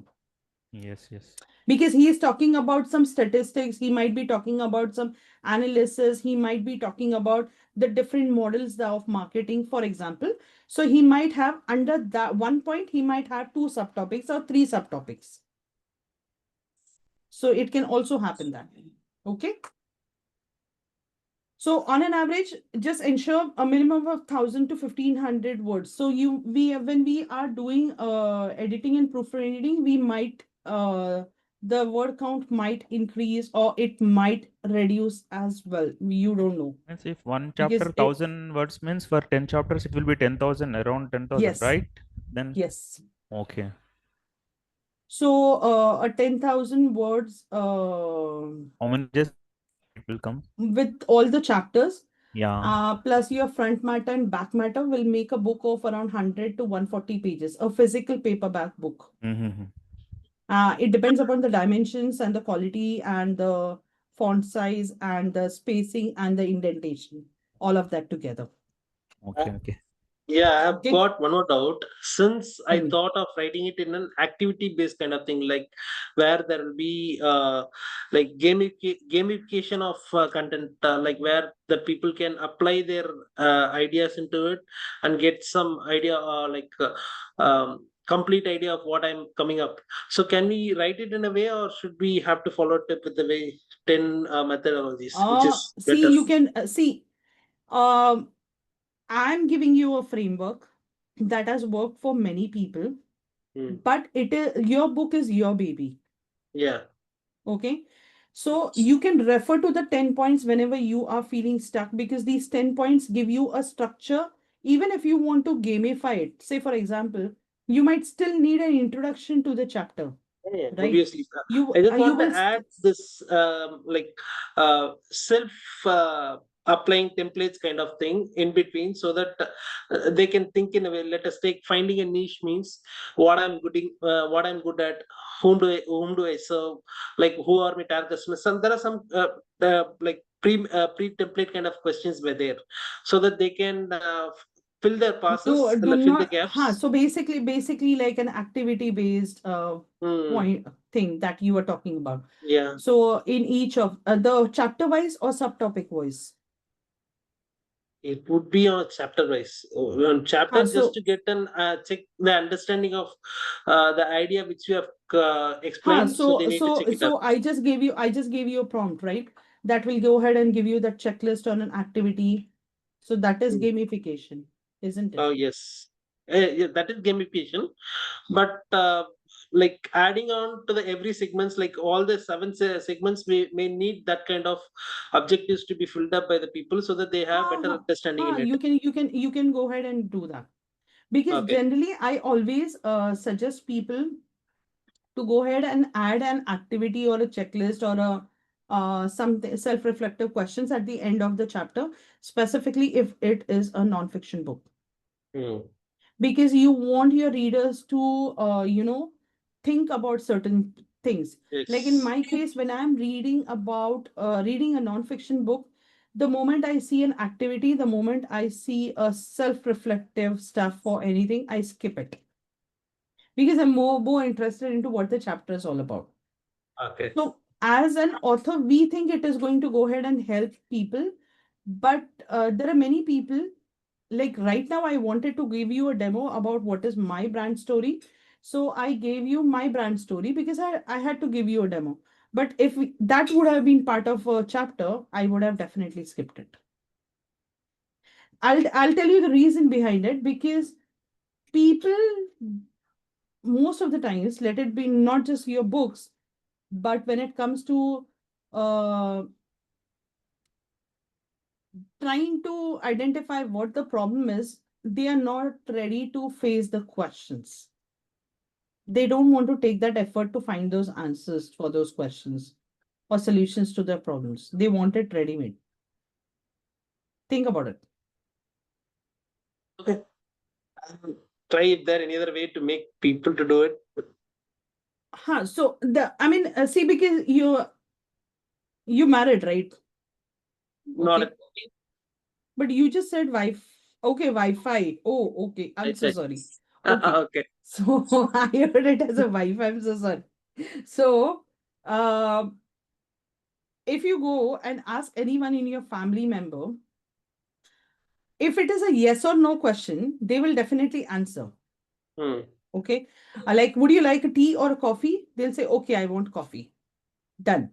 Yes, yes. Because he is talking about some statistics, he might be talking about some analysis, he might be talking about the different models of marketing, for example. So he might have under that one point, he might have two subtopics or three subtopics. So it can also happen that way. Okay. So on an average, just ensure a minimum of 1,000 to 1,500 words. So when we are doing editing and proofreading, we might the word count might increase or it might reduce as well. You don't know Means if one chapter because it 1,000 words means for 10 chapters it will be 10,000, around 10,000, yes, right? Then yes. okay. So a 10,000 words How many pages it will come? with all the chapters. Yeah. Plus your front matter and back matter will make a book of around 100 to 140 pages, a physical paperback book. Mm-hmm. It depends upon the dimensions and the quality and the font size and the spacing and the indentation, all of that together. Okay, okay. yeah, I've Okay, got one more doubt. Since tell I me. thought of writing it in an activity-based kind of thing, like where there will be like gamification of content, like where the people can apply their ideas into it and get some idea, complete idea of what I'm coming up. So can we write it in a way, or should we have to follow it with the way 10 methodologies, which is See, better? you can see. Um, I'm giving you a framework that has worked for many people, Hmm. but it is your book is your baby. Yeah. Okay. So you can refer to the 10 points whenever you are feeling stuck because these 10 points give you a structure. Even if you want to gamify it, say, for example, you might still need an introduction to the chapter, Yeah, right? obviously. I You just you want to will add this self applying templates kind of thing in between, so that they can think in a way. Let us take finding a niche means what I'm good at, whom do I serve, like who are my target customers. Some there are some like pre template kind of questions were there, so that they can fill their passes, Do fill the not, gaps. so basically like an activity based Hmm. point thing that you were talking about. Yeah, So in each of the chapter wise or subtopic wise? it would be on chapter wise. On chapter, just So to get an check the understanding of the idea which you have explained. So they so need to check it up. I just gave you a prompt, right? That will go ahead and give you the checklist on an activity. So that is Hmm. gamification, isn't Oh it? yes, yeah, that is gamification. But like adding on to the every segments, like all the seven segments, may need that kind of objectives to be filled up by the people, so that they have better understanding in it. You can go ahead and do that. Because Okay. generally, I always suggest people to go ahead and add an activity or a checklist or a some self-reflective questions at the end of the chapter, specifically if it is a non-fiction book, Hmm. because you want your readers to think about certain things. Like in Yes. my case, when I'm reading about reading a non-fiction book, the moment I see an activity, the moment I see a self-reflective stuff for anything, I skip it because I'm more interested into what the chapter is all about. Okay. So, as an author, we think it is going to go ahead and help people, but there are many people. Like right now, I wanted to give you a demo about what is my brand story. So, I gave you my brand story because I had to give you a demo. But if that would have been part of a chapter, I would have definitely skipped it. I'll tell you the reason behind it, because people most of the times, let it be not just your books, but when it comes to uh, trying to identify what the problem is, they are not ready to face the questions. They don't want to take that effort to find those answers for those questions or solutions to their problems. They want it ready made. Think about it. Okay. Try if there any other way to make people to do it. So I mean, see, because you married, right? Not Okay, a but you just said Wi-Fi. Okay, Wi-Fi. Oh, okay. I'm right so side. sorry. Okay, Okay. so I heard it as a Wi-Fi. I'm so sorry. So, um, if you go and ask anyone in your family member, if it is a yes or no question, they will definitely answer. Hmm. Okay. Like, would you like a tea or a coffee? They'll say, okay, I want coffee. Done.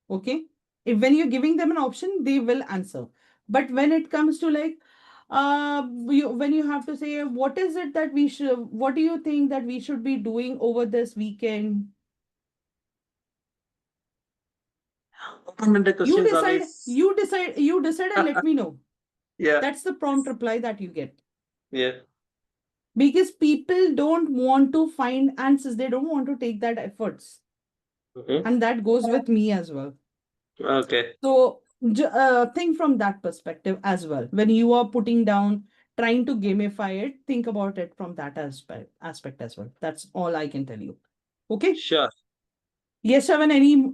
Okay. If when you're giving them an option, they will answer. But when it comes to like, when you have to say, what is it that what do you think that we should be doing over this weekend? Open-ended questions always. You decide and let me know. Yeah. That's the prompt reply that you get. Yeah. Because people don't want to find answers, they don't want to take that efforts. Mhm. And that goes with me as well. Okay. So think from that perspective as well. When you are putting down, trying to gamify it, think about it from that aspect as well. That's all I can tell you. Okay. Sure. Yes, Shavan, any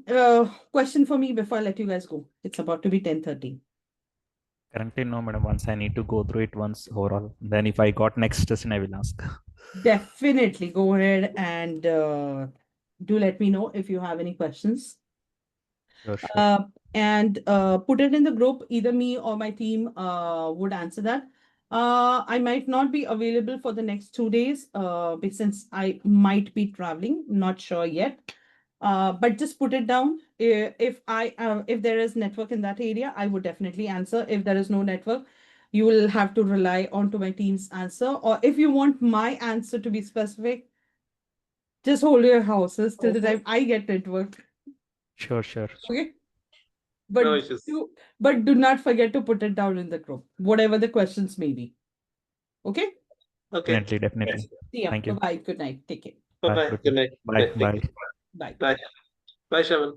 question for me before I let you guys go? It's about to be 10:30. Currently, no, madam. Once I need to go through it once overall. Then if I got next question, I will ask. Definitely go ahead and do let me know if you have any questions. Sure, sure. uh, and put it in the group. Either me or my team would answer that. I might not be available for the next 2 days since I might be traveling. Not sure yet. But just put it down. If there is network in that area, I would definitely answer. If there is no network, you will have to rely on to my team's answer. Or if you want my answer to be specific, just hold your horses till the time I get network. Sure, sure. Okay. But No issues. do not forget to put it down in the group, whatever the questions may be. Okay? Okay. Definitely, definitely. See ya. Thank you. Bye-bye. Good night. Take care. Bye Bye. bye. Good Good night. night. Bye. Take Bye. care. Bye. Bye. Bye, Shaman.